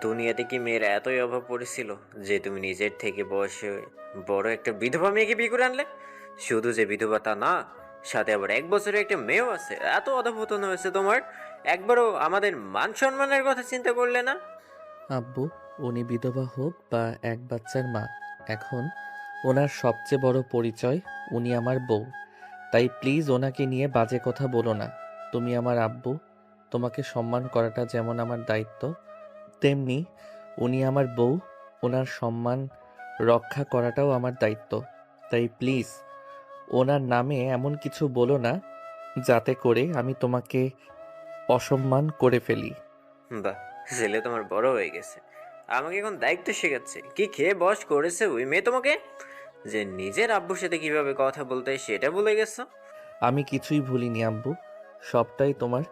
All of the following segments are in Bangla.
দুনিয়াতে কি মেয়ের এতই অভাব পড়েছিল যে তুমি নিজের থেকে বয়সে বড় একটা বিধবা মেয়েকে বিয়ে করে আনলে? শুধু যে বিধবা তা না, সাথে আবার 1 বছরের একটা মেয়েও আছে। এত অধঃপতন হয়েছে তোমার, একবারও আমাদের মান সম্মানের কথা চিন্তা করলে না? আব্বু, উনি বিধবা হোক বা এক বাচ্চার মা, এখন ওনার সবচেয়ে বড় পরিচয় উনি আমার বউ। তাই প্লিজ ওনাকে নিয়ে বাজে কথা বলো না। তুমি আমার আব্বু, তোমাকে সম্মান করাটা যেমন আমার দায়িত্ব, তেমনি উনি আমার বউ, ওনার সম্মান রক্ষা করাটাও আমার দায়িত্ব। তাই প্লিজ ওনার নামে এমন কিছু বলো না যাতে করে আমি তোমাকে অসম্মান করে ফেলি। বাহ, ছেলে তোমার বড় হয়ে গেছে, আমাকে এখন দায়িত্ব শেখাচ্ছে। কি খেয়ে বস করেছে ওই মেয়ে তোমাকে যে নিজের আব্বুর সাথে কিভাবে কথা বলতে হয় সেটা ভুলে গেছো? আমি কিছুই ভুলিনি আব্বু, সবটাই তোমার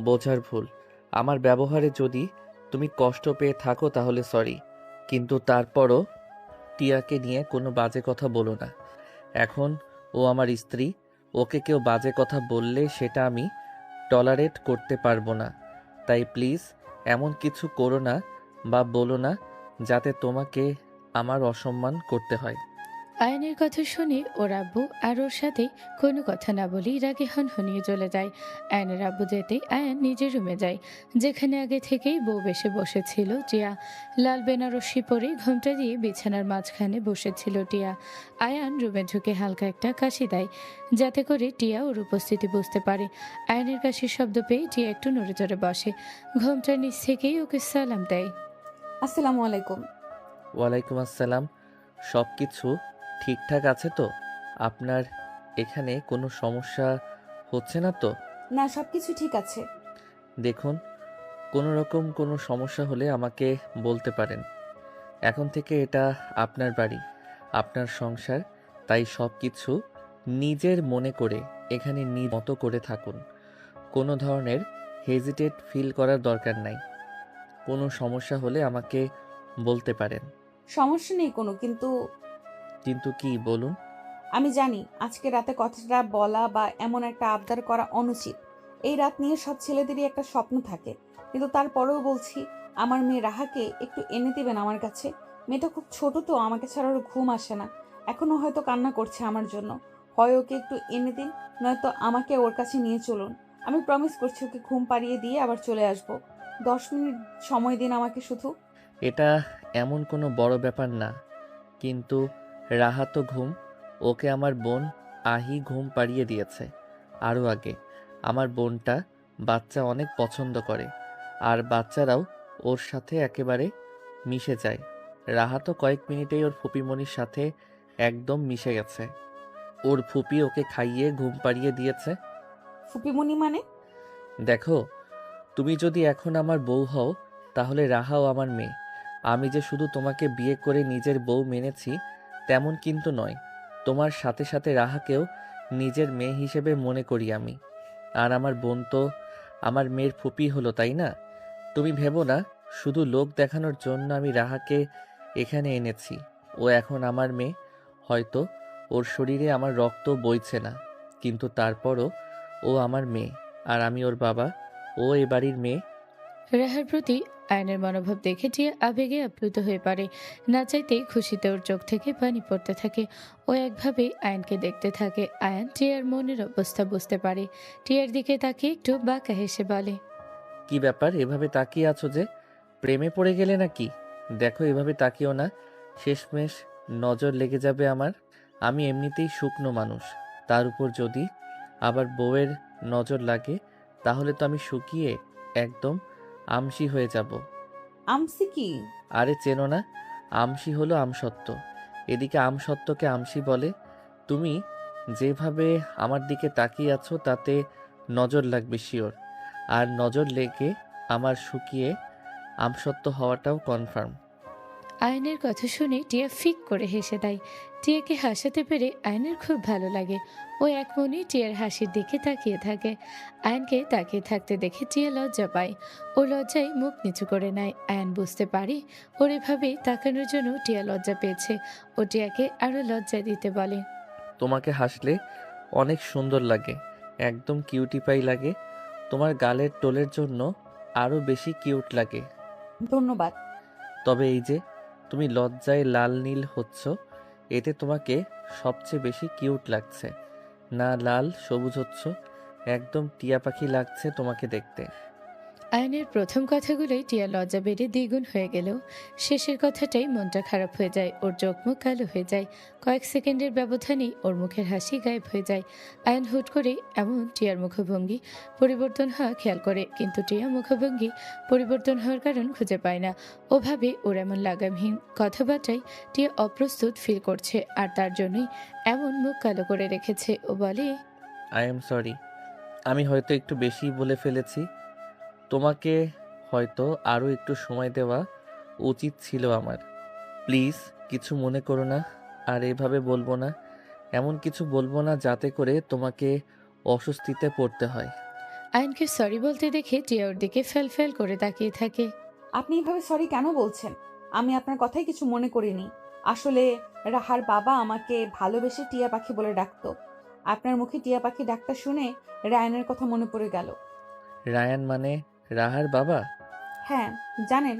বোঝার ভুল। আমার ব্যবহারে যদি তুমি কষ্ট পেয়ে থাকো তাহলে সরি, কিন্তু তারপরও টিয়াকে নিয়ে কোনো বাজে কথা বলো না। এখন ও আমার স্ত্রী, ওকে কেউ বাজে কথা বললে সেটা আমি টলারেট করতে পারবো না। তাই প্লিজ এমন কিছু করো না বা বলো না যাতে তোমাকে আমার অসম্মান করতে হয়। আয়নের কথা শুনে ওর আব্বু আর ওর সাথে কোনো কথা না বলেই রাগে হনহনিয়ে চলে যায়। আয়নের আব্বু যেতেই আয়ান নিজের রুমে যায়, যেখানে আগে থেকেই বউ বেশে বসেছিল টিয়া। লাল বেনারসি পরে ঘোমটা দিয়ে বিছানার মাঝখানে বসেছিল টিয়া। আয়ান রুমে ঢুকে হালকা একটা কাশি দেয়, যাতে করে টিয়া ওর উপস্থিতি বুঝতে পারে। আয়নের কাশির শব্দ পেয়ে টিয়া একটু নড়ে চড়ে বসে, ঘোমটার নিচ থেকেই ওকে সালাম দেয়। আসসালামু আলাইকুম। ওয়ালাইকুম আসসালাম। সব কিছু ঠিকঠাক আছে তো? আপনার এখানে কোনো সমস্যা হচ্ছে না তো? না, সবকিছু ঠিক আছে। দেখুন, কোনো রকম কোনো সমস্যা হলে আমাকে বলতে পারেন। এখন থেকে এটা আপনার বাড়ি, আপনার সংসার, তাই সব কিছু নিজের মনে করে এখানে মতো করে থাকুন। কোনো ধরনের হেজিটেট ফিল করার দরকার নাই। কোনো সমস্যা হলে আমাকে বলতে পারেন। সমস্যা নেই কোনো, কিন্তু কিন্তু কি বলুন? আমি জানি আজকে রাতে কথাটা বলা বা এমন একটা আবদার করা অনুচিত। এই রাত নিয়ে সব ছেলেদেরই একটা স্বপ্ন থাকে, কিন্তু তারপরেও বলছি, আমার মেয়ে রাহাকে একটু এনে দিবেন আমার কাছে। মেয়েটা খুব ছোট তো, আমাকে ছাড়া ওর ঘুম আসে না। এখনো হয়তো কান্না করছে আমার জন্য। হয় ওকে একটু এনে দিন, নয়তো আমাকে ওর কাছে নিয়ে চলুন। আমি প্রমিস করছি ওকে ঘুম পাড়িয়ে দিয়ে আবার চলে আসবো। 10 মিনিট সময় দিন আমাকে শুধু। এটা এমন কোনো বড় ব্যাপার না, কিন্তু রাহা তো ঘুম, ওকে আমার বোন আহি ঘুম পাড়িয়ে দিয়েছে আরও আগে। আমার বোনটা বাচ্চা অনেক পছন্দ করে, আর বাচ্চারাও ওর সাথে একেবারে মিশে যায়। রাহা তো কয়েক মিনিটেই ওর ফুপিমণির সাথে একদম মিশে গেছে। ওর ফুপি ওকে খাইয়ে ঘুম পাড়িয়ে দিয়েছে। ফুপিমণি মানে? দেখো, তুমি যদি এখন আমার বউ হও তাহলে রাহাও আমার মেয়ে। আমি যে শুধু তোমাকে বিয়ে করে নিজের বউ মেনেছি তেমন কিন্তু নয়, তোমার সাথে সাথে রাহাকেও নিজের মেয়ে হিসেবে মনে করি আমি। আর আমার বোন তো আমার মেয়ের ফুপি হলো, তাই না? তুমি ভেবো না শুধু লোক দেখানোর জন্য আমি রাহাকে এখানে এনেছি। ও এখন আমার মেয়ে। হয়তো ওর শরীরে আমার রক্ত বইছে না, কিন্তু তারপরও ও আমার মেয়ে, আর আমি ওর বাবা। ও এ বাড়ির মেয়ে। রাহার প্রতি আয়নের মনোভাব দেখে টিয়া আবেগে আপ্লুত হয়ে পড়ে। না চাইতেই খুশিতে ওর চোখ থেকে পানি পড়তে থাকে। ও একভাবে আয়নকে দেখতে থাকে। আয়ন টিয়ার মনের অবস্থা বুঝতে পারে। টিয়ার দিকে তাকিয়ে একটু বাঁকা হেসে বলে, কি ব্যাপার, এভাবে তাকিয়ে আছো যে? প্রেমে পড়ে গেলে নাকি? দেখো, এভাবে তাকিও না, শেষমেশ নজর লেগে যাবে আমার। আমি এমনিতেই শুকনো মানুষ, তার উপর যদি আবার বউয়ের নজর লাগে তাহলে তো আমি শুকিয়ে একদম আমসি হয়ে যাব। আমসি কি? আরে চেনো না? আমসি হলো আমসত্ত্ব, এদিকে আমসত্ত্বকে আমসি বলে। তুমি যেভাবে আমার দিকে তাকিয়ে আছো তাতে নজর লাগবে শিওর, আর নজর লেগে আমার শুকিয়ে আমসত্ত্ব হওয়াটাও কনফার্ম। আয়নের কথা শুনে টিয়া ফিক করে হেসে দেয়। টিয়াকে হাসাতে পেরে আয়নের খুব ভালো লাগে। ও এক মনে টিয়ার হাসির দিকে তাকিয়ে থাকে। আয়নকে তাকিয়ে থাকতে দেখে টিয়া লজ্জা পায়। ও লজ্জায় মুখ নিচু করে নেয়। আয়ন বুঝতে পারে ওর এভাবে তাকানোর জন্য টিয়া লজ্জা পেয়েছে। ও টিয়াকে আরো লজ্জা দিতে বলে, তোমাকে হাসলে অনেক সুন্দর লাগে, একদম কিউটি পাই লাগে। তোমার গালের টোলের জন্য আরও বেশি কিউট লাগে। ধন্যবাদ। তবে এই যে তুমি লজ্জায় লাল নীল হচ্ছ, এতে তোমাকে সবচেয়ে বেশি কিউট লাগছে। না লাল সবুজ হচ্ছ, একদম টিয়া পাখি লাগছে তোমাকে দেখতে। আয়নের প্রথম কথাগুলোই টিয়া লজ্জা বেড়ে দ্বিগুণ হয়ে গেলেও শেষের কথাটাই মনটা খারাপ হয়ে যায়। ওর চোখ মুখ কালো হয়ে যায়। কয়েক সেকেন্ডের ব্যবধানেই ওর মুখের হাসি গায়েব হয়ে যায়। আয়ন হুট করে এমন টিয়ার মুখভঙ্গি পরিবর্তন হওয়া খেয়াল করে, কিন্তু টিয়া মুখভঙ্গি পরিবর্তন হওয়ার কারণ খুঁজে পায় না। ওভাবে ওর এমন লাগামহীন কথাবার্তায় টিয়া অপ্রস্তুত ফিল করছে, আর তার জন্যই এমন মুখ কালো করে রেখেছে। ও বলে, আই এম সরি, আমি হয়তো একটু বেশি বলে ফেলেছি। তোমাকে হয়তো আরও একটু সময় দেওয়া উচিত ছিল আমার। প্লিজ কিছু মনে করো না, আর এভাবে বলবো না, এমন কিছু বলবো না যাতে করে তোমাকে অস্বস্তিতে পড়তে হয়। আয়নকে সরি বলতে দেখে টিয়া ওর দিকে ফেল ফেল করে তাকিয়ে থাকে। আপনি এভাবে সরি কেন বলছেন? আমি আপনার কথাই কিছু মনে করিনি। আসলে রাহার বাবা আমাকে ভালোবেসে টিয়া পাখি বলে ডাকতো। আপনার মুখে টিয়া পাখি ডাকটা শুনে রায়ানের কথা মনে পড়ে গেল। রায়ান মানে রাহার বাবা? হ্যাঁ, জানেন,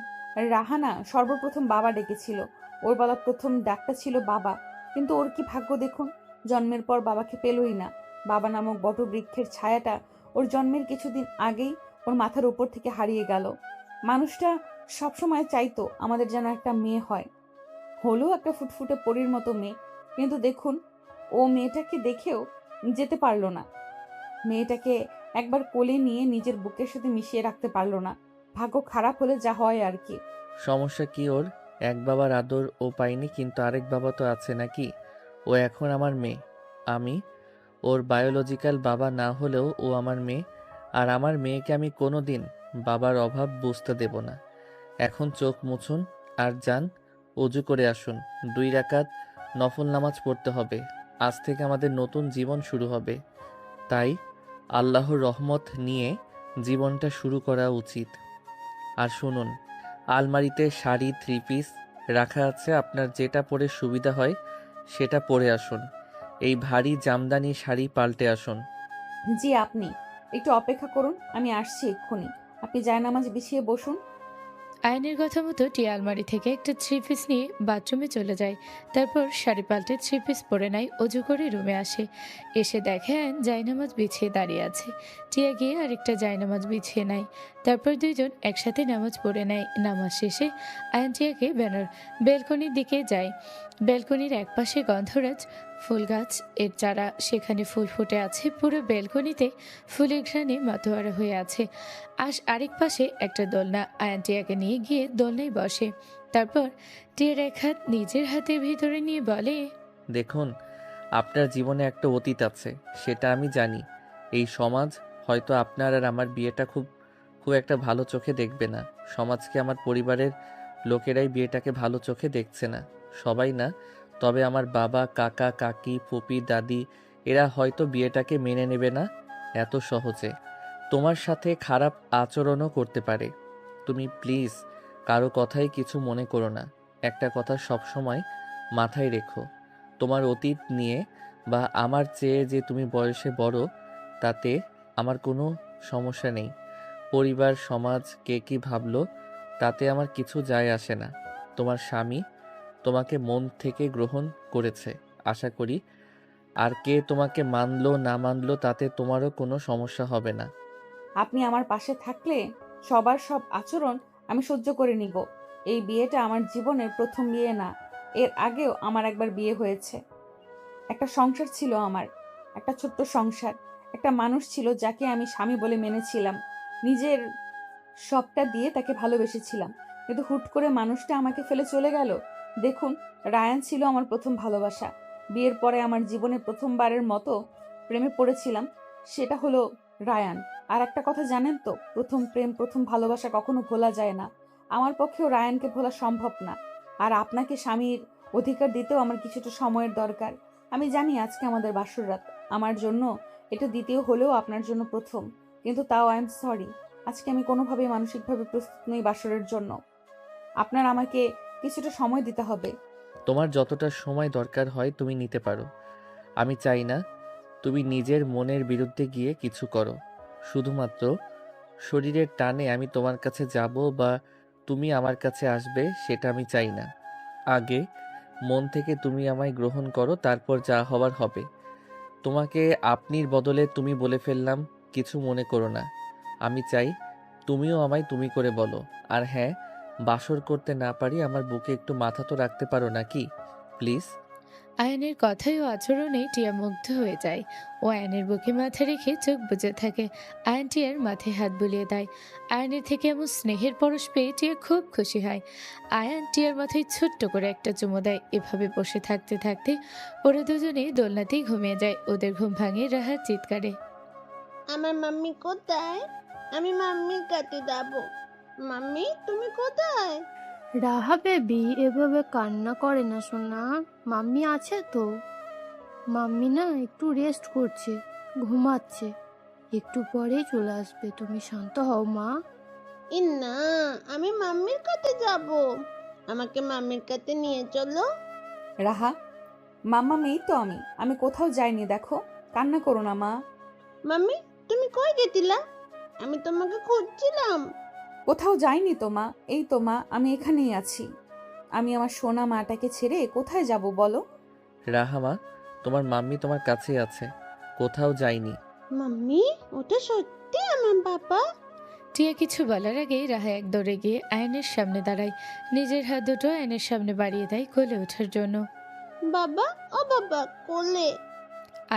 রাহানা সর্বপ্রথম বাবা ডেকেছিল। ওর বলা প্রথম ডাকটা ছিল বাবা। কিন্তু ওর কি ভাগ্য দেখুন, জন্মের পর বাবাকে পেলই না। বাবা নামক বটবৃক্ষের ছায়াটা ওর জন্মের কিছুদিন আগেই ওর মাথার উপর থেকে হারিয়ে গেল। মানুষটা সবসময় চাইতো আমাদের যেন একটা মেয়ে হয়, হলো একটা ফুটফুটে পরীর মতো মেয়ে। কিন্তু দেখুন, ও মেয়েটাকে দেখেও যেতে পারলো না। মেয়েটাকে একবার কোলে নিয়ে নিজের বুকের সাথে মিশিয়ে রাখতে পারলো না। ভাগ্য খারাপ হলে যা হয় আর কি। সমস্যা কি ওর? এক বাবার আদর ও পায়নি, কিন্তু আরেক বাবা তো আছে নাকি? ও এখন আমার মেয়ে। আমি ওর বায়োলজিক্যাল বাবা না হলেও ও আমার মেয়ে, আর আমার মেয়েকে আমি কোনো দিন বাবার অভাব বুঝতে দেব না। এখন চোখ মুছুন আর যান, অজু করে আসুন। 2 রাকাত নফল নামাজ পড়তে হবে। আজ থেকে আমাদের নতুন জীবন শুরু হবে, তাই আল্লাহর রহমত নিয়ে জীবনটা শুরু করা উচিত। আর শুনুন, আলমারিতে শাড়ি 3 পিস রাখা আছে, আপনার যেটা পরে সুবিধা হয় সেটা পরে আসুন। এই ভারী জামদানি শাড়ি পাল্টে আসুন। জি, আপনি একটু অপেক্ষা করুন, আমি আসছি এক্ষুনি। আপনি জায়নামাজ বিছিয়ে বসুন। আয়নের কথা মতো টিয়া আলমারি থেকে একটা থ্রি পিস নিয়ে বাথরুমে চলে যায়। তারপর শাড়ি পাল্টে থ্রি পিস পরে নেয়, অজু করে রুমে আসে। এসে দেখে আয়ন জায়নামাজ বিছিয়ে দাঁড়িয়ে আছে। টিয়া গিয়ে আরেকটা জায়নামাজ বিছিয়ে নেয়। তারপর দুইজন একসাথে নামাজ পড়ে নেয়। নামাজ শেষে আয়ন টিয়াকে বেলকনির দিকে যায়। বেলকনির একপাশে গন্ধরাজ ফুল গাছ, এর চারা, সেখানে ফুল ফুটে আছে। পুরো বেলকনিতে ফুলের ঘ্রাণে মাতোয়ারা হয়ে আছে। আরেক পাশে একটা দোলনা। আয়ান টিয়াকে নিয়ে গিয়ে দোলনায় বসে। তারপর টিয়ার এক হাত নিজের হাতের ভিতরে নিয়ে বলে, দেখুন, আপনার জীবনে একটা অতীত আছে, সেটা আমি জানি। এই সমাজ হয়তো আপনার আর আমার বিয়েটা খুব খুব একটা ভালো চোখে দেখবে না। সমাজকে আমার পরিবারের লোকেরাই বিয়েটাকে ভালো চোখে দেখছে না, সবাই না। তবে আমার বাবা, কাকা, কাকি, ফুপি, দাদি এরা হয়তো বিয়েটাকে মেনে নেবে না এত সহজে। তোমার সাথে খারাপ আচরণও করতে পারে। তুমি প্লিজ কারো কথাই কিছু মনে করো না। একটা কথা সব সময় মাথায় রেখো, তোমার অতীত নিয়ে বা আমার চেয়ে যে তুমি বয়সে বড়, তাতে আমার কোনো সমস্যা নেই। পরিবার, সমাজ কে কি ভাবলো তাতে আমার কিছু যায় আসে না। তোমার স্বামী তোমাকে মন থেকে গ্রহণ করেছে আশা করি, আর কে তোমাকে মানলো না মানলো তাতে তোমারও কোনো সমস্যা হবে না। আপনি আমার পাশে থাকলে সবার সব আচরণ আমি সহ্য করে নিব। এই বিয়েটা আমার জীবনের প্রথম বিয়ে না। এর আগেও আমার একবার বিয়ে হয়েছে। একটা সংসার ছিল আমার, একটা ছোট্ট সংসার। একটা মানুষ ছিল যাকে আমি স্বামী বলে মেনেছিলাম। নিজের সবটা দিয়ে তাকে ভালোবেসেছিলাম। কিন্তু হুট করে মানুষটা আমাকে ফেলে চলে গেল। দেখুন, রায়ান ছিল আমার প্রথম ভালোবাসা। বিয়ের পরে আমার জীবনে প্রথমবারের মতো প্রেমে পড়েছিলাম, সেটা হলো রায়ান। আর একটা কথা জানেন তো, প্রথম প্রেম, প্রথম ভালোবাসা কখনো ভোলা যায় না। আমার পক্ষেও রায়ানকে ভোলা সম্ভব না। আর আপনাকে স্বামীর অধিকার দিতেও আমার কিছুটা সময়ের দরকার। আমি জানি আজকে আমাদের বাসর রাত, আমার জন্য এটা দ্বিতীয় হলেও আপনার জন্য প্রথম। কিন্তু তাও আই এম সরি, আজকে আমি কোনোভাবেই মানসিকভাবে প্রস্তুত নই বাসরের জন্য। আপনার আমাকে কিছুটা সময় দিতে হবে। তোমার যতটা সময় দরকার হয় তুমি নিতে পারো। আমি চাই না তুমি নিজের মনের বিরুদ্ধে গিয়ে কিছু করো। শুধুমাত্র শরীরের টানে আমি তোমার কাছে যাব বা তুমি আমার কাছে আসবে সেটা আমি চাই না। আগে মন থেকে তুমি আমায় গ্রহণ করো, তারপর যা হবার হবে। তোমাকে আপনির বদলে তুমি বলে ফেললাম, কিছু মনে করো না। আমি চাই তুমিও আমায় তুমি করে বলো। আর হ্যাঁ, বাসর করতে না পারি আমার বুকে একটু মাথা তো রাখতে পারো নাকি প্লিজ? আয়ানের কথায় ও আচরণে টিয়া মুগ্ধ হয়ে যায়। ও আয়নের বুকে মাথা রেখে চোখ বুজে থাকে। আয়ন টিয়ার মাথায় হাত বুলিয়ে দেয়। আয়নের থেকে এমন স্নেহের পরশ পেয়ে টিয়া খুব খুশি হয়। আয়ান টিয়ার মাথায় ছোট্ট করে একটা চুমু দেয়। এভাবে বসে থাকতে থাকতে ওরা দুজনে দোলনাতেই ঘুমিয়ে যায়। ওদের ঘুম ভাঙে রাহার চিৎকারে। আমার মাম্মি কোথায়? আমি মাম্মির কাছে যাব। মাম্মি তুমি কোথায়? রাহা বেবি এভাবে কান্না করে না সোনা, মাম্মি আছে তো। মাম্মি না একটু রেস্ট করছে, ঘুমাচ্ছে, একটু পরেই চলে আসবে, তুমি শান্ত হও মা। না, আমি মাম্মির কাছে যাব। আমাকে মাম্মির কাছে নিয়ে চলো। রাহা, মাম্মা মেয়ে তো আমি কোথাও যাইনি, দেখো। কান্না করো না মা। মাম্মি তুমি কই গেছিলা? আমি তোমাকে খুঁজছিলাম। কোথাও যাইনি তো মা, এই তো মা, আমি এখানেই আছি। আমি আমার সোনা মাটাকে ছেড়ে কোথায় যাব বলো? রাহামা, তোমার মাম্মি তোমার কাছে আছে, কোথাও যায়নি। মাম্মি ওটা সত্যি আমার বাবা? টিয়া কিছু বলার আগেই রাহা এক দৌড়ে গিয়ে আয়নের সামনে দাঁড়ায়। নিজের হাত দুটো আয়নের সামনে বাড়িয়ে দেয় কোলে ওঠার জন্য। বাবা, ও বাবা, কোলে।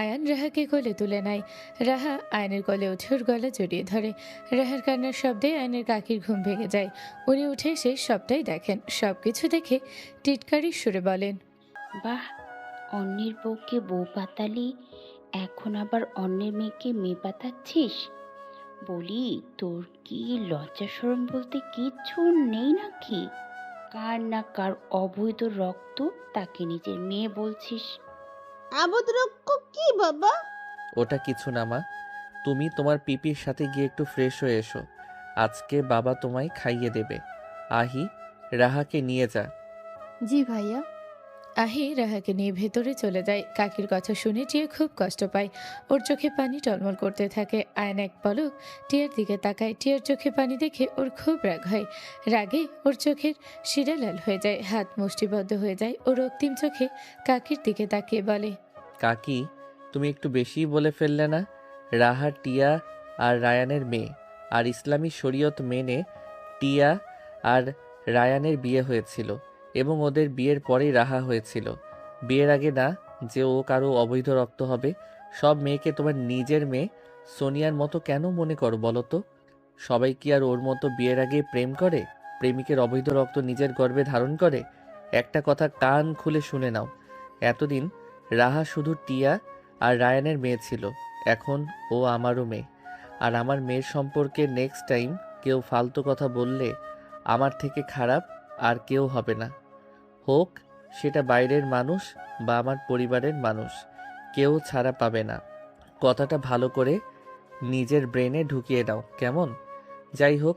আয়ান রাহাকে কোলে তুলে নেয়। রাহা আয়নের কোলে উঠে ওর গলা জড়িয়ে ধরে। রাহার কান্নার শব্দে আয়নের কাকির ঘুম ভেঙে যায়। উনি উঠে এসে সবটাই দেখেন। সবকিছু দেখে টিটকারির সুরে বলেন, বাহ, অন্যের বউকে বউ পাতালি, এখন আবার অন্যের মেয়েকে মেয়ে পাতাচ্ছিস? বলি, তোর কি লজ্জা শরম বলতে কিচ্ছু নেই নাকি? কার না কার অবৈধ রক্ত, তাকে নিজের মেয়ে বলছিস? আবদ্রক্ষ কি বাবা? ওটা কিছু না মা, তুমি তোমার পিপির সাথে গিয়ে একটু ফ্রেশ হয়ে এসো। আজকে বাবা তোমায় খাইয়ে দেবে। আহি, রাহাকে নিয়ে যা। জি ভাইয়া। আহি রাহাকে নিয়ে ভেতরে চলে যায়। কাকির কথা শুনে টিয়া খুব কষ্ট পায়। ওর চোখে পানি টলমল করতে থাকে। আয়ন এক পলক টিয়ার দিকে তাকায়। টিয়ার চোখে পানি দেখে ওর খুব রাগ হয়। রাগে ওর চোখের শিরা লাল হয়ে যায়, হাত মুষ্টিবদ্ধ হয়ে যায়। ও রক্তিম চোখে কাকির দিকে তাকিয়ে বলে, কাকি, তুমি একটু বেশিই বলে ফেললে না? রাহা টিয়া আর রায়ানের মেয়ে, আর ইসলামী শরীয়ত মেনে টিয়া আর রায়ানের বিয়ে হয়েছিল এবং ওদের বিয়ের পরেই রাহা হয়েছিল। বিয়ের আগে না যে ও কারো অবৈধ রক্ত হবে। সব মেয়েকে তোমার নিজের মেয়ে সোনিয়ার মতো কেন মনে করো বলো তো? সবাই কি আর ওর মতো বিয়ের আগে প্রেম করে, প্রেমিকের অবৈধ রক্ত নিজের গর্ভে ধারণ করে? একটা কথা কান খুলে শুনে নাও, এতদিন রাহা শুধু টিয়া আর রায়ানের মেয়ে ছিল, এখন ও আমারও মেয়ে। আর আমার মেয়ের সম্পর্কে নেক্সট টাইম কেউ ফালতু কথা বললে আমার থেকে খারাপ আর কেউ হবে না, হোক সেটা বাইরের মানুষ বা আমার পরিবারের মানুষ, কেউ ছাড়া পাবে না। কথাটা ভালো করে নিজের ব্রেনে ঢুকিয়ে নাও, কেমন? যাই হোক,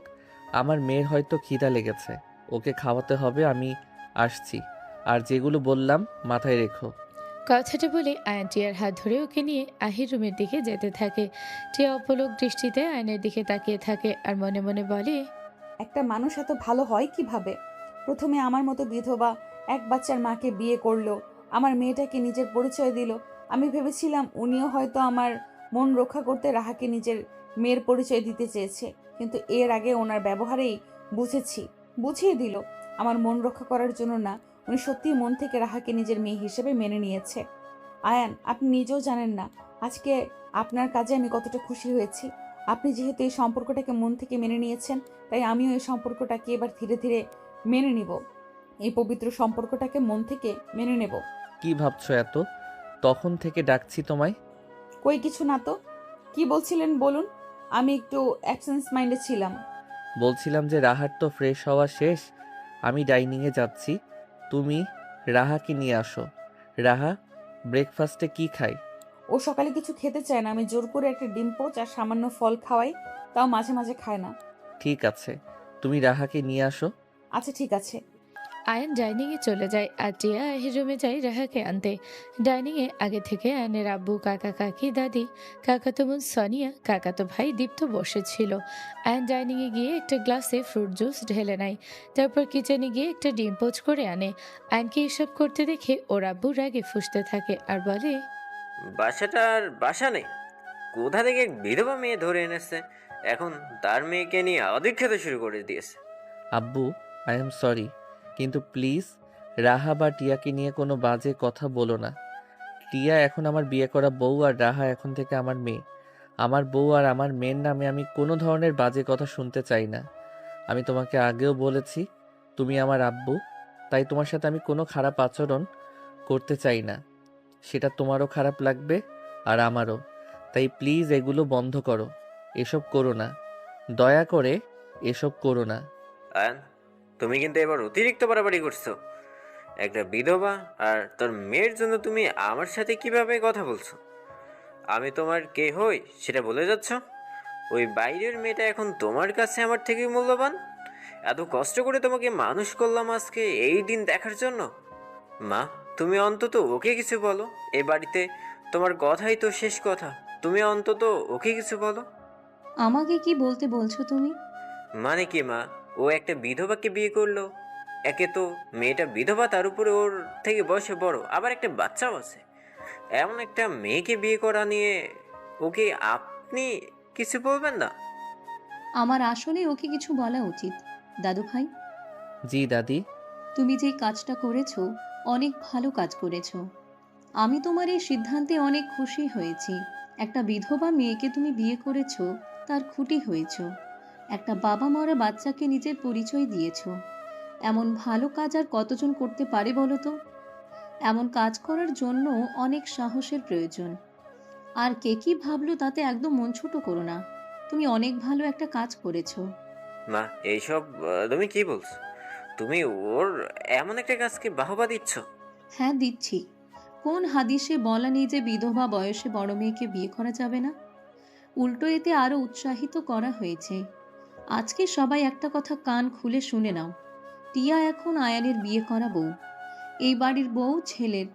আমার মেয়ের হয়তো খিদা লেগেছে, ওকে খাওয়াতে হবে, আমি আসছি। আর যেগুলো বললাম মাথায় রেখো। কথাটা বলে আয়ন টিয়ার হাত ধরে ওকে নিয়ে আহির রুমের দিকে যেতে থাকে। টিয়া অপলক দৃষ্টিতে আয়নের দিকে তাকিয়ে থাকে আর মনে মনে বলে, একটা মানুষ এত ভালো হয় কিভাবে? প্রথমে আমার মতো বিধবা এক বাচ্চার মাকে বিয়ে করলো, আমার মেয়েটাকে নিজের পরিচয় দিল। আমি ভেবেছিলাম উনিও হয়তো আমার মন রক্ষা করতে রাহাকে নিজের মেয়ের পরিচয় দিতে চেয়েছে, কিন্তু এর আগে ওনার ব্যবহারেই বুঝিয়ে দিল আমার মন রক্ষা করার জন্য না, উনি সত্যিই মন থেকে রাহাকে নিজের মেয়ে হিসেবে মেনে নিয়েছে। আয়ান, আপনি নিজেও জানেন না আজকে আপনার কাজে আমি কতটা খুশি হয়েছি। আপনি যেহেতু এই সম্পর্কটাকে মন থেকে মেনে নিয়েছেন, তাই আমিও এই সম্পর্কটাকে এবার ধীরে ধীরে মেনে নিব। এই পবিত্র সম্পর্কটাকে মন থেকে মেনে নেব। কি ভাবছো এত? তখন থেকে ডাকছি তোমায়। কই কিছু না তো। কি বলছিলেন বলুন? আমি একটু অ্যাবসেন্স মাইন্ডে ছিলাম। বলছিলাম যে রাহার তো ফ্রেশ হওয়া শেষ, আমি ডাইনিংয়ে যাচ্ছি, তুমি রাহাকে নিয়ে আসো। রাহা ব্রেকফাস্টে কি খায়? ও সকালে কিছু খেতে চায় না, আমি জোর করে একটা ডিম পোচ আর সামান্য ফল খাওয়াই, তাও মাঝে মাঝে খায় না। ঠিক আছে, তুমি রাহাকে নিয়ে আসো। আচ্ছা ঠিক আছে। আয়ান ডাইনিংয়ে চলে যায় আর টিয়া আয়ের রুমে যায় রাহাকে আনতে। ডাইনিংয়ে আগে থেকে আয়নের আব্বু, কাকা কাকি, দাদি, কাকাতো বোন সোনিয়া, কাকাতো ভাই দীপ্ত বসেছিল। আয়ন ডাইনিংয়ে গিয়ে একটা গ্লাসে ফ্রুট জুস ঢেলে নেয়, তারপর কিচেনে গিয়ে একটা ডিম পোচ করে আনে। আয়নকে এসব করতে দেখে ওর আব্বু রাগে ফুঁসতে থাকে আর বলে, বাসাটা আর বাসা নেই, কোথা থেকে এক বিধবা মেয়ে ধরে এনেছে, এখন তার মেয়েকে নিয়ে অধিক খেতে শুরু করে দিয়েছে। আব্বু, আই এম সরি, কিন্তু প্লিজ রাহা বা টিয়াকে নিয়ে কোনো বাজে কথা বলো না। টিয়া এখন আমার বিয়ে করা বউ আর রাহা এখন থেকে আমার মেয়ে। আমার বউ আর আমার মেয়ের নামে আমি কোনো ধরনের বাজে কথা শুনতে চাই না। আমি তোমাকে আগেও বলেছি তুমি আমার আব্বু, তাই তোমার সাথে আমি কোনো খারাপ আচরণ করতে চাই না। সেটা তোমারও খারাপ লাগবে আর আমারও। তাই প্লিজ এগুলো বন্ধ করো, এসব করো না, দয়া করে এসব করো না। আয়ান, তুমি কিন্তু এবার অতিরিক্ত বাড়াবাড়ি করছো। একটা বিধবা আর তোর মেয়ের জন্য তুমি আমার সাথে কিভাবে কথা বলছো? আমি তোমার কে হই সেটা বলে যাচ্ছ? ওই বাইরের মেয়েটা এখন তোমার কাছে আমার থেকে মূল্যবান? এত কষ্ট করে তোমাকে মানুষ করলাম আজকে এই দিন দেখার জন্য। মা, তুমি অন্তত ওকে কিছু বলো। এ বাড়িতে তোমার কথাই তো শেষ কথা, তুমি অন্তত ওকে কিছু বলো। আমাকে কি বলতে বলছো তুমি? মানে কি মা, ও একটা বিধবাকে বিয়ে করলো। একে তো মেয়েটা বিধবা, তার উপরে ওর থেকে বয়সে বড়, আবার একটা বাচ্চাও আছে। এমন একটা মেয়েকে বিয়ে করা নিয়ে ওকে আপনি কিছু বলবেন না? আমার আসলে ওকে কিছু বলা উচিত। দাদু ভাই, জি দাদি। তুমি যে কাজটা করেছো অনেক ভালো কাজ করেছো। আমি তোমার এই সিদ্ধান্তে অনেক খুশি হয়েছি। একটা বিধবা মেয়েকে তুমি বিয়ে করেছো, তার খুঁটি হয়েছো। একটা বাবা মরা বাচ্চাকে নিজের পরিচয় দিয়েছো। এমন ভালো কাজ আর কতজন করতে পারে বলো তো? এমন কাজ করার জন্য অনেক সাহসের প্রয়োজন। আর কে কি ভাবলো তাতে একদম মন ছোট করো না। তুমি অনেক ভালো একটা কাজ করেছো। মা, এইসব তুমি কি বলছো? তুমি ওর এমন একটা কাজকে বাহবা দিচ্ছ? হ্যাঁ, দিচ্ছি। কোন হাদিসে বলা নেই যে বিধবা বয়সে বড় মেয়েকে বিয়ে করা যাবে না? উল্টো এতে আরো উৎসাহিত করা হয়েছে। আজকে সবাই একটা কথা কান খুলে শুনে নাও। টিয়া এখন আয়ানের বিয়ে করা বউ। এই বাড়ির বউ ছেলের,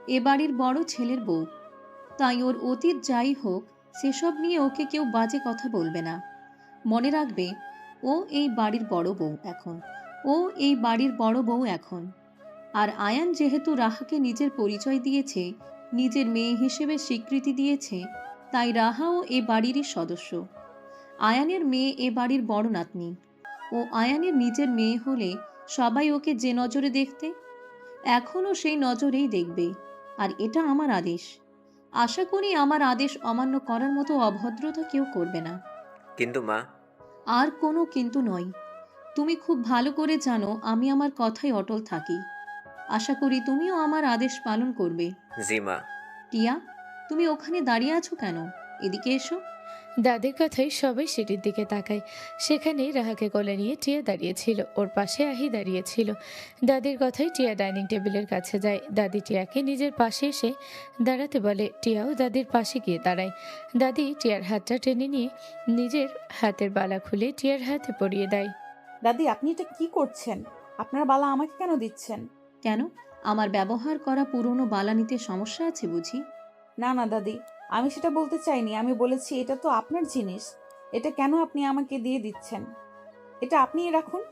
এ বাড়ির বড় ছেলের বউ। তাই ওর অতীত যাই হোক, সেসব নিয়ে ওকে কেউ বাজে কথা বলবে না। মনে রাখবে, ও এই বাড়ির বড় বউ এখন। ও এই বাড়ির বড় বউ এখন। আর আয়ান যেহেতু রাহাকে নিজের পরিচয় দিয়েছে, নিজের মেয়ে হিসেবে স্বীকৃতি দিয়েছে, তাই রাহাও এ বাড়িরই সদস্য। আয়ানের মেয়ে এ বাড়ির বড় নাতনি। ও আয়ানের নিজের মেয়ে হলে সবাই ওকে যে নজরে দেখতে, এখনও সেই নজরেই দেখবে। আর এটা আমার আদেশ। আশা করি আমার আদেশ অমান্য করার মতো অভদ্রতা কেউ করবে না। কিন্তু মা। আর কোনো কিন্তু নয়। তুমি খুব ভালো করে জানো আমি আমার কথায় অটল থাকি। আশা করি তুমিও আমার আদেশ পালন করবে। জি মা। টিয়া, তুমি ওখানে দাঁড়িয়ে আছো কেন? এদিকে এসো। দাদির কথায় সবাই সেটির দিকে তাকায়। সেখানে রাহাকে কোলে নিয়ে টিয়া দাঁড়িয়েছিল, ওর পাশে আহি দাঁড়িয়েছিল। দাদির কথায় টিয়া ডাইনিং টেবিলের কাছে যায়। দাদি টিয়াকে নিজের পাশে এসে দাঁড়াতে বলে। টিয়াও দাদির পাশে গিয়ে দাঁড়ায়। দাদি টিয়ার হাতটা টেনে নিয়ে নিজের হাতের বালা খুলে টিয়ার হাতে পরিয়ে দেয়। দাদি, আপনি এটা কি করছেন? আপনার বালা আমাকে কেন দিচ্ছেন? কেন? আমার ব্যবহার করা পুরনো বালা নিতে সমস্যা আছে বুঝি? না না দাদি, আমি সেটা বলতে চাইনি। আমি বলেছি এটা তো আপনার জিনিস, এটা কেন আপনি আমাকে দিয়ে দিচ্ছেন? এটা আপনিই রাখুন।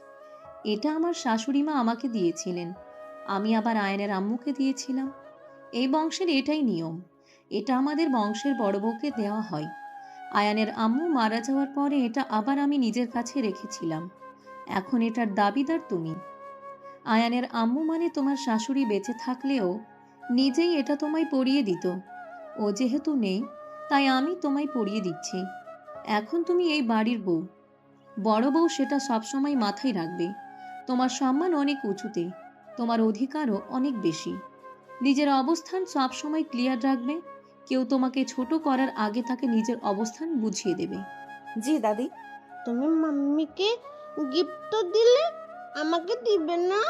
এটা আমার শাশুড়ি মা আমাকে দিয়েছিলেন। আমি আবার আয়নের আম্মুকে দিয়েছিলাম। এই বংশের এটাই নিয়ম। এটা আমাদের বংশের বড় বউকে দেওয়া হয়। আয়ানের আম্মু মারা যাওয়ার পরে এটা আবার আমি নিজের কাছে রেখেছিলাম। এখন এটার দাবিদার তুমি। আয়ানের আম্মু মানে তোমার শাশুড়ি বেঁচে থাকলেও নিজেই এটা তোমায় পরিয়ে দিত। ও যেহেতু নেই, তাই আমি তোমায় পরিয়ে দিচ্ছি। এখন তুমি এই বাড়ির বউ, বড় বউ, সেটা সবসময় মাথায় রাখবে। তোমার সম্মান অনেক উঁচুতে, তোমার অধিকারও অনেক বেশি। নিজের অবস্থান সবসময় ক্লিয়ার রাখবে। কেউ তোমাকে ছোট করার আগে তাকে নিজের অবস্থান বুঝিয়ে দেবে। জি দাদি। তুমি মাম্মিকে গিফট তো দিলে, আমাকে দিবে না?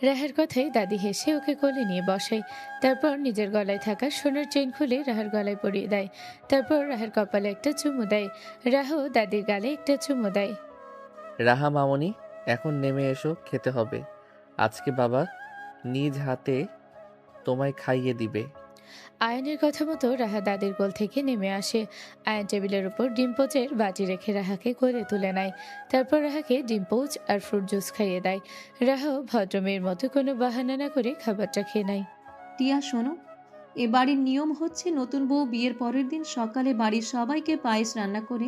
রাহার কথায় দাদি হেসে ওকে কোলে নিয়ে বসায়। তারপর নিজের গলায় থাকা সোনার চেইন খুলে রাহার গলায় পরিয়ে দেয়। তারপর রাহার কপালে একটা চুমু দেয়। রাহাও দাদির গালে একটা চুমু দেয়। রাহা মামনি, এখন নেমে এসো, খেতে হবে। আজকে বাবা নিজ হাতে তোমায় খাইয়ে দিবে। আয়নের কথা মতো রাহা দাদির কোল থেকে নেমে আসে। আয়ন টেবিলের উপর ডিম পোচের বাটি রেখে রাহাকে কোলে তুলে নেয়। তারপর রাহাকে ডিম পোচ আর ফ্রুট জুস খাইয়ে দেয়। রাহাও ভদ্রমেয়ের মতো কোনো বাহানা না করে খাবারটা খেয়ে নেয়। টিয়া শোনো, এ বাড়ির নিয়ম হচ্ছে নতুন বউ বিয়ের পরের দিন সকালে বাড়ির সবাইকে পায়েস রান্না করে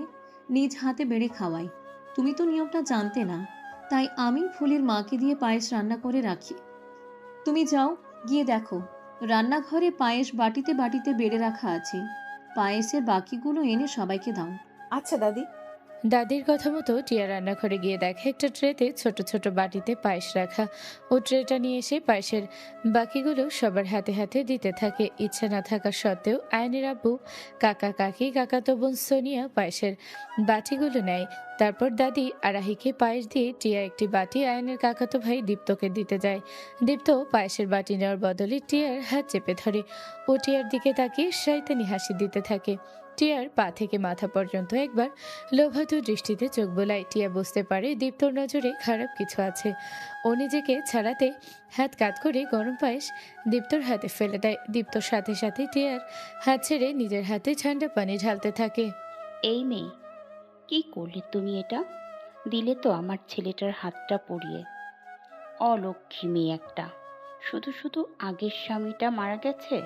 নিজ হাতে বেড়ে খাওয়ায়। তুমি তো নিয়মটা জানতে না, তাই আমি ফুলির মাকে দিয়ে পায়েস রান্না করে রাখি। তুমি যাও, গিয়ে দেখো রান্নাঘরে পায়েস বাটিতে বাটিতে বেড়ে রাখা আছে। পায়েসের বাকিগুলো এনে সবাইকে দাও। আচ্ছা দাদি। দাদির কথা মতো টিয়া রান্নাঘরে গিয়ে দেখে একটা ট্রেতে ছোট ছোট বাটিতে পায়েস রাখা। ও ট্রেটা নিয়ে এসে পায়েসের বাকিগুলো সবার হাতে হাতে দিতে থাকে। ইচ্ছা না থাকা সত্ত্বেও আয়নের আব্বু, কাকা কাকি, কাকাতো বোন সোনিয়া পায়েসের বাটিগুলো নেয়। তারপর দাদি আরাহিকে পায়েস দিয়ে টিয়া একটি বাটি আয়নের কাকাতো ভাই দীপ্তকে দিতে যায়। দীপ্ত পায়েসের বাটি নেওয়ার বদলে টিয়ার হাত চেপে ধরে। ও টিয়ার দিকে তাকিয়ে শয়তানি হাসি দিতে থাকে। টিয়ার পা থেকে মাথা পর্যন্ত একবার লোভাতু দৃষ্টিতে চোখ বোলায়। টিয়া বুঝতে পারে দীপ্তর নজরে খারাপ কিছু আছে। ও নিজেকে ছাড়াতে হাত কাত করে গরম পায়েস দীপ্তর হাতে ফেলে দেয়। দীপ্তর সাথে সাথে টিয়ার হাত ছেড়ে নিজের হাতে ঠান্ডা পানি ঢালতে থাকে। এই মেয়ে, কি করলে তুমি এটা? দিলে তো আমার ছেলেটার হাতটা পুড়িয়ে। অলক্ষী মেয়ে একটা। শুধু শুধু আগের স্বামীটা মারা গেছে।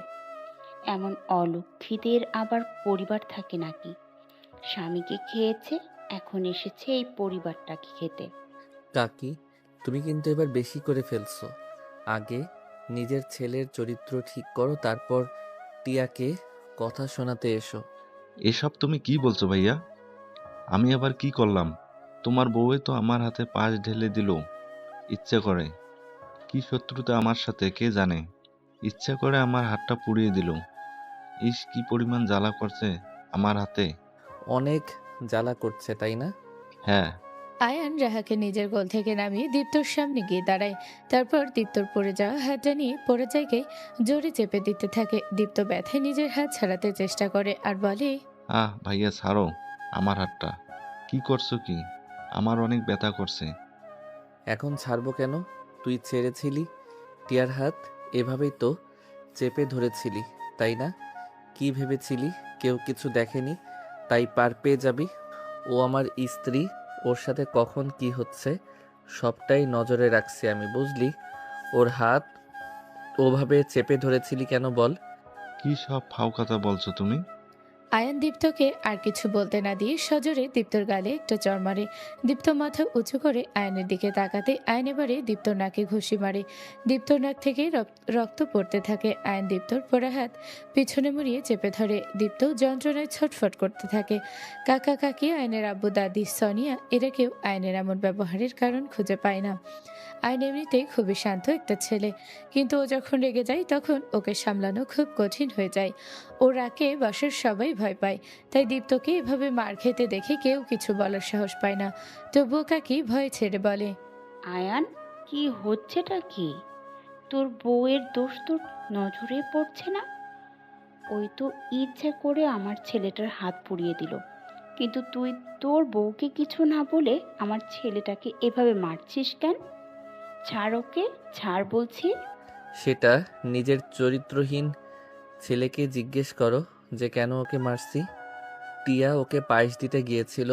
এমন অলক্ষীদের আবার পরিবার থাকে নাকি? স্বামীকে খেয়েছে, এখন এসেছে এই পরিবারটাকে খেতে। কাকি, তুমি কিন্তু এবার বেশি করে ফেলছো। আগে নিজের ছেলের চরিত্র ঠিক করো, তারপর টিয়াকে কথা শোনাতে এসো। এসব তুমি কি বলছো ভাইয়া? আমি আবার কি করলাম? তোমার বউয়ে তো আমার হাতে পায়েস ঢেলে দিল ইচ্ছা করে। কি শত্রুতা আমার সাথে কে জানে। ইচ্ছা করে আমার হাতটা পুড়িয়ে দিল। ইস, কি পরিমাণ জ্বালা করছে আমার হাতে। অনেক জ্বালা করছে, তাই না? হ্যাঁ। আয়ান রাহাকে নিজের কোল থেকে নামিয়ে দীপ্তর সামনে গিয়ে দাঁড়ায়। তারপর দীপ্তর পড়ে যাওয়া হাতটা নিয়ে পড়ে জায়গায় জোরে চেপে দিতে থাকে। দীপ্ত ব্যথায় নিজের হাত ছাড়াতে চেষ্টা করে আর বলে, ভাইয়া ছাড়ো আমার হাতটা। কি করছো কি? আমার অনেক ব্যথা করছে। এখন ছাড়বো কেন? তুই ছেড়েছিলি টিয়ার হাত, এভাবেই তো চেপে ধরেছিলি, তাই না? কি ভেবেছিলি কেউ কিছু দেখেনি তাই পার পেয়ে যাবি? ও আমার স্ত্রী, ওর সাথে কখন কি হচ্ছে সবটাই নজরে রাখছি আমি, বুঝলি? ওর হাত ওভাবে চেপে ধরেছিলি কেন বল? কি সব ফাও কথা বলছো তুমি? আয়ান দীপ্তকে আর কিছু বলতে না দিয়ে সজোরে দীপ্তর গালে একটা চড় মারে। দীপ্ত মাথা উঁচু করে আয়নের দিকে তাকাতে আয়ন এবারে দীপ্তর নাকে ঘুষি মারে। দীপ্তর নাক থেকে রক্ত পড়তে থাকে। আয়ন দীপ্তর পোড়া হাত পিছনে মুড়িয়ে চেপে ধরে। দীপ্ত যন্ত্রণায় ছটফট করতে থাকে। কাকা কাকি, আয়নের আব্বু, দাদি, সোনিয়া এরা কেউ আয়নের এমন ব্যবহারের কারণ খুঁজে পায় না। আয়ন এমনিতেই খুবই শান্ত একটা ছেলে, কিন্তু ও যখন রেগে যায় তখন ওকে সামলানো খুব কঠিন হয়ে যায়। ও রাগে বাসার সবাই ভয় পায়, তাই দীপ্তকে এভাবে মার খেতে দেখে কেউ কিছু বলার সাহস পায় না। তবুও কাকি ভয় ছেড়ে বলে, আয়ান, কি হচ্ছেটা কি? তোর বউয়ের দোষ তোর নজরে পড়ছে না? ওই তো ইচ্ছে করে আমার ছেলেটার হাত পুড়িয়ে দিল, কিন্তু তুই তোর বউকে কিছু না বলে আমার ছেলেটাকে এভাবে মারছিস কেন? ছাড় ওকে, ছাড় বলছি। সেটা নিজের চরিত্রহীন ছেলেকে জিজ্ঞেস করো যে কেন ওকে মারছি। টিয়া ওকে পায়েস দিতে গিয়েছিল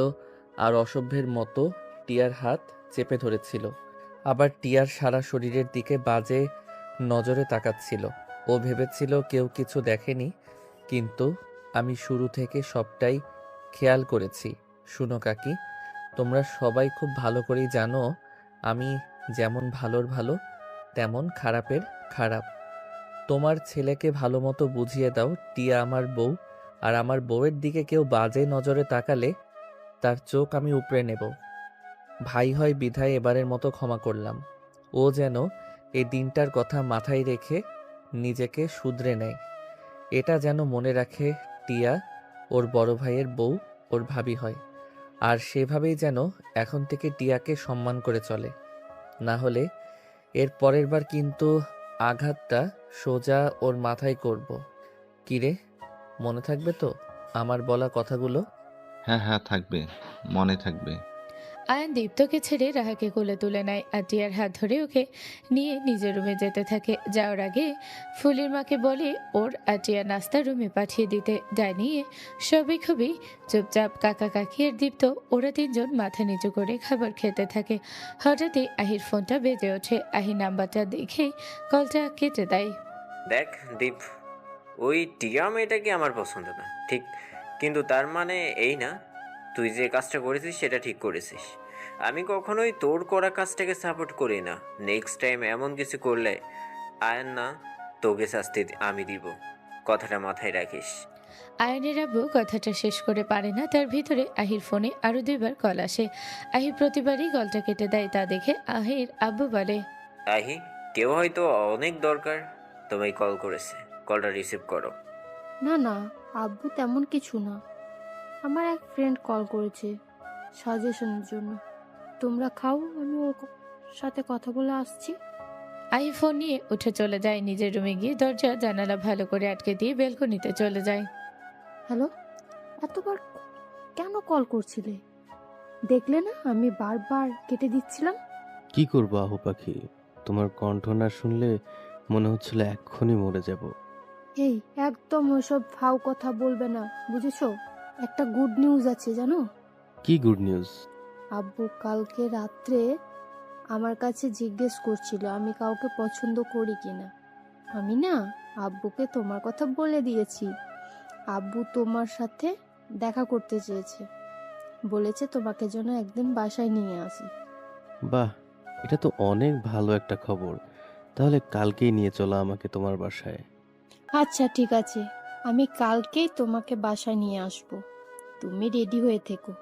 আর অসভ্যের মতো টিয়ার হাত চেপে ধরেছিল। আবার টিয়ার সারা শরীরের দিকে বাজে নজরে তাকাচ্ছিল। ও ভেবেছিল কেউ কিছু দেখেনি, কিন্তু আমি শুরু থেকে সবটাই খেয়াল করেছি। শুনো কাকি, তোমরা সবাই খুব ভালো করেই জানো আমি যেমন ভালোর ভালো তেমন খারাপের খারাপ। তোমার ছেলেকে ভালো মতো বুঝিয়ে দাও টিয়া আমার বউ, আর আমার বউয়ের দিকে কেউ বাজে নজরে তাকালে তার চোখ আমি উপড়ে নেব। ভাই হয় বিধায় এবারের মতো ক্ষমা করলাম। ও যেন এই দিনটার কথা মাথায় রেখে নিজেকে শুধরে নেয়, এটা যেন মনে রাখে টিয়া ওর বড় ভাইয়ের বউ ওর ভাবি হয়। আর সেভাবেই যেন এখন থেকে টিয়াকে সম্মান করে চলে, না হলে এর পরের বার কিন্তু আঘাতটা সোজা ওর মাথায় করব। কিরে, মনে থাকবে তো আমার বলা কথাগুলো? হ্যাঁ হ্যাঁ, থাকবে, মনে থাকবে। আয়ান দীপ্তকে ছেড়ে রাহাকে কোলে তুলে নেয় আর টিয়ার হাত ধরে ওকে নিয়ে নিজের রুমে যেতে থাকে। যাওয়ার আগে ফুলির মাকে বলে ওর আর টিয়া নাস্তা রুমে পাঠিয়ে দিতে। ডাইনিংয়ে সবই খুবই চুপচাপ। কাকা কাকি আর দীপ্ত ওরা তিনজন মাথা নিচু করে খাবার খেতে থাকে। হঠাৎই আহির ফোনটা বেজে ওঠে। আহি নাম্বারটা দেখেই কলটা কেটে দেয়। দেখ দীপ, ওই টিয়া মেয়েটাকে আমার পছন্দ না ঠিক, কিন্তু তার মানে এই না তুই যে কাজটা করেছিস সেটা ঠিক করেছিস। আমি কখনোই তোর করা কাজটাকে সাপোর্ট করি না। নেক্সট টাইম এমন কিছু করলে আয়ান না, তোকে শাস্তি আমি দিব, কথাটা মাথায় রাখিস। আয়নের আব্বু কথাটা শেষ করে পারে না, তার ভিতরে আহির ফোনে আরো 2বার কল আসে। আহি প্রতিবারই কলটা কেটে দেয়। তা দেখে আহির আব্বু বলে, আহি, কেউ হয়তো অনেক দরকার তোমায় কল করেছে, কলটা রিসিভ করো। না না, আব্বু তেমন কিছু না। আমার এক ফ্রেন্ড কল করেছে সাজেশনের জন্য। তোমরা খাও, আমি ওর সাথে কথা বলে আসছি। আহি ফোন নিয়ে উঠে চলে যায়। নিজের রুমে গিয়ে দরজা জানালা ভালো করে আটকে দিয়ে বেলকনিতে চলে যায়। হ্যালো, এতবার কেন কল করছিলে? দেখলে না আমি বারবার কেটে দিচ্ছিলাম। কি করবো আহু পাখি, তোমার কণ্ঠ না শুনলে মনে হচ্ছিল এক্ষুনি মরে যাব। এই একদম ওইসব ফাও কথা বলবে না, বুঝেছো? একটা গুড নিউজ আছে জানো? কি গুড নিউজ? আব্বু কালকে রাত্রে আমার কাছে জিজ্ঞেস করছিল আমি কাউকে পছন্দ করি কিনা। আমি না আব্বুকে তোমার কথা বলে দিয়েছি। আব্বু তোমার সাথে দেখা করতে চেয়েছে, বলেছে তোমাকে যেন একদিন বাসায় নিয়ে আসি। বাহ, এটা তো অনেক ভালো একটা খবর। তাহলে কালকেই নিয়ে চলো আমাকে তোমার বাসায়। আচ্ছা ঠিক আছে, আমি কালকেই তোমাকে বাসায় নিয়ে আসবো। তুমি রেডি হয়ে থেকো,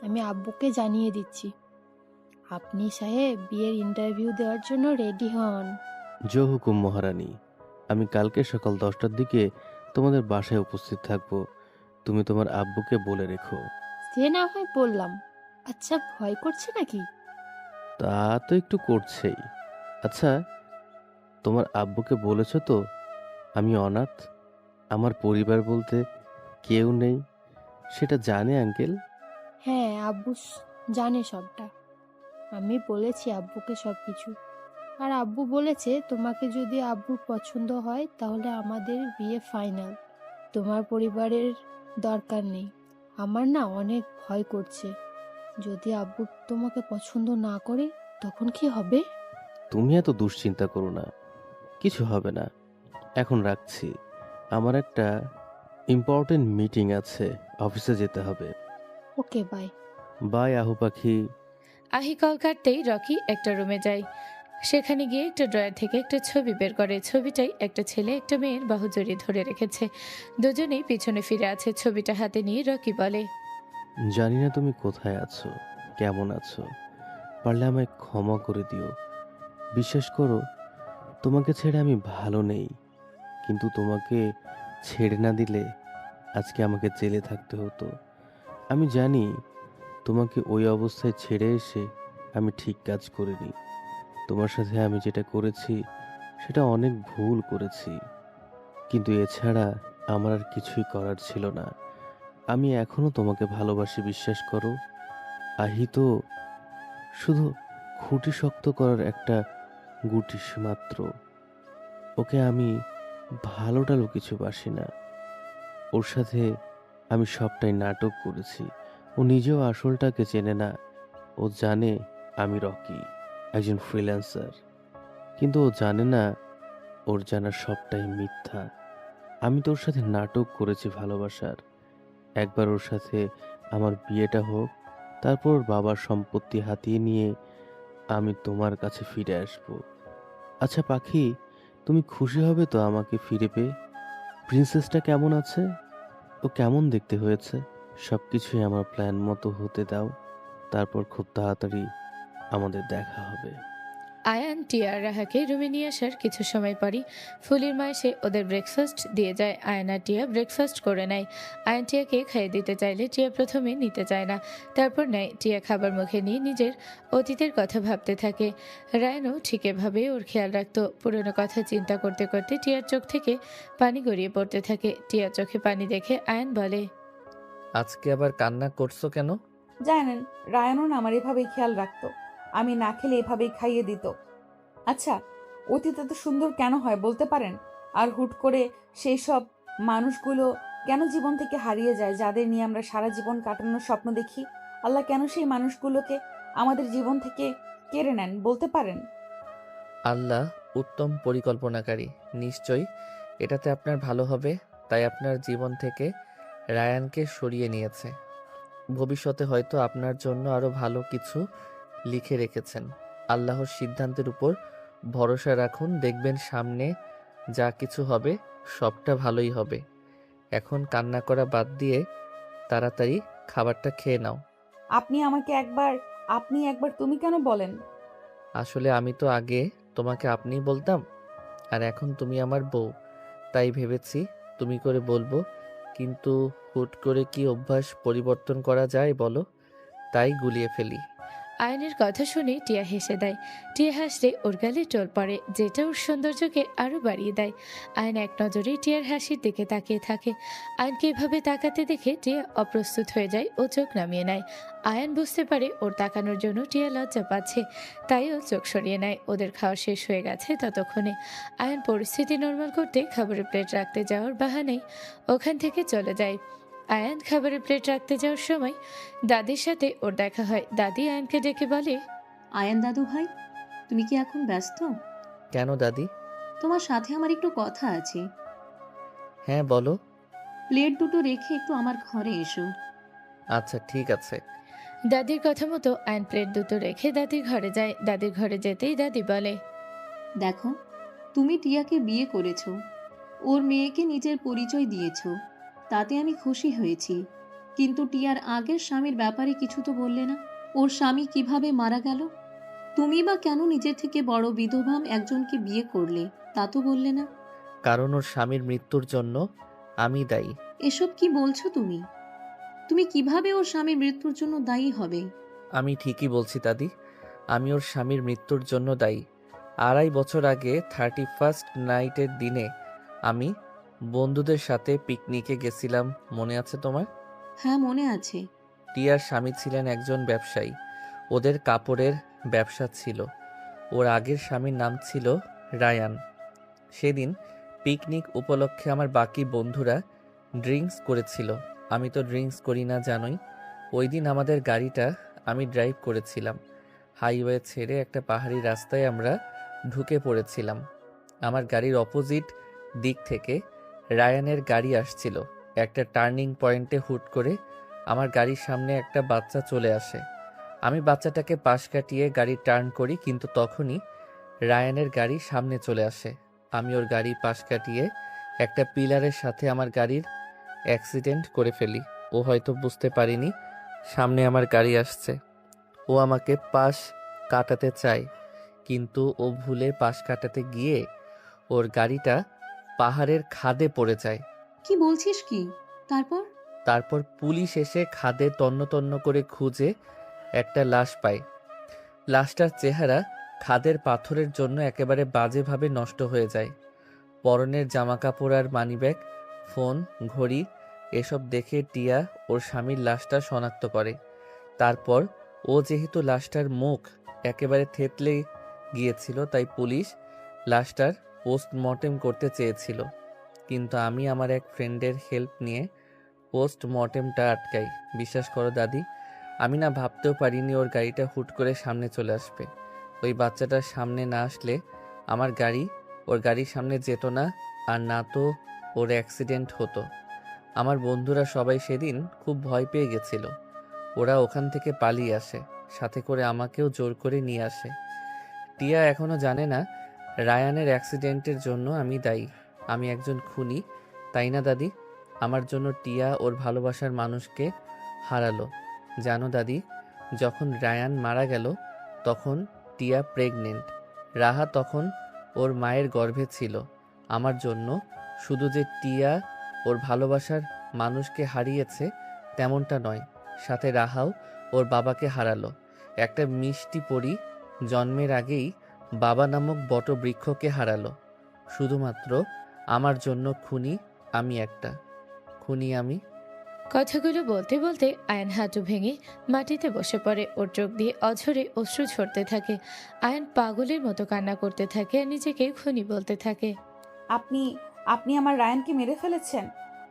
আমি আব্বুকে জানিয়ে দিচ্ছি। আপনি সাহেব বিয়ের ইন্টারভিউ দেওয়ার জন্য রেডি হন। জো হুকুম মহারানী, আমি কালকে সকাল 10টার দিকে তোমাদের বাসায় উপস্থিত থাকবো। তুমি তোমার আব্বুকে বলে রেখো। সে না হয় বললাম। আচ্ছা, ভয় করছে নাকি? তা তো একটু করছেই। আচ্ছা, তোমার আব্বুকে বলেছো তো আমি অনাথ, আমার পরিবার বলতে কেউ নেই? সেটা জানে আঙ্কেল? হ্যাঁ, আব্বু জানে সবটা। আমি বলেছি আব্বুকে সবকিছু। আর আব্বু বলেছে তোমাকে যদি আব্বুর পছন্দ হয় তাহলে আমাদের বিয়ে ফাইনাল। তোমার পরিবারের দরকার নেই। আমার না অনেক ভয় করছে, যদি আব্বু তোমাকে পছন্দ না করে তখন কি হবে? তুমি এত দুশ্চিন্তা করো না, কিছু হবে না। এখন রাখছি, আমার একটা ইম্পর্টেন্ট মিটিং আছে, অফিসে যেতে হবে। ওকে, বাই। বাই আহু পাখি। আহি কল কাটতেই রকি একটা রুমে যায়। সেখানে গিয়ে একটা ড্রয়ার থেকে একটা ছবি বের করে। ছবিটাই একটা ছেলে একটা মেয়ের বাহু জড়িয়ে ধরে রেখেছে। দুজনেই পিছনে ফিরে আছে। ছবিটা হাতে নিয়ে রকি বলে, জানি না তুমি কোথায় আছো, কেমন আছো, পারলে আমায় ক্ষমা করে দিও। বিশ্বাস করো, তোমাকে ছেড়ে আমি ভালো নেই, কিন্তু তোমাকে ছেড়ে না দিলে আজকে আমাকে জেলে থাকতে হতো। আমি জানি তোমাকে ওই অবস্থায় ছেড়ে এসে আমি ঠিক কাজ করিনি। তোমার সাথে আমি যেটা করেছি সেটা অনেক ভুল করেছি, কিন্তু এছাড়া আমার আর কিছুই করার ছিল না। আমি এখনো তোমাকে ভালোবাসি, বিশ্বাস করো। আহি তো শুধু খুঁটি শক্ত করার একটা গুটি মাত্র। ওকে আমি ভালো টালো কিছু বাসি না। ওর সাথে আমি সবটাই নাটক করেছি। ও নিজেও আসলটাকে চেনে না। ও জানে আমি রকি, একজন ফ্রিল্যান্সার, কিন্তু ও জানে না ওর জানা সবটাই মিথ্যা। আমি তোর সাথে নাটক করেছি ভালোবাসার। একবার ওর সাথে আমার বিয়েটা হোক, তারপর ওর বাবার সম্পত্তি হাতিয়ে নিয়ে আমি তোমার কাছে ফিরে আসব। আচ্ছা পাখি, তুমি খুশি হবে তো আমাকে ফিরে পেয়ে? প্রিন্সেসটা কেমন আছে? ও কেমন দেখতে হয়েছে? সবকিছুই আমার প্ল্যান মতো হতে দাও, তারপর খুব তাড়াতাড়ি আমাদের দেখা হবে। আয়ান টিয়া আর রাহাকে রুমে নিয়ে আসার কিছু সময় পরই ফুলির মা এসে ওদের ব্রেকফাস্ট দিয়ে যায়। আয়ান আর টিয়া ব্রেকফাস্ট করে নেয়। আয়ান টিয়াকে খাইয়ে দিতে চাইলে টিয়া প্রথমে নিতে চায় না, তারপর নেয়। টিয়া খাবার মুখে নিয়ে নিজের অতীতের কথা ভাবতে থাকে। রায়নও ঠিক এভাবে ওর খেয়াল রাখতো। পুরনো কথা চিন্তা করতে করতে টিয়ার চোখ থেকে পানি গড়িয়ে পড়তে থাকে। টিয়ার চোখে পানি দেখে আয়ান বলে, আজকে আবার কান্না করছো কেন? জানেন, রায়ানও না আমার এভাবেই খেয়াল রাখতো। আমি না খেলে এভাবেই খাইয়ে দিত। আচ্ছা, অতীত এত সুন্দর কেন হয় বলতে পারেন? আর হুট করে সেই সব মানুষগুলো কেন জীবন থেকে হারিয়ে যায়, যাদের নিয়ে আমরা সারা জীবন কাটানোর স্বপ্ন দেখি? আল্লাহ কেন সেই মানুষগুলোকে আমাদের জীবন থেকে কেড়ে নেন বলতে পারেন? আল্লাহ উত্তম পরিকল্পনাকারী। নিশ্চয়ই এটাতে আপনার ভালো হবে, তাই আপনার জীবন থেকে রায়ানকে সরিয়ে নিয়েছে। ভবিষ্যতে হয়তো আপনার জন্য আরো ভালো কিছু লিখে রেখেছেন। আল্লাহর সিদ্ধান্তের উপর ভরসা রাখুন, দেখবেন সামনে যা কিছু হবে সবটা ভালোই হবে। এখন কান্না করা বাদ দিয়ে তাড়াতাড়ি খাবারটা খেয়ে নাও। আপনি একবার তুমি কেন বলেন? আসলে আমি তো আগে তোমাকে আপনিই বলতাম, আর এখন তুমি আমার বউ, তাই ভেবেছি তুমি করে বলবো। কিন্তু হুট করে কি অভ্যাস পরিবর্তন করা যায় বলো? তাই গুলিয়ে ফেলি। আয়নের কথা শুনে টিয়া হেসে দেয়। টিয়া হাসলে ওর গালে টোল পড়ে, যেটা ওর সৌন্দর্যকে আরো বাড়িয়ে দেয়। আয়ন এক নজরে টিয়ার হাসির দিকে তাকিয়ে থাকে। আয়নকে এভাবে তাকাতে দেখে টিয়া অপ্রস্তুত হয়ে যায় ও চোখ নামিয়ে নেয়। আয়ন বুঝতে পারে ওর তাকানোর জন্য টিয়া লজ্জা পাচ্ছে, তাই ও চোখ সরিয়ে নেয়। ওদের খাওয়া শেষ হয়ে গেছে ততক্ষণে। আয়ন পরিস্থিতি নর্মাল করতে খাবারের প্লেট রাখতে যাওয়ার বাহানায় ওখান থেকে চলে যায়। আয়ান খাবারের প্লেট রাখতে যাওয়ার সময় দাদির সাথে ওর দেখা হয়। দাদি আয়ানকে ডেকে বলে, আয়ান দাদু ভাই, তুমি কি এখন ব্যস্ত? কেন দাদি? তোমার সাথে আমার একটু কথা আছে। হ্যাঁ বলো। প্লেট দুটো রেখে একটু আমার ঘরে এসো। আচ্ছা ঠিক আছে। দাদির কথা মতো আয়ন প্লেট দুটো রেখে দাদির ঘরে যায়। দাদির ঘরে যেতেই দাদি বলে, দেখো, তুমি টিয়াকে বিয়ে করেছো, ওর মেয়েকে নিজের পরিচয় দিয়েছো, তাতে আমি খুশি হয়েছি। কিন্তু টিয়ার আগের স্বামীর ব্যাপারে কিছু তো বললে না। ওর স্বামী কিভাবে মারা গেল? তুমি বা কেন নিজের থেকে বড় বিধবাম একজনকে বিয়ে করলে, তা তো বললে না। কারণ ওর স্বামীর মৃত্যুর জন্য আমি দায়ী। এসব কি বলছো তুমি? তুমি কিভাবে ওর স্বামীর মৃত্যুর জন্য দায়ী হবে? আমি ঠিকই বলছি দাদি, আমি ওর স্বামীর মৃত্যুর জন্য দায়ী। 2.5 বছর আগে 31st নাইটের দিনে আমি বন্ধুদের সাথে পিকনিকে গেছিলাম, মনে আছে তোমার? হ্যাঁ, মনে আছে। টিয়ার স্বামী ছিলেন একজন ব্যবসায়ী, ওদের কাপড়ের ব্যবসা ছিল। ওর আগের স্বামীর নাম ছিল রায়ান। সেদিন পিকনিক উপলক্ষে আমার বাকি বন্ধুরা ড্রিঙ্কস করেছিল। আমি তো ড্রিঙ্কস করি না জানোই। ওই দিন আমাদের গাড়িটা আমি ড্রাইভ করেছিলাম। হাইওয়ে ছেড়ে একটা পাহাড়ি রাস্তায় আমরা ঢুকে পড়েছিলাম। আমার গাড়ির অপোজিট দিক থেকে রায়ানের গাড়ি আসছিল। একটা টার্নিং পয়েন্টে হুট করে আমার গাড়ির সামনে একটা বাচ্চা চলে আসে। আমি বাচ্চাটাকে পাশ কাটিয়ে গাড়ি টার্ন করি, কিন্তু তখনই রায়ানের গাড়ি সামনে চলে আসে। আমি ওর গাড়ির পাশ কাটিয়ে একটা পিলারের সাথে আমার গাড়ির অ্যাক্সিডেন্ট করে ফেলি। ও হয়তো বুঝতে পারিনি সামনে আমার গাড়ি আসছে। ও আমাকে পাশ কাটাতে চায়, কিন্তু ও ভুলে পাশ কাটাতে গিয়ে ওর গাড়িটা পাহাড়ের খাদে পড়ে যায়। কি বলছিস কি? তারপর? তারপর পুলিশ এসে খাদে তন্ন তন্ন করে খুঁজে একটা লাশ পায়। লাশটার চেহারা খাদের পাথরের জন্য একেবারে বাজেভাবে নষ্ট হয়ে যায়। পরনের জামাকাপড় আর মানিব্যাগ, ফোন, ঘড়ি এসব দেখে টিয়া ওর স্বামীর লাশটা শনাক্ত করে। তারপর ও যেহেতু লাশটার মুখ একেবারে থেতলে গিয়েছিল, তাই পুলিশ লাশটার পোস্টমর্টেম করতে চেয়েছিল। কিন্তু আমি আমার এক ফ্রেন্ডের হেল্প নিয়ে পোস্টমর্টেমটা আটকাই। বিশ্বাস করো দাদি, আমি না ভাবতেও পারিনি ওর গাড়িটা হুট করে সামনে চলে আসবে। ওই বাচ্চাটার সামনে না আসলে আমার গাড়ি ওর গাড়ির সামনে যেত না, আর না তো ওর অ্যাক্সিডেন্ট হতো। আমার বন্ধুরা সবাই সেদিন খুব ভয় পেয়ে গেছিল। ওরা ওখান থেকে পালিয়ে আসে, সাথে করে আমাকেও জোর করে নিয়ে আসে। টিয়া এখনো জানে না রায়ানের অ্যাক্সিডেন্টের জন্য আমি দায়ী। আমি একজন খুনি, তাই না দাদি? আমার জন্য টিয়া ওর ভালোবাসার মানুষকে হারালো। জানো দাদি, যখন রায়ান মারা গেল তখন টিয়া প্রেগনেন্ট। রাহা তখন ওর মায়ের গর্ভে ছিল। আমার জন্য শুধু যে টিয়া ওর ভালোবাসার মানুষকে হারিয়েছে তেমনটা নয়, সাথে রাহাও ওর বাবাকে হারালো। একটা মিষ্টি পরী জন্মের আগেই বাবা নামক বটবৃক্ষকে হারালো। শুধুমাত্র আমার জন্য খুনি আমি, একটা খুনি আমি। কথাগুলো বলতে বলতে আয়ন হাঁটু ভেঙে মাটিতে বসে পড়ে। ওর চোখ দিয়ে অঝরে অশ্রু ঝরতে থাকে। আয়ন পাগলের মতো কান্না করতে থাকে আর নিজেকে খুনি বলতে থাকে। আপনি আপনি আমার রায়ানকে মেরে ফেলেছেন।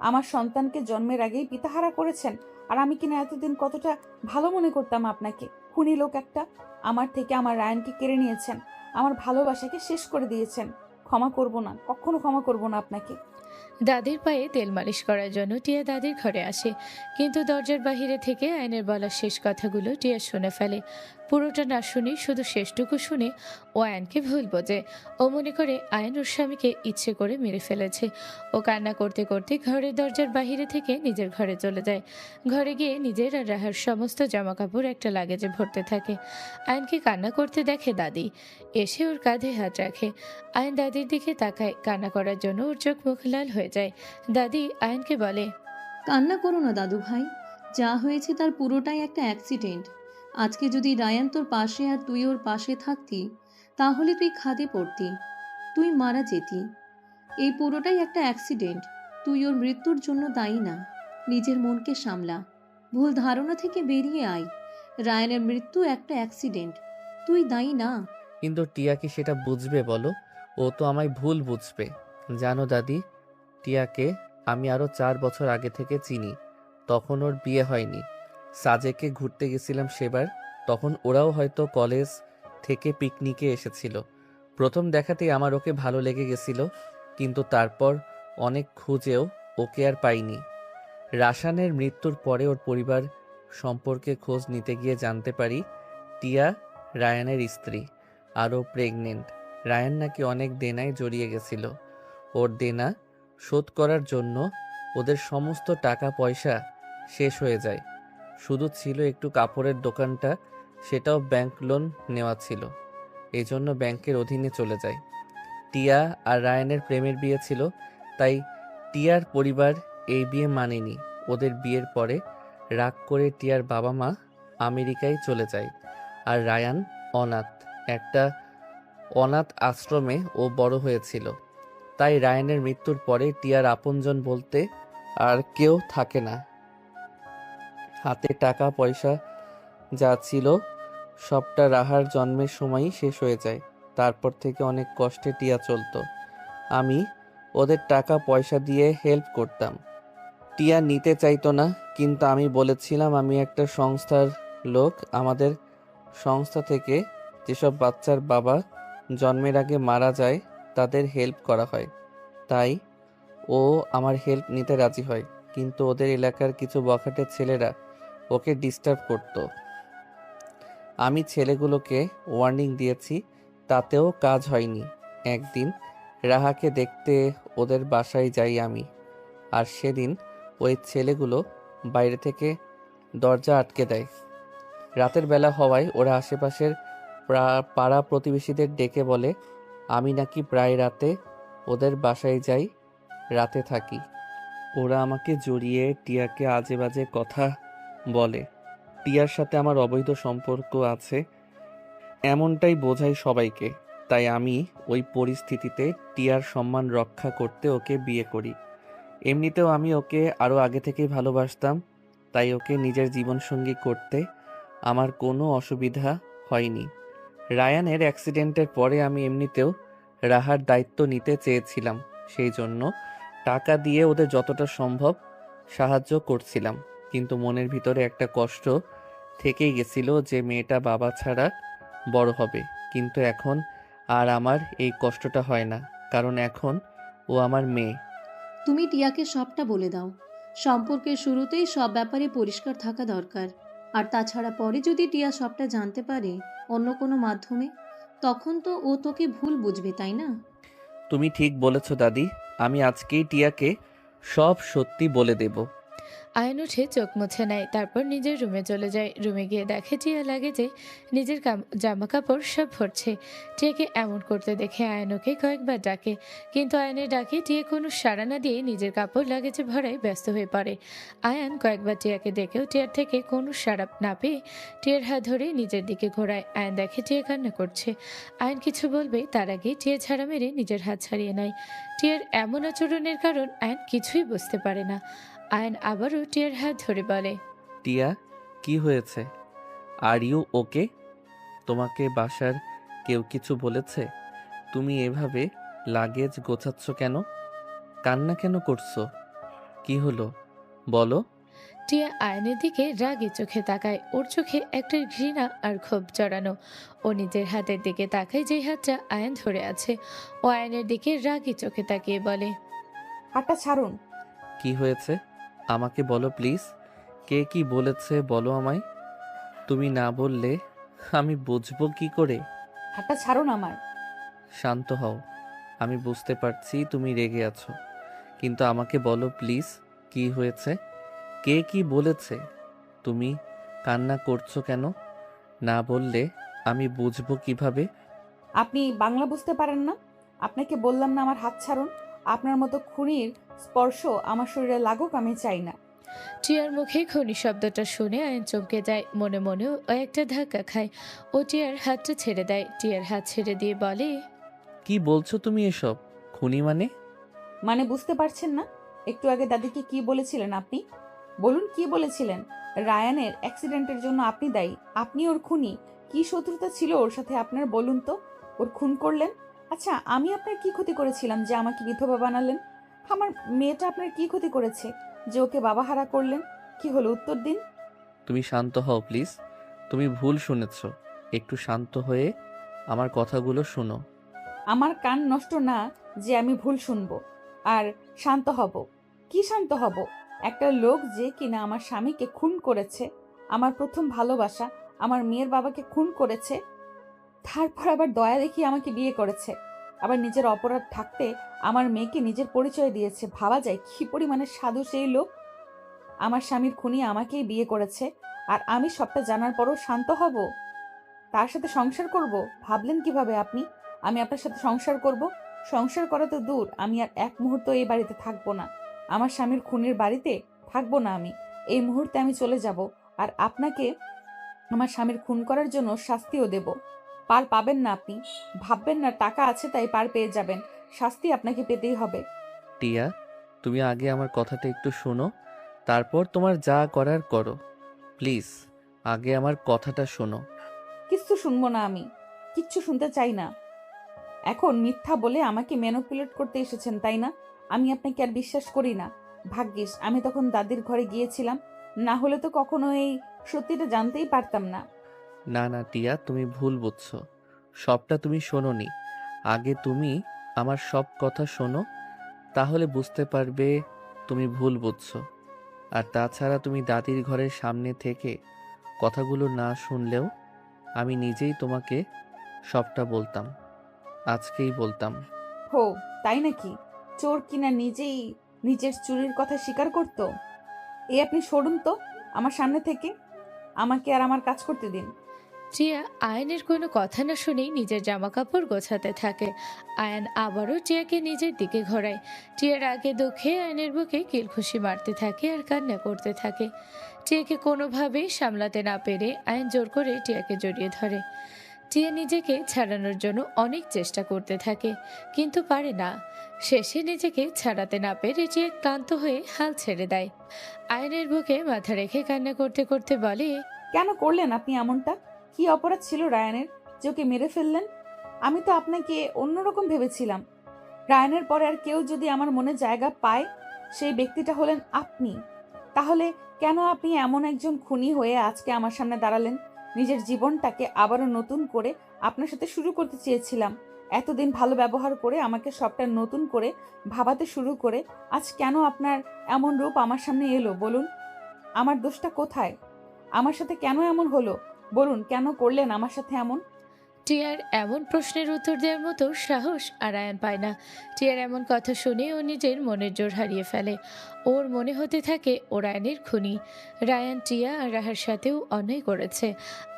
আমার সন্তানকে জন্মের আগেই পিতাহারা করেছেন। আর আমি কিনা এতদিন কতটা ভালো মনে করতাম আপনাকে। খুনি লোক একটা। আমার থেকে আমার রায়ানকে কেড়ে নিয়েছেন। আমার ভালোবাসাকে শেষ করে দিয়েছেন। ক্ষমা করব না, কখনো ক্ষমা করব না আপনাকে। দাদির পায়ে তেল মালিশ করার জন্য টিয়া দাদির ঘরে আসে, কিন্তু দরজার বাহিরে থেকে আয়নের বলা শেষ কথাগুলো টিয়া শুনে ফেলে। পুরোটা না শুনে শুধু শেষটুকু শুনে ও আয়নকে ভুল বোঝে। ও মনে করে আয়ন ওর স্বামীকে ইচ্ছে করে মেরে ফেলেছে। ও কান্না করতে করতে ঘরের দরজার বাহিরে থেকে নিজের ঘরে চলে যায়। ঘরে গিয়ে নিজের আর রাহার সমস্ত জামাকাপড় একটা লাগেজে ভরতে থাকে। আয়নকে কান্না করতে দেখে দাদি, এসে ওর কাঁধে হাত রাখে। আয়ন দাদির দিকে তাকায়। কান্না করার জন্য ওর চোখ মুখ লাল হয়ে যায়। দাদি আয়নকে বলে, কান্না করো না দাদু ভাই, যা হয়েছে তার পুরোটাই একটা অ্যাক্সিডেন্ট। আজকে যদি রায়ান তোর পাশে আর তুই ওর পাশে থাকতি, তাহলে তুই খাদে পড়তি, তুই মারা যেতি। এই পুরোটাই একটা অ্যাক্সিডেন্ট। তুই ওর মৃত্যুর জন্য দায়ী না। নিজের মনকে সামলা, ভুল ধারণা থেকে বেরিয়ে আয়। রায়ানের মৃত্যু একটা অ্যাক্সিডেন্ট, তুই দায়ী না। কিন্তু টিয়া কি সেটা বুঝবে বলো? ও তো আমায় ভুল বুঝবে। জানো দাদি, টিয়াকে আমি আরও 4 বছর আগে থেকে চিনি। তখন ওর বিয়ে হয়নি। সাজেকে ঘুরতে গেছিলাম সেবার, তখন ওরাও হয়তো কলেজ থেকে পিকনিকে এসেছিল। প্রথম দেখাতেই আমার ওকে ভালো লেগে গেছিল, কিন্তু তারপর অনেক খুঁজেও ওকে আর পাইনি। রাশানের মৃত্যুর পরে ওর পরিবার সম্পর্কে খোঁজ নিতে গিয়ে জানতে পারি টিয়া রায়ানের স্ত্রী, আরও প্রেগনেন্ট। রায়ান নাকি অনেক দেনায় জড়িয়ে গেছিল। ওর দেনা শোধ করার জন্য ওদের সমস্ত টাকা পয়সা শেষ হয়ে যায়। শুধু ছিল একটু কাপড়ের দোকানটা, সেটাও ব্যাংক লোন নেওয়া ছিল, এই জন্য ব্যাংকের অধীনে চলে যায়। টিয়া আর রায়ানের প্রেমের বিয়ে ছিল, তাই টিয়ার পরিবার এই বিয়ে মানেনি। ওদের বিয়ের পরে রাগ করে টিয়ার বাবা মা আমেরিকায় চলে যায়। আর রায়ান অনাথ, একটা অনাথ আশ্রমে ও বড় হয়েছিল। তাই রায়ানের মৃত্যুর পরে টিয়ার আপনজন বলতে আর কেউ থাকে না। হাতে টাকা পয়সা যা ছিল সবটা রাহার জন্মের সময়ই শেষ হয়ে যায়। তারপর থেকে অনেক কষ্টে টিয়া চলতো। আমি ওদের টাকা পয়সা দিয়ে হেল্প করতাম। টিয়া নিতে চাইতো না, কিন্তু আমি বলেছিলাম আমি একটা সংস্থার লোক। আমাদের সংস্থা থেকে যেসব বাচ্চার বাবা জন্মের আগে মারা যায় তাদের হেল্প করা হয়। তাই ও আমার হেল্প নিতে রাজি হয়, কিন্তু ওদের এলাকার কিছু বখাটে ছেলেরা ওকে ডিস্টার্ব করতো। আমি ছেলেগুলোকে ওয়ার্নিং দিয়েছি, তাতেও কাজ হয়নি। একদিন রাহাকে দেখতে ওদের বাসায় যাই আমি, আর সেদিন ওই ছেলেগুলো বাইরে থেকে দরজা আটকে দেয়। রাতের বেলা হওয়ায় ওরা আশেপাশের পাড়া প্রতিবেশীদের ডেকে বলে আমি নাকি প্রায় রাতে ওদের বাসায় যাই, রাতে থাকি। ওরা আমাকে জড়িয়ে টিয়াকে আজে বাজে কথা বলে। টিয়ার সাথে আমার অবৈধ সম্পর্ক আছে এমনটাই বোঝাই সবাইকে। তাই আমি ওই পরিস্থিতিতে টিয়ার সম্মান রক্ষা করতে ওকে বিয়ে করি। এমনিতেও আমি ওকে আরও আগে থেকেই ভালোবাসতাম, তাই ওকে নিজের জীবনসঙ্গী করতে আমার কোনো অসুবিধা হয়নি। রায়ানের অ্যাক্সিডেন্টের পরে আমি এমনিতেও রাহার দায়িত্ব নিতে চেয়েছিলাম, সেই জন্য টাকা দিয়ে ওদের যতটা সম্ভব সাহায্য করছিলাম। কিন্তু মনের ভিতরে একটা কষ্ট থেকেই গেছিল যে মেয়েটা বাবা ছাড়া বড় হবে। কিন্তু এখন আর আমার এই কষ্টটা হয় না, কারণ এখন ও আমার মেয়ে। তুমি টিয়াকে সবটা বলে দাও। সম্পর্কের শুরুতেই সব ব্যাপারে পরিষ্কার থাকা দরকার। আর তাছাড়া পরে যদি টিয়া সবটা জানতে পারে অন্য কোনো মাধ্যমে, তখন তো ও তোকে ভুল বুঝবে, তাই না? তুমি ঠিক বলেছ দাদি, আমি আজকেই টিয়াকে সব সত্যি বলে দেব। আয়ন উঠে চোখ মুছে নেয়, তারপর নিজের রুমে চলে যায়। রুমে গিয়ে দেখে টিয়া লাগেজে নিজের জামা কাপড় সব ভরছে। টিয়াকে এমন করতে দেখে আয়নকে কয়েকবার ডাকে, কিন্তু আয়নের ডাকে টিয়া কোনো সাড়া না দিয়ে নিজের কাপড় লাগেজে ভরায় ব্যস্ত হয়ে পড়ে। আয়ন কয়েকবার টিয়াকে দেখেও টিয়ার থেকে কোনো সাড়া না পেয়ে টিয়ার হাত ধরে নিজের দিকে ঘোরায়। আয়ন দেখে টিয়া কান্না করছে। আয়ন কিছু বলবে তার আগে টিয়া ছাড়া মেরে নিজের হাত ছাড়িয়ে নেয়। টিয়ার এমন আচরণের কারণ আয়ন কিছুই বুঝতে পারে না। আয়ান আবারও টিয়ার হাত ধরে বলে, টিয়া, কি হয়েছে? Are you okay? তোমাকে বাসার কেউ কিছু বলেছে? তুমি এভাবে লাগেজ গোছাচ্ছ কেন? কান্না কেন করছো? কি হলো বলো? টিয়া আয়নের দিকে রাগী চোখে তাকায়। ওর চোখে একটা ঘৃণা আর ক্ষোভ জড়ানো। ও নিজের হাতের দিকে তাকায়, যে হাতটা আয়ন ধরে আছে। ও আয়নের দিকে রাগী চোখে তাকিয়ে বলে, হাতটা ছাড়ুন। কি হয়েছে আমাকে বলো প্লিজ। কে কি বলেছে বলো আমায়। তুমি না বললে আমি বুঝবো কি করে? হাতটা ছাড়ুন আমার। শান্ত হও। আমি বুঝতে পারছি তুমি রেগে আছো, কিন্তু আমাকে বলো প্লিজ, কি হয়েছে? কে কি বলেছে? তুমি কান্না করছো কেন? না বললে আমি বুঝবো কিভাবে? আপনি বাংলা বুঝতে পারেন না? আপনাকে বললাম না আমার হাত ছাড়ুন। আপনার মতো খুনির স্পর্শ আমার শরীরে লাগুক আমি চাই না। টিয়ার মুখে খনি শব্দটা শুনে আয়ন চমকে যায়। মনে মনেও ও একটা ধাক্কা খায়। ও টিয়ার হাতটা ছেড়ে দেয়। টিয়ার হাত ছেড়ে দিয়ে বলে, কি বলছো তুমি এসব? খুনি মানে? মানে বুঝতে পারছেন না? একটু আগে দাদিকে কি বলেছিলেন আপনি? বলুন কি বলেছিলেন? রায়ানের অ্যাক্সিডেন্টের জন্য আপনি দায়ী, আপনি ওর খুনি। কি শত্রুতা ছিল ওর সাথে আপনার বলুন তো? ওর খুন করলেন। আচ্ছা, আমি আপনার কি ক্ষতি করেছিলাম যে আমাকে বিধবা বানালেন? আমার মেয়েটা আপনার কি ক্ষতি করেছে যে ওকে বাবাহারা করলেন? কি হলো উত্তর দিন। তুমি শান্ত হও প্লিজ। তুমি ভুল শুনেছ। একটু শান্ত হয়ে আমার কথাগুলো শোনো। আমার কান নষ্ট না যে আমি ভুল শুনবো আর শান্ত হব। কি শান্ত হব? একটা লোক যে কিনা আমার স্বামীকে খুন করেছে, আমার প্রথম ভালোবাসা, আমার মেয়ের বাবাকে খুন করেছে, তারপর আবার দয়া দেখিয়ে আমাকে বিয়ে করেছে, আবার নিজের অপরাধ ঢাকতে আমার মেয়েকে নিজের পরিচয় দিয়েছে। ভাবা যায় কি পরিমাণে সাধু সেই লোক। আমার স্বামীর খুনি আমাকেই বিয়ে করেছে, আর আমি সবটা জানার পরও শান্ত হব? তার সাথে সংসার করব? ভাবলেন কিভাবে আপনি আমি আপনার সাথে সংসার করব? সংসার করা তো দূর, আমি আর এক মুহূর্ত এই বাড়িতে থাকবো না। আমার স্বামীর খুনির বাড়িতে থাকবো না আমি। এই মুহূর্তে আমি চলে যাব, আর আপনাকে আমার স্বামীর খুন করার জন্য শাস্তিও দেব। পার পাবেন না আপনি। ভাববেন না টাকা আছে তাই পার পেয়ে যাবেন। শাস্তি আপনাকে পেতেই হবে। টিয়া, তুমি আগে আমার কথাটা একটু শোনো, তারপর তোমার যা করার করো। প্লিজ, আগে আমার কথাটা শোনো। কিচ্ছু শুনবো না আমি। কিচ্ছু শুনতে চাই না। এখন মিথ্যা বলে আমাকে ম্যানিপুলেট করতে এসেছেন তাই না? আমি আপনাকে আর বিশ্বাস করি না। ভাগ্যিস আমি তখন দাদির ঘরে গিয়েছিলাম, না হলে তো কখনো এই সত্যিটা জানতেই পারতাম না। না না টিয়া, তুমি ভুল বুঝছো। সবটা তুমি শোনোনি। আগে তুমি আমার সব কথা শোনো, তাহলে বুঝতে পারবে তুমি ভুল বুঝছো। আর তাছাড়া তুমি দাদির ঘরের সামনে থেকে কথাগুলো না শুনলেও আমি নিজেই তোমাকে সবটা বলতাম। আজকেই বলতাম। হো, তাই নাকি? চোর কিনা নিজেই নিজের চুরির কথা স্বীকার করতো? এই আপনি সরুন তো আমার সামনে থেকে। আমাকে আর আমার কাজ করতে দিন। টিয়া আয়নের কোনো কথা না শুনেই নিজের জামা কাপড় গোছাতে থাকে। আয়ন আবারও টিয়াকে নিজের দিকে ঘোরায়। টিয়ার আগে দুঃখে আয়নের বুকে কিলঘুষি মারতে থাকে আর কান্না করতে থাকে। টিয়াকে কোনোভাবেই সামলাতে না পেরে আয়ন জোর করে টিয়াকে জড়িয়ে ধরে। টিয়া নিজেকে ছাড়ানোর জন্য অনেক চেষ্টা করতে থাকে, কিন্তু পারে না। শেষে নিজেকে ছাড়াতে না পেরে টিয়া ক্লান্ত হয়ে হাল ছেড়ে দেয়। আয়নের বুকে মাথা রেখে কান্না করতে করতে বলে, কেন করলেন আপনি এমনটা? কি অপরাধ ছিল রায়ানের যে ওকে মেরে ফেললেন? আমি তো আপনাকে অন্যরকম ভেবেছিলাম। রায়ানের পরে আর কেউ যদি আমার মনে জায়গা পায়, সেই ব্যক্তিটা হলেন আপনি। তাহলে কেন আপনি এমন একজন খুনি হয়ে আজকে আমার সামনে দাঁড়ালেন? নিজের জীবনটাকে আবারও নতুন করে আপনার সাথে শুরু করতে চেয়েছিলাম। এতদিন ভালো ব্যবহার করে আমাকে সবটা নতুন করে ভাবাতে শুরু করে আজ কেন আপনার এমন রূপ আমার সামনে এলো বলুন? আমার দোষটা কোথায়? আমার সাথে কেন এমন হলো? বলুন কেন করলেন আমার সাথে এমন? টিয়ার এমন প্রশ্নের উত্তর দেওয়ার মতো সাহস আর আয়ন পায় না। টিয়ার এমন কথা শুনে ও নিজের মনের জোর হারিয়ে ফেলে। ওর মনে হতে থাকে ও রায়ানের খুনি। রায়ান টিয়া আর রাহার সাথেও অন্যায় করেছে।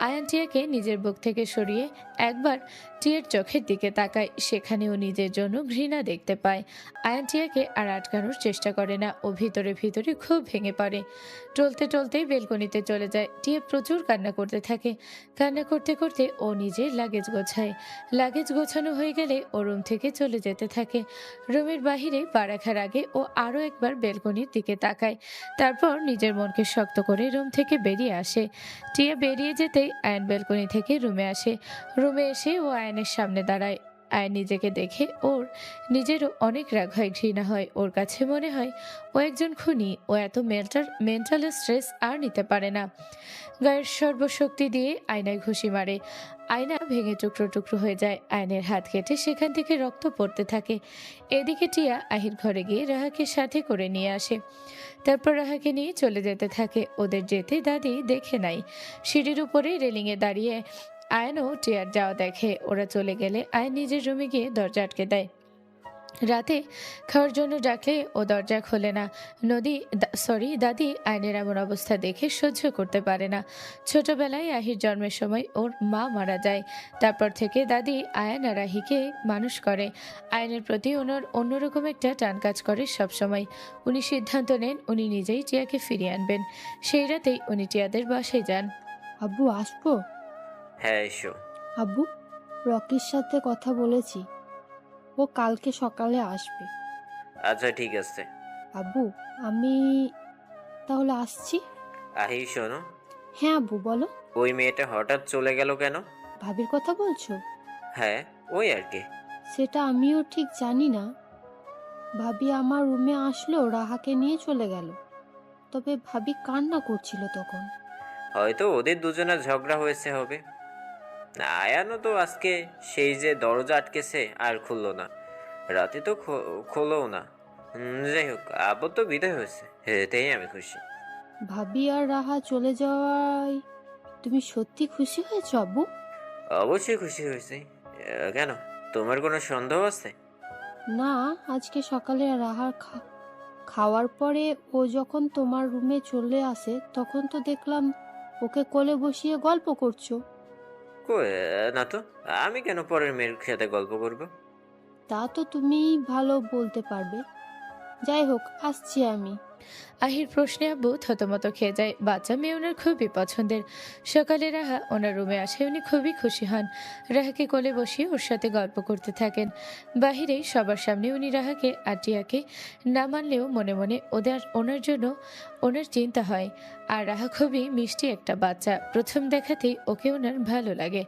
আয়ান টিয়াকে নিজের বুক থেকে সরিয়ে একবার টিয়ার চোখের দিকে তাকায়, সেখানেও নিজের জন্য ঘৃণা দেখতে পায়। আয়ান টিয়াকে আর আটকানোর চেষ্টা করে না। ও ভিতরে ভিতরে খুব ভেঙে পড়ে। টলতে টলতে বেলকনিতে চলে যায়। টিয়া প্রচুর কান্না করতে থাকে। কান্না করতে করতে ও নিজের লাগে লাগেজ গোছায়। লাগেজ গোছানো হয়ে গেলে ও রুম থেকে চলে যেতে থাকে। রুমের বাহিরে পা রাখার আগে ও আরও একবার বেলকনির দিকে তাকায়। তারপর নিজের মনকে শক্ত করে রুম থেকে বেরিয়ে আসে। টিয়া বেরিয়ে যেতেই আয়ন বেলকনি থেকে রুমে আসে। রুমে এসে ও আয়নের সামনে দাঁড়ায়। আয়ন নিজেকে দেখে ওর নিজেরও অনেক রাগ হয়, ঘৃণা হয়। ওর কাছে মনে হয় ও একজন খুনি। ও এত মেন্টাল স্ট্রেস আর নিতে পারে না। গায়ের সর্বশক্তি দিয়ে আয়নায় ঘুষি মারে। আয়না ভেঙে টুকরো টুকরো হয়ে যায়। আয়নের হাত কেটে সেখান থেকে রক্ত পড়তে থাকে। এদিকে টিয়া আহির ঘরে গিয়ে রাহাকে সাথে করে নিয়ে আসে। তারপর রাহাকে নিয়ে চলে যেতে থাকে। ওদের যেতে দাদি দেখে নাই। সিঁড়ির উপরে রেলিংয়ে দাঁড়িয়ে আয়নও টিয়ার যাওয়া দেখে। ওরা চলে গেলে আয়ন নিজের রুমে গিয়ে দরজা আটকে দেয়। রাতে খাওয়ার জন্য ডাকলে ও দরজা খোলে না। দাদি আয়নের এমন অবস্থা দেখে সহ্য করতে পারে না। ছোটবেলায় আহির জন্মের সময় ওর মা মারা যায়। তারপর থেকে দাদি আয়ন আর আহিকে মানুষ করে। আয়নের প্রতি ওনার অন্যরকম একটা টান কাজ করে সবসময়। উনি সিদ্ধান্ত নেন উনি নিজেই টিয়াকে ফিরিয়ে আনবেন। সেই রাতেই উনি টিয়াদের বাসায় যান। আব্বু আসবো? হ্যাঁ, এসো। আব্বু, রকির সাথে কথা বলেছি, ও কালকে সকালে আসবে। আচ্ছা, ঠিক আছে। আব্বু, আমি তাহলে আসছি। আহি, শোনো। হ্যাঁ আব্বু, বলো। ওই মেয়েটা হঠাৎ চলে গেল কেন? ভাবির কথা বলছো? হ্যাঁ, ওই আর কি। সেটা আমিও ঠিক জানি না। ভাবি আমার রুমে আসলো, রাহাকে নিয়ে চলে গেল। তবে ভাবি কান্না করছিল তখন। হয়তো ওদের দুজনের ঝগড়া হয়েছে হবে। আয়ানও তো আজকে সেই যে দরজা আটকেছে আর খুললো না, রাতে তো খোলও না। যাই হোক, আবার তো বিদায় হয়েছে, এতেই আমি খুশি। ভাবি আর রাহা চলে যাওয়ায় তুমি সত্যি খুশি হয়েছো আব্বু? অবশ্যই খুশি হয়েছি। কেন, তোমার কোনো সন্দেহ আছে? না, আজকে সকালে রাহা খাওয়ার পরে ও যখন তোমার রুমে চলে আসে তখন তো দেখলাম ওকে কোলে বসিয়ে গল্প করছো। না তো, আমি কেন পরের মেয়ের সাথে গল্প করব? তা তো তুমিই ভালো বলতে পারবে। যাই হোক, আসছি আমি। আহির প্রশ্নে আব্বু থতমত খেয়ে যায়। বাচ্চা মেয়ে ওনার খুবই পছন্দের। সকালে রাহা ওনার রুমে আসে, উনি খুবই খুশি হন। রাহাকে কোলে বসিয়ে ওর সাথে গল্প করতে থাকেন। বাহিরে সবার সামনে উনি রাহাকে আর টিয়াকে না মানলেও মনে মনে ওনার জন্য ওনার চিন্তা হয়। আর রাহা খুবই মিষ্টি একটা বাচ্চা। প্রথম দেখাতেই ওকে ওনার ভালো লাগে।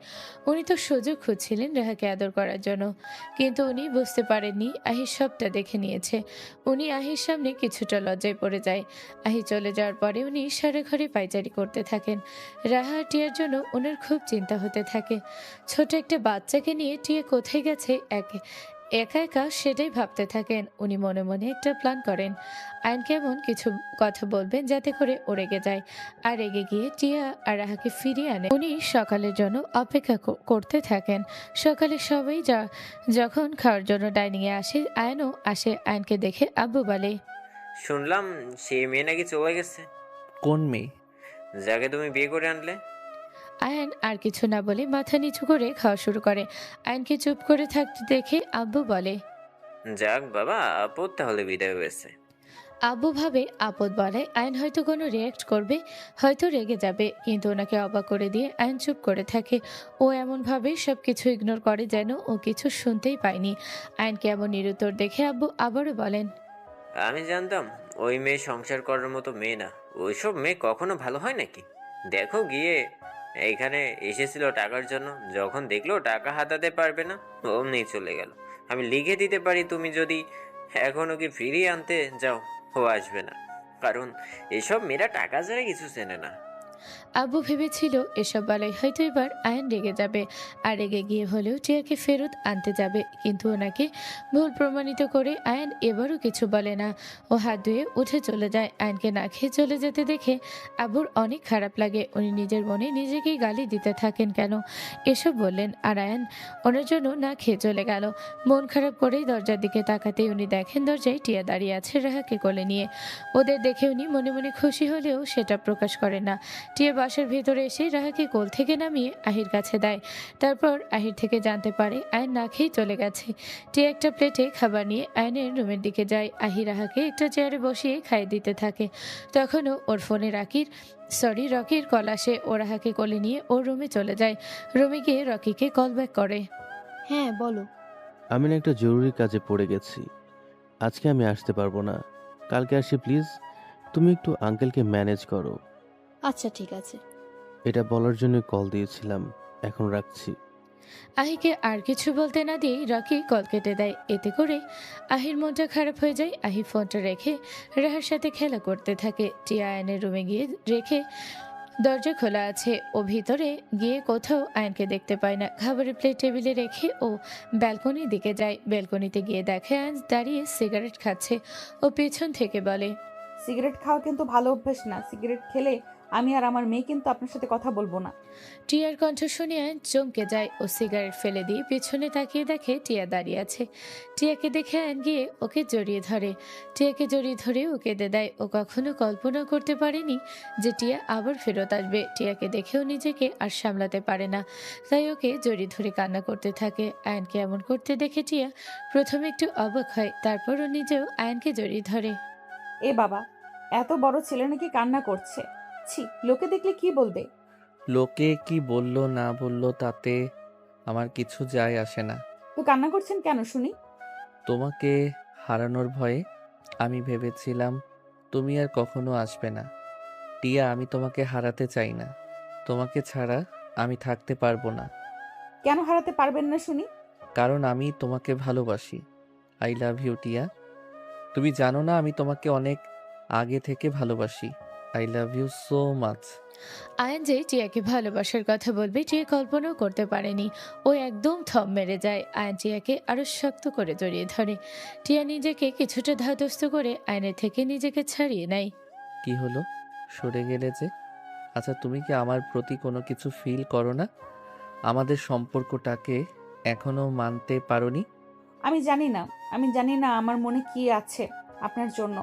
উনি তো সুযোগ খুঁজছিলেন রাহাকে আদর করার জন্য, কিন্তু উনি বুঝতে পারেননি আহির সবটা দেখে নিয়েছে। উনি আহির সামনে কিছুটা লজ্জায় পড়ে যায়। আহি চলে যাওয়ার পরে উনি সারা ঘরে পায়চারি করতে থাকেন। রাহা আর টিয়ার জন্য ওনার খুব চিন্তা হতে থাকে। ছোট একটা বাচ্চাকে নিয়ে টিয়া কোথায় গেছে একা একা সেটাই ভাবতে থাকেন। উনি মনে মনে একটা প্ল্যান করেন আয়নকে এমন কিছু কথা বলবেন যাতে করে ও রেগে যায়, আর রেগে গিয়ে টিয়া আর রাহাকে ফিরিয়ে আনে। উনি সকালের জন্য অপেক্ষা করতে থাকেন। সকালে সবাই যখন খাওয়ার জন্য ডাইনিংয়ে আসে, আয়নও আসে। আয়নকে দেখে আব্বু বলে, শুনলাম সেই মেয়ে নাকি চলে গেছে। কোন মেয়ে? যাকে তুমি বিয়ে করে আনলে। আয়ন আর কিছু না বলে মাথা নিচু করে খাওয়া শুরু করে। আয়নকে চুপ করে থাকতে দেখে আব্বু বলে, যাক বাবা, আপদ তাহলে বিদায় হয়েছে। আব্বু ভাবে আপদ বলে আয়ন হয়তো কোনো রিয়াক্ট করবে, হয়তো রেগে যাবে, কিন্তু ওনাকে অবাক করে দিয়ে আয়ন চুপ করে থাকে। ও এমনভাবে সব কিছু ইগনোর করে যেন ও কিছু শুনতেই পায়নি। আয়নকে এমন নিরুত্তর দেখে আব্বু আবারও বলেন, আমি জানতাম ওই মেয়ে সংসার করার মতো মেয়ে না। ওইসব মেয়ে কখনো ভালো হয় নাকি? দেখো গিয়ে এখানে এসেছিল টাকার জন্য, যখন দেখলো টাকা হাতাতে পারবে না অমনি চলে গেল। আমি লিখে দিতে পারি, তুমি যদি এখন ওকে ফিরিয়ে আনতে যাও ও আসবে না, কারণ এসব মেয়েরা টাকা ছাড়া কিছু চেনে না। আব্বু ভেবেছিল এসব বেলায় হয়তো এবার আয়ন রেগে যাবে, আর রেগে গিয়ে হলেও টিয়াকে ফেরত আনতে যাবে, কিন্তু ওনাকে ভুল প্রমাণিত করে আয়ন এবারও কিছু বলে না। ও হাত ধুয়ে উঠে চলে যায়। আয়নকে না খেয়ে চলে যেতে দেখে আব্বুর অনেক খারাপ লাগে। উনি নিজের মনে নিজেকেই গালি দিতে থাকেন, কেন এসব বললেন। আর আয়ন ওনার জন্য না খেয়ে চলে গেল। মন খারাপ করেই দরজার দিকে তাকাতেই উনি দেখেন দরজায় টিয়া দাঁড়িয়ে আছে রাহাকে কোলে নিয়ে। ওদের দেখে উনি মনে মনে খুশি হলেও সেটা প্রকাশ করেন না। টিয়া বাসার ভেতরে এসে রাহাকে কোল থেকে নামিয়ে আহির কাছে দেয়। তারপর আহির থেকে জানতে পারে আয়ন না খেয়ে চলে গেছে। টিয়া একটা প্লেটে খাবার নিয়ে আয়নের রুমের দিকে যায়। আহি রাহাকে একটা চেয়ারে বসিয়ে খাইয়ে দিতে থাকে। তখনও ওর ফোনে রকির কল আসে। ও রাহাকে কোলে নিয়ে ওর রুমে চলে যায়। রুমে গিয়ে রকিকে কল ব্যাক করে। হ্যাঁ বলো। আমি না একটা জরুরি কাজে পড়ে গেছি, আজকে আমি আসতে পারবো না, কালকে আসি প্লিজ। তুমি একটু আঙ্কেলকে ম্যানেজ করো। আচ্ছা ঠিক আছে। এটা বলার জন্য কল দিয়েছিলাম, এখন রাখছি। আহিকে আর কিছু বলতে না দিয়ে রকি কল কেটে দেয়। এতে করে আহির মনটা খারাপ হয়ে যায়। আহি ফোনটা রেখে রাহার সাথে খেলা করতে থাকে। টিয়া আয়নের রুমে গিয়ে রেখে দরজা খোলা আছে। ও ভিতরে গিয়ে কোথাও আয়নকে দেখতে পায় না। খাবারের প্লেট টেবিলে রেখে ও ব্যালকনির দিকে যায়। ব্যালকনিতে গিয়ে দেখে আয়ন দাঁড়িয়ে সিগারেট খাচ্ছে। ও পেছন থেকে বলে, সিগারেট খাওয়া কিন্তু ভালো অভ্যাস না। সিগারেট খেলে আমি আর আমার মেয়ে কিন্তু আপনার সাথে কথা বলবো না। টিয়ার কণ্ঠ শুনে আয়ন চমকে যায়। ও সিগারেট ফেলে দিয়ে পেছনে তাকিয়ে দেখে টিয়া দাঁড়িয়ে আছে। টিয়াকে দেখে আয়ন গিয়ে ওকে জড়িয়ে ধরে। টিয়াকে জড়িয়ে ধরে ও কেঁদে দেয়। ও কখনো কল্পনা করতে পারেনি যে টিয়া আবার ফেরত আসবে। টিয়াকে দেখেও নিজেকে আর সামলাতে পারে না, তাই ওকে জড়িয়ে ধরে কান্না করতে থাকে। আয়নকে এমন করতে দেখে টিয়া প্রথমে একটু অবাক হয়, তারপর ও নিজেও আয়নকে জড়িয়ে ধরে। এ বাবা, এত বড় ছেলে নাকি কান্না করছে! ছি, লোকে দেখলে কি বলবে? লোকে কি বললো না বললো তাতে আমার কিছু যায় আসে না। তো কান্না করছেন কেন শুনি? তোমাকে হারানোর ভয়ে আমি ভেবেছিলাম তুমি আর কখনো আসবে না। টিয়া, আমি তোমাকে হারাতে চাই না। তোমাকে ছাড়া আমি থাকতে পারবো না। কেন হারাতে পারবেন না শুনি? কারণ আমি তোমাকে ভালোবাসি। আই লাভ ইউ টিয়া। তুমি জানো না আমি তোমাকে অনেক আগে থেকে ভালোবাসি। I love you so much. Ayan যে টিয়াকে ভালোবাসার কথা বলবে টিয়া কল্পনাও করতে পারেনি। ও একদম থম মেরে যায়। আয়ন টিয়াকে আরো শক্ত করে জড়িয়ে ধরে। টিয়া নিজেকে কিছুটা ধাতস্থ করে আয়নের থেকে নিজেকে ছাড়িয়ে নেয়। কি হলো, সরে গেলে যে? আচ্ছা, তুমি কি আমার প্রতি কোনো কিছু ফিল করো না? আমাদের সম্পর্কটাকে এখনো মানতে পারোনি? আমি জানি না, আমি জানি না আমার মনে কি আছে আপনার জন্য।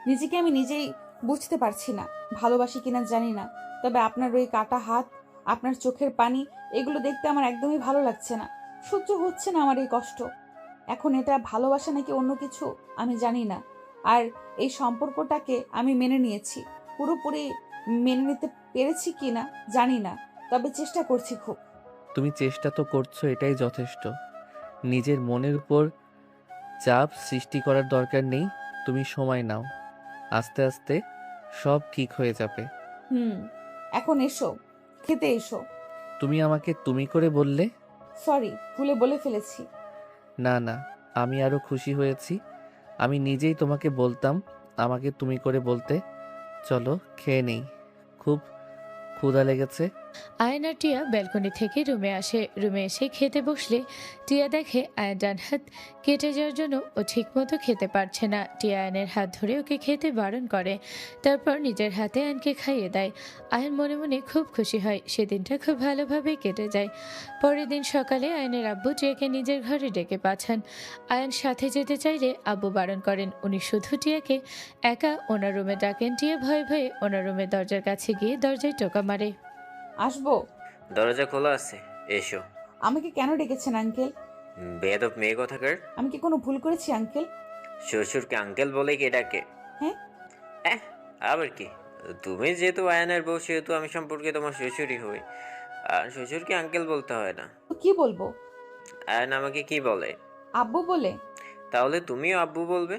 নিজেকে আমি নিজেই বুঝতে পারছি না। ভালোবাসি কিনা জানি না, তবে আপনার ওই কাটা হাত, আপনার চোখের পানি, এগুলো দেখতে আমার একদমই ভালো লাগছে না। সহ্য হচ্ছে না আমার এই কষ্ট। এখন এটা ভালোবাসা নাকি অন্য কিছু আমি জানি না। আর এই সম্পর্কটাকে আমি মেনে নিয়েছি, পুরোপুরি মেনে নিতে পেরেছি কি না জানি না, তবে চেষ্টা করছি খুব। তুমি চেষ্টা তো করছো, এটাই যথেষ্ট। নিজের মনের উপর চাপ সৃষ্টি করার দরকার নেই। তুমি সময় নাও, আস্তে আস্তে সব ঠিক হয়ে যাবে। এখন এসো, খেতে এসো। তুমি আমাকে তুমি করে বললে? সরি, ভুলে বলে ফেলেছি। না না, আমি আরো খুশি হয়েছি। আমি নিজেই তোমাকে বলতাম আমাকে তুমি করে বলতে। চলো খেয়ে নেই, খুব ক্ষুধা লেগেছে। আয়ন আর টিয়া ব্যালকনি থেকে রুমে আসে। রুমে এসে খেতে বসলে টিয়া দেখে আয়ন ডান হাত কেটে যাওয়ার জন্য ও ঠিক মতো খেতে পারছে না। টিয়া আয়নের হাত ধরে ওকে খেতে বারণ করে, তারপর নিজের হাতে আয়নকে খাইয়ে দেয়। আয়ন মনে মনে খুব খুশি হয়। সেদিনটা খুব ভালোভাবে কেটে যায়। পরের দিন সকালে আয়নের আব্বু টিয়াকে নিজের ঘরে ডেকে পাঠান। আয়ন সাথে যেতে চাইলে আব্বু বারণ করেন। উনি শুধু টিয়াকে একা ওনার রুমে ডাকেন। টিয়া ভয়ে ভয়ে ওনার রুমের দরজার কাছে গিয়ে দরজায় টোকা মারে। আসবো? দরজা খোলা আছে, এসো। আমাকে কেন ডেকেছেন আঙ্কেল? বেয়াদব মেয়ে কথাকার। আমি কি কোনো ভুল করেছি আঙ্কেল? শ্বশুরকে আঙ্কেল বলে কে ডাকে? হ্যাঁ। আবার কি? তুমি যেহেতু আয়নের বউ, সেহেতু আমি সম্পর্কে তোমার শ্বশুরই হই। আর শ্বশুরকে আঙ্কেল বলতে হয় না। তো কি বলবো? আয়ন আমাকে কি বলে? আব্বু বলে। তাহলে তুমিও আব্বু বলবে।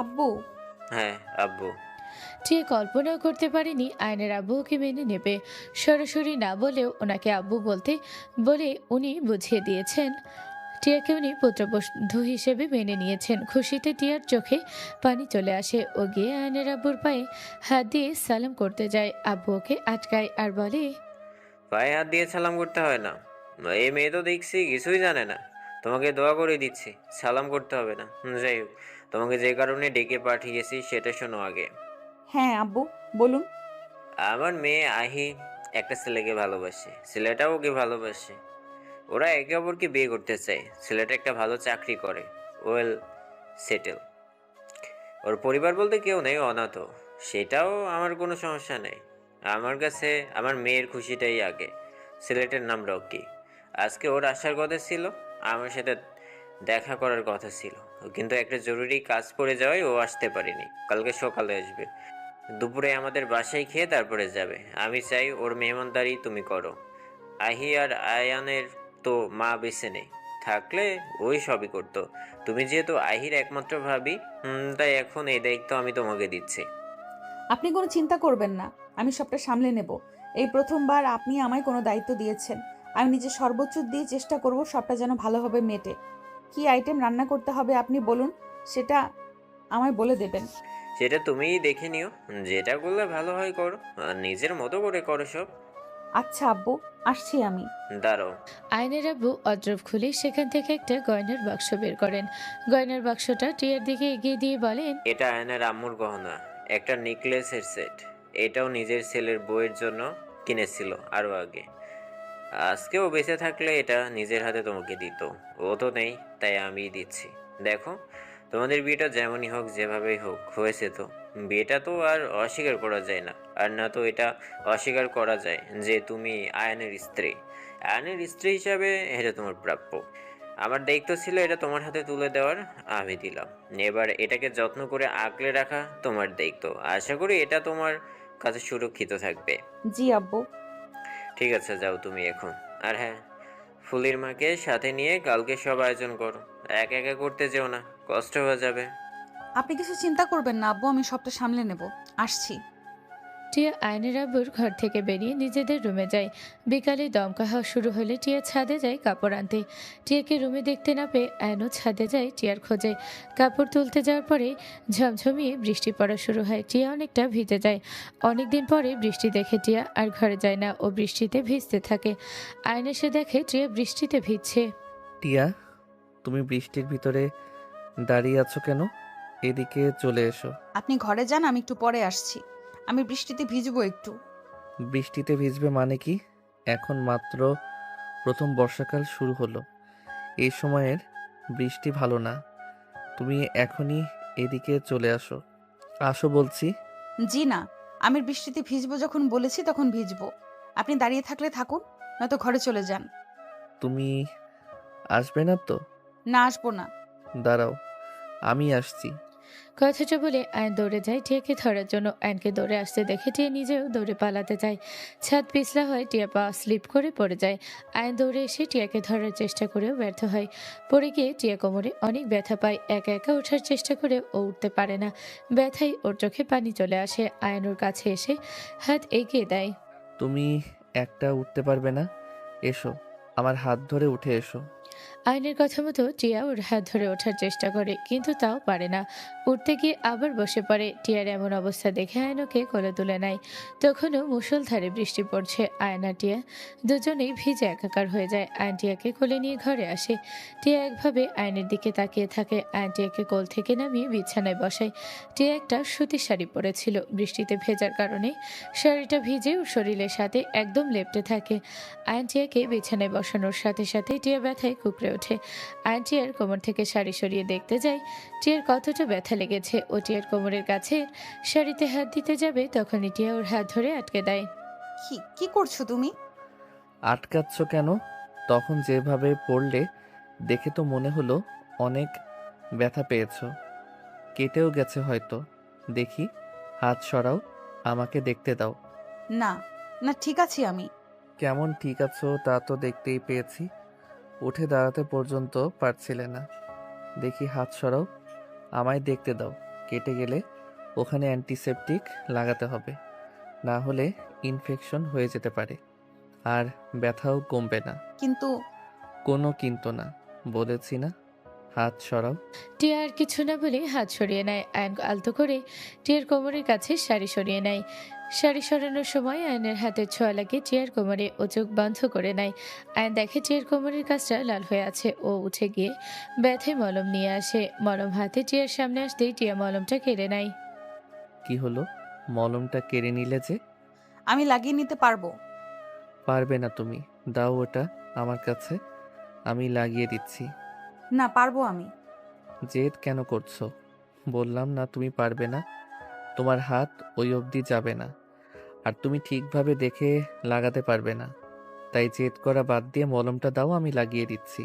আব্বু? হ্যাঁ, আব্বু। টিয়া কল্পনাও করতে পারেনি আয়নের আব্বু ওকে মেনে নেবে। সরাসরি না বলেও ওনাকে আব্বু বলে উনি বুঝিয়ে দিয়েছেন। টিয়াকে উনি পুত্রবধূ হিসেবে মেনে নিয়েছেন। খুশিতে টিয়ার চোখে পানি চলে আসে। ও গিয়ে আয়নের আব্বুর পায়ে হাত দিয়ে সালাম করতে যায়। আব্বু ওকে আটকায় আর বলে, পায়ে হাত দিয়ে সালাম করতে হয় না। এই মেয়ে তো দেখছি কিছুই জানে না। তোমাকে দোয়া করে দিচ্ছি, সালাম করতে হবে না। যাই হোক, তোমাকে যে কারণে ডেকে পাঠিয়েছি সেটা শোনো আগে। হ্যাঁ আব্বু, বলুন। আমার মেয়ে আহি একটা ছেলেকে ভালোবাসে, ছেলেটাও ওকে ভালোবাসে। ওরা একে অপরকে বিয়ে করতে চায়। ছেলেটা একটা ভালো চাকরি করে, ওয়েল সেটেল। ওর পরিবার বলতে কেউ নেই, অনাথ। সেটাও আমার কোনো সমস্যা নেই। আমার কাছে আমার মেয়ের খুশিটাই আগে। ছেলেটার নাম রকি। আজকে ওর আসার কথা ছিল, আমার সাথে দেখা করার কথা ছিল, কিন্তু একটা জরুরি কাজ পড়ে যাওয়ায় ও আসতে পারেনি। কালকে সকালে আসবে, দুপুরে আমাদের বাসায় খেয়ে তারপরে যাবে। আমি চাই ওর মেহমানদারি তুমি করো। আহি আর আয়ানের তো মা বেঁচে নেই, থাকলে ওই সবই করতো। তুমি যেহেতু আহির একমাত্র ভাবি, তাই এখন এই দায়িত্ব আমি তোমাকে দিচ্ছি। আপনি কোনো চিন্তা করবেন না, আমি সবটা সামলে নেব। এই প্রথমবার আপনি আমায় কোনো দায়িত্ব দিয়েছেন। আমি নিজের সর্বোচ্চ দিয়ে চেষ্টা করব সবটা যেন ভালোভাবে মেটে। কি আইটেম রান্না করতে হবে আপনি বলুন, সেটা আমায় বলে দেবেন। সেটা তুমিই দেখে নিও, যেটা করলে ভালো হয় করো, আর নিজের মতো করে করো সব। আচ্ছা আব্বু, আসছি আমি। দাঁড়াও। আয়নের আব্বু অদ্রব খুলে সেখান থেকে একটা গয়নার বাক্স বের করেন। গয়নার বাক্সটা টিয়ার দিকে এগিয়ে দিয়ে বলেন, এটা আয়নার আম্মুর গহনা, একটা নেকলেসের সেট। এটাও নিজের ছেলের বউয়ের জন্য কিনেছিল আরো আগে। আজকেও বেঁচে থাকলে এটা নিজের হাতে তোমাকে দিত। ও তো নেই, তাই আমিই দিচ্ছি। দেখো, তোমাদের বিয়েটা যেমনই হোক, যেভাবেই হোক, হয়েছে তো। বিয়েটা তো আর অস্বীকার করা যায় না, আর না তো এটা অস্বীকার করা যায় যে তুমি আয়নের স্ত্রী। আয়নের স্ত্রী হিসাবে এটা তোমার প্রাপ্য। আমার দায়িত্ব ছিল এটা তোমার হাতে তুলে দেওয়ার, আমি দিলাম। এবার এটাকে যত্ন করে আগলে রাখা তোমার দায়িত্ব। আশা করি এটা তোমার কাছে সুরক্ষিত থাকবে। জি আব্বু। ঠিক আছে, যাও তুমি এখন। আর হ্যাঁ, ফুলির মাকে সাথে নিয়ে কালকে সব আয়োজন করো। একা একা করতে যেও না, কষ্ট হয়ে যাবে। আপনি কিছু চিন্তা করবেন না আব্বু, আমি সবটা সামলে নেব। আসছি। টিয়া আয়নের আব্বুর ঘর থেকে বেরিয়ে নিজেদের রুমে যায়। বিকালে দমকা হাওয়া শুরু হলে টিয়া ছাদে যায় কাপড় আনতে। টিয়াকে রুমে দেখতে না পেয়ে আয়নও ছাদে যায় টিয়ার খোঁজে। কাপড় তুলতে যাওয়ার পরে ঝমঝমিয়ে বৃষ্টি পড়া শুরু হয়। টিয়া অনেকটা ভিজে যায়। অনেকদিন পরে বৃষ্টি দেখে টিয়া আর ঘরে যায় না, ও বৃষ্টিতে ভিজতে থাকে। আয়ন এসে দেখে টিয়া বৃষ্টিতে ভিজছে। টিয়া, তুমি বৃষ্টির ভিতরে দাঁড়িয়ে আছো কেন? এদিকে চলে এসো। আপনি ঘরে যান, আমি একটু পরে আসছি। আমি বৃষ্টিতে ভিজবো একটু। বৃষ্টিতে ভিজবে মানে কি? এখন মাত্র প্রথম বর্ষাকাল শুরু হলো। এই সময়ের বৃষ্টি ভালো না। তুমি এখনই এদিকে চলে আসো। আসো বলছি। জি না, আমি বৃষ্টিতে ভিজবো যখন বলেছি তখন ভিজবো। আপনি দাঁড়িয়ে থাকলে থাকুন, নয়তো ঘরে চলে যান। তুমি আসবে না তো? না, আসবো না। দাঁড়াও, আমি আসছি। কথাটা বলে আয়ন দৌড়ে যায় টিয়াকে ধরার জন্য। আয়নকে দৌড়ে আসতে দেখে টিয়া নিজেও দৌড়ে পালাতে যায়। ছাদ পিছলা হয়, টিয়া পা স্লিপ করে পড়ে যায়। আয়ন দৌড়ে এসে টিয়াকে ধরার চেষ্টা করেও ব্যর্থ হয়। পড়ে গিয়ে টিয়া কোমরে অনেক ব্যথা পায়। একা একা ওঠার চেষ্টা করে ও উঠতে পারে না। ব্যথায় ওর চোখে পানি চলে আসে। আয়ন ওর কাছে এসে হাত এগিয়ে দেয়। তুমি একটা উঠতে পারবে না? এসো, আমার হাত ধরে উঠে এসো। আয়নের কথা মতো টিয়া ওর হাত ধরে ওঠার চেষ্টা করে, কিন্তু তাও পারে না। উঠতে গিয়ে আবার বসে পড়ে। টিয়ার এমন অবস্থা দেখে আয়ন ওকে কোলে তুলে নেয়। তখনও মুষলধারে বৃষ্টি পড়ছে। আয়ন আর টিয়া দুজনেই ভিজে একাকার হয়ে যায়। আয়ন টিয়াকে কোলে নিয়ে ঘরে আসে। টিয়া একভাবে আয়নের দিকে তাকিয়ে থাকে। আয়ন টিয়াকে কোল থেকে নামিয়ে বিছানায় বসায়। টিয়া একটা সুতির শাড়ি পরেছিল। বৃষ্টিতে ভেজার কারণে শাড়িটা ভিজে ওর শরীরের সাথে একদম লেপ্টে থাকে। আয়ন টিয়াকে বিছানায় বসানোর সাথে সাথে টিয়া ব্যথায় কুকড়ে ওঠে। আয়ন টিয়ার কোমর থেকে শাড়ি সরিয়ে দেখতে যায় টিয়ার কতটা ব্যথা লেগেছে। ও টিয়ার কোমরের কাছে শাড়িতে হাত দিতে যাবে, তখনই টিয়া ওর হাত ধরে আটকে দেয়। কি করছো তুমি? আটকাচ্ছ কেন? তখন যেভাবে পড়লে দেখে তো মনে হলো অনেক ব্যথা পেয়েছো। কেটেও গেছে হয়তো। দেখি, হাত সরাও, আমাকে দেখতে দাও। না না, ঠিক আছি আমি। কেমন ঠিক আছো তা তো দেখতেই পেয়েছি। উঠে দাঁড়াতে পর্যন্ত পারছিলে না। দেখি, হাত সরাও, আমায় দেখতে দাও। কেটে গেলে ওখানে অ্যান্টিসেপটিক লাগাতে হবে, না হলে ইনফেকশন হয়ে যেতে পারে, আর ব্যথাও কমবে না। কিন্তু কোনো কিন্তু না, বলেছি না। হাত সরাও। টিয়া আর কিছু না বলে হাত সরিয়ে নেয়। আয়ন আলতো করে টিয়ার কোমরের কাছে শাড়ি সরিয়ে নেয়। শাড়ি সরানোর সময় আয়নের হাতের ছোঁয়া লাগে টিয়ার কোমরে। ও চোখ বন্ধ করে নেয়। আয়ন দেখে টিয়ার কোমরের কাছটা লাল হয়ে আছে। ও উঠে গিয়ে ব্যথায় মলম নিয়ে আসে। মলম হাতে টিয়ার সামনে আসতেই টিয়া মলমটা কেড়ে নেয়। কি হলো? মলমটা কেড়ে নিলে যে? আমি লাগিয়ে নিতে পারবো। পারবে না তুমি। দাও ওটা আমার কাছে, আমি লাগিয়ে দিচ্ছি। না, পারবো আমি। জেদ কেন করছো? বললাম না তুমি পারবে না। তোমার হাত ওই অবধি যাবে না। আর তুমি ঠিকভাবে দেখে লাগাতে পারবে না। তাই জেদ করা বাদ দিয়ে মলমটা দাও, আমি লাগিয়ে দিচ্ছি।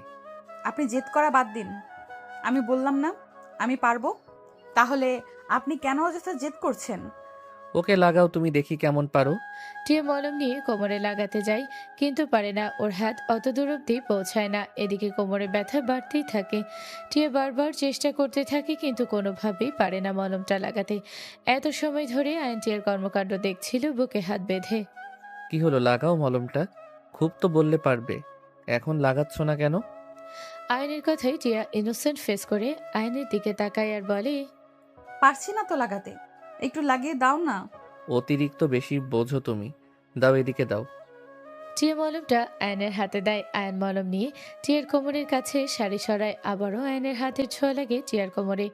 আপনি জেদ করা বাদ দিন। আমি বললাম না আমি পারবো? তাহলে আপনি কেন অযথা জেদ করছেন? ওকে লাগাও, তুমি দেখি কেমন পারো। টিয়া মলম নিয়ে কোমরে লাগাতে যায়, কিন্তু পারে না। ওর হাত অত দূর অব্দি পৌঁছায় না। এদিকে কোমরে ব্যথা বাড়তেই থাকে। টিয়া বারবার চেষ্টা করতে থাকে, কিন্তু কোনোভাবেই পারে না মলমটা লাগাতে। এত সময় ধরে আয়ন টিয়ার কর্মকাণ্ড দেখছিল বুকে হাত বেঁধে। কি হলো, লাগাও মলমটা। খুব তো বললে পারবে, এখন লাগাচ্ছ না কেন? আয়নের কথাই টিয়া ইনোসেন্ট ফেস করে আয়নের দিকে তাকায় আর বলে, পারছি না তো লাগাতে, একটু লাগিয়ে দাও না। অতিরিক্ত বেশি বোঝো তুমি। দাও, এদিকে দাও। টিয়া মলমটা আয়নের হাতে দেয়। আয়ন মলম নিয়ে টিয়ার কোমরের কাছে সারি সরায়। আবারও আয়নের হাতের ছোঁয়া লাগে টিয়ার কোমরে।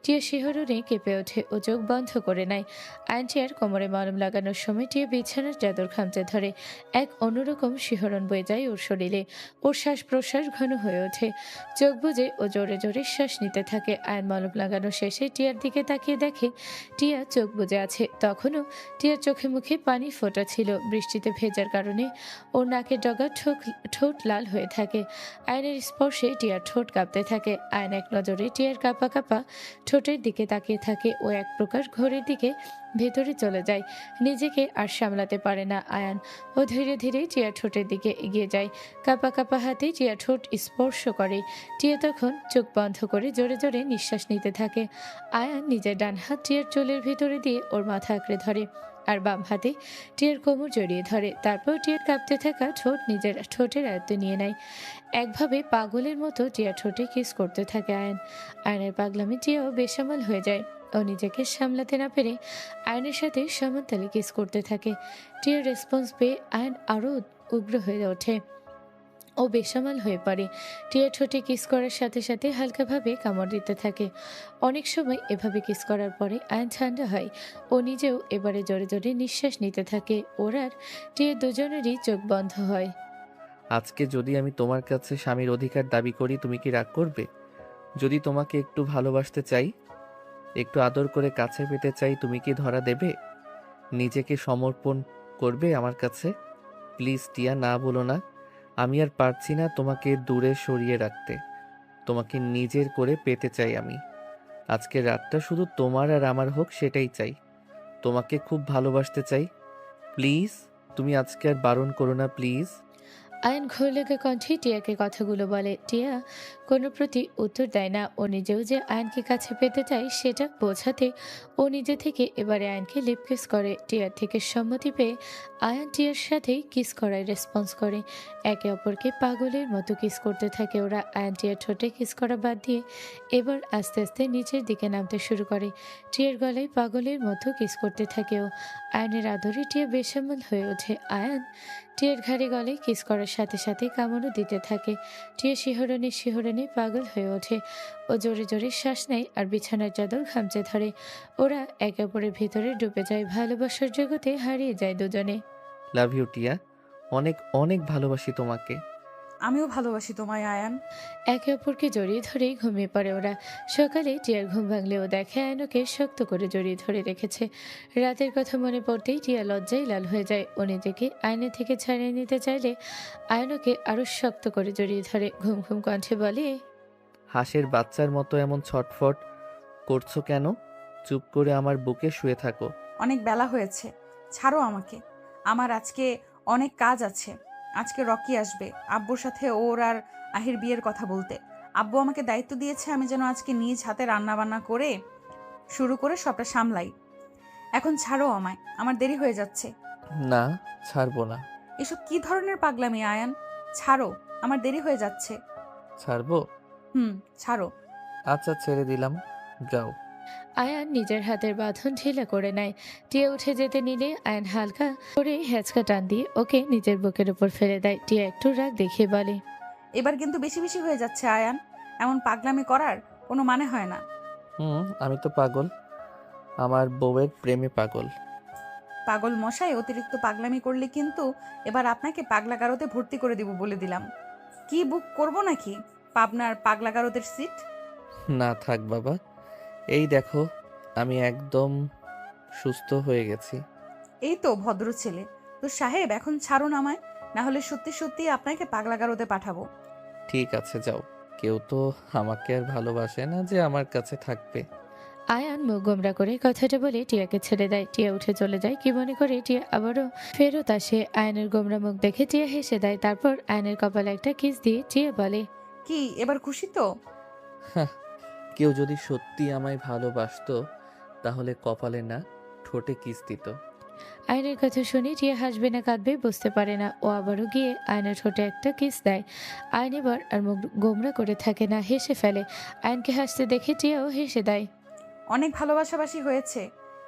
টিয়া শিহরণে কেঁপে ওঠে ও চোখ বন্ধ করে নেয়। আয়ন টিয়ার কোমরে মলম লাগানোর সময় টিয়া বিছানার চাদর খামচে ধরে। এক অন্যরকম শিহরণ বয়ে যায় ওর শরীরে। ওর শ্বাস প্রশ্বাস ঘন হয়ে ওঠে। চোখ বুজে ও জোরে জোরে শ্বাস নিতে থাকে। আয়ন মলম লাগানো শেষে টিয়ার দিকে তাকিয়ে দেখে টিয়া চোখ বুজে আছে। তখনও টিয়ার চোখে মুখে পানি ফোটা ছিল। বৃষ্টিতে ভেজার কারণে ওর নাকের ডগা ঠোঁট লাল হয়ে থাকে। আয়নের স্পর্শে টিয়ার ঠোঁট কাঁপতে থাকে। আয়ন এক নজরে টিয়ার কাঁপা কাঁপা ঠোঁটের দিকে তাকিয়ে থাকে। ও এক প্রকার ঘরের দিকে ভেতরে চলে যায়। নিজেকে আর সামলাতে পারে না আয়ান। ও ধীরে ধীরে টিয়ার ঠোঁটের দিকে এগিয়ে যায়। কাঁপা কাঁপা হাতে টিয়া ঠোঁট স্পর্শ করে। টিয়া তখন চোখ বন্ধ করে জোরে জোরে নিঃশ্বাস নিতে থাকে। আয়ান নিজের ডান হাত টিয়ার চুলের ভিতরে দিয়ে ওর মাথা আঁকড়ে ধরে, আর বাম হাতে টিয়ার কোমর জড়িয়ে ধরে। তারপর টিয়ার কাঁপতে থাকা ঠোঁট নিজের ঠোঁটের আয়ত্তে নিয়ে নেয়। একভাবে পাগলের মতো টিয়ার ঠোঁটে কিস করতে থাকে আয়ন। আয়নের পাগলামি টিয়াও বেসামাল হয়ে যায়। ও নিজেকে সামলাতে না পেরে আয়নের সাথে সমানতালে কিস করতে থাকে। টিয়ার রেসপন্স পেয়ে আয়ন আরও উগ্র হয়ে ওঠে। ও বেসামাল হয়ে পড়ে। টিয়ার ঠোঁটে কিস করার সাথে সাথে হালকাভাবে কামড় দিতে থাকে। অনেক সময় এভাবে কিস করার পরে আয়ন ঠান্ডা হয়। ও নিজেও এবারে জোরে জোরে নিঃশ্বাস নিতে থাকে। ওর আর টিয়ার দুজনেরই চোখ বন্ধ হয়। আজকে যদি আমি তোমার কাছে স্বামীর অধিকার দাবি করি, তুমি কি রাগ করবে? যদি তোমাকে একটু ভালোবাসতে চাই, একটু আদর করে কাছে পেতে চাই, তুমি কি ধরা দেবে? নিজেকে সমর্পণ করবে আমার কাছে? প্লিজ টিয়া, না বলো না। আমি আর পারছি না তোমাকে দূরে সরিয়ে রাখতে। তোমাকে নিজের করে পেতে চাই আমি। আজকের রাতটা শুধু তোমার আর আমার হোক, সেটাই চাই। তোমাকে খুব ভালোবাসতে চাই। প্লিজ, তুমি আজকে আর বারণ করো না, প্লিজ। আয়ন ঘোর লেগে কণ্ঠে টিয়াকে কথাগুলো বলে। টিয়া কোনো প্রতি উত্তর দেয় না। ও নিজেও যে আয়নকে কাছে পেতে চায় সেটা বোঝাতে ও নিজে থেকে এবারে আয়নকে লিপ কিস করে। টিয়ার থেকে সম্মতি পেয়ে আয়ন টিয়ার সাথেই কিস করায় রেসপন্স করে। একে অপরকে পাগলের মতো কিস করতে থাকে ওরা। আয়ন টিয়ার ঠোঁটে কিস করা বাদ দিয়ে এবার আস্তে আস্তে নিচের দিকে নামতে শুরু করে। টিয়ার গলায় পাগলের মতো কিস করতে থাকে ও। আয়নের আদরে টিয়া বেসামাল হয়ে ওঠে। আয়ন টিয়ার ঘাড়ে গলায় কিস করার সাথে সাথে কামড়ও দিতে থাকে। টিয়া শিহরণে শিহরণে পাগল হয়ে ওঠে। ও জোরে জোরে শ্বাস নেয় আর বিছানার চাদর খামচে ধরে। ওরা একে অপরের ভিতরে ডুবে যায়। ভালোবাসার জগতে হারিয়ে যায় দুজনে। লাভ ইউ টিয়া, অনেক অনেক ভালোবাসি তোমাকে। আমিও ভালোবাসি তোমায় আয়ান। একে অপরকে জড়িয়ে ধরেই ঘুমিয়ে পড়ে ওরা। সকালে টিয়ার ঘুম ভাঙলেও দেখে আয়নকে শক্ত করে জড়িয়ে ধরে রেখেছে। রাতের কথা মনে পড়তেই টিয়া লজ্জায় লাল হয়ে যায়। ও নিজেকে আয়নের থেকে ছাড়িয়ে নিতে চাইলে আয়নকে আরো শক্ত করে জড়িয়ে ধরে। ঘুম ঘুম কণ্ঠে বলে, হাঁসের বাচ্চার মতো এমন ছটফট করছো কেন? চুপ করে আমার বুকে শুয়ে থাকো। অনেক বেলা হয়েছে, ছাড়ো আমাকে। আমার আজকে অনেক কাজ আছে। আজকে রকি আসবে আব্বুর সাথে ওর আর আহির বিয়ের কথা বলতে। আব্বু আমাকে দায়িত্ব দিয়েছে আমি যেন আজকে নিজ হাতে রান্না বান্না করে শুরু করে সবটা সামলাই। এখন ছাড়ো আমায়, আমার দেরি হয়ে যাচ্ছে। না, ছাড়বো না। এসব কি ধরনের পাগলামি আয়ান? ছাড়ো, আমার দেরি হয়ে যাচ্ছে। ছাড়বো? ছাড়ো। আচ্ছা, ছেড়ে দিলাম, যাও। আয়ান নিজের হাতের বাঁধন ঢিলা করে নেয়। টিয়া উঠে যেতে নিলে আয়ান হালকা করে হ্যাঁচকা টান দিয়ে ওকে নিজের বুকের উপর ফেলে দেয়। টিয়া একটু রাগ দেখিয়ে বলে, এবার কিন্তু বেশি বেশি হয়ে যাচ্ছে আয়ান। এমন পাগলামি করার কোনো মানে হয় না। আমি তো পাগল, আমার বউয়ের প্রেমে পাগল। পাগল মশাই, অতিরিক্ত পাগলামি করলে কিন্তু এবার আপনাকে পাগলাগারোতে ভর্তি করে দিব বলে দিলাম। কি বুক করব নাকি পাবনার পাগলাগারোদের সিট? না থাক বাবা, এই দেখো আমি একদম সুস্থ হয়ে গেছি। এই তো ভদ্র ছেলে। তো সাহেব এখন ছাড়ুন আমায়, না হলে সত্যি সত্যি আপনাকে পাগলাগারদে পাঠাবো। ঠিক আছে, যাও। কেউ তো আমাকে আর ভালোবাসে না যে আমার কাছে থাকবে। আয়ান মুখ গোমরা করে কথাটা বলে টিয়াকে ছেড়ে দেয়। টিয়া উঠে চলে যায়। কি মনে করে টিয়া আবারও ফেরত আসে। আয়নের গোমরা মুখ দেখে টিয়া হেসে দেয়। তারপর আয়নের কপালে একটা কিস দিয়ে টিয়া বলে, কি এবার খুশি তো? হাহ, কেউ যদি সত্যি আমায় ভালোবাসতো তাহলে কপালে না, ঠোঁটে কিস দিত। আয়নের কথা শুনে টিয়া হাসবে না কাঁদবে বুঝতে পারে না। ও আবারও গিয়ে আয়নের ঠোঁটে একটা কিস দেয়। আয়ন এবার আর মুখ গোমরা করে থাকে না, হেসে ফেলে। আয়নকে হাসতে দেখে টিয়াও হেসে দেয়। অনেক ভালোবাসাবাসি হয়েছে,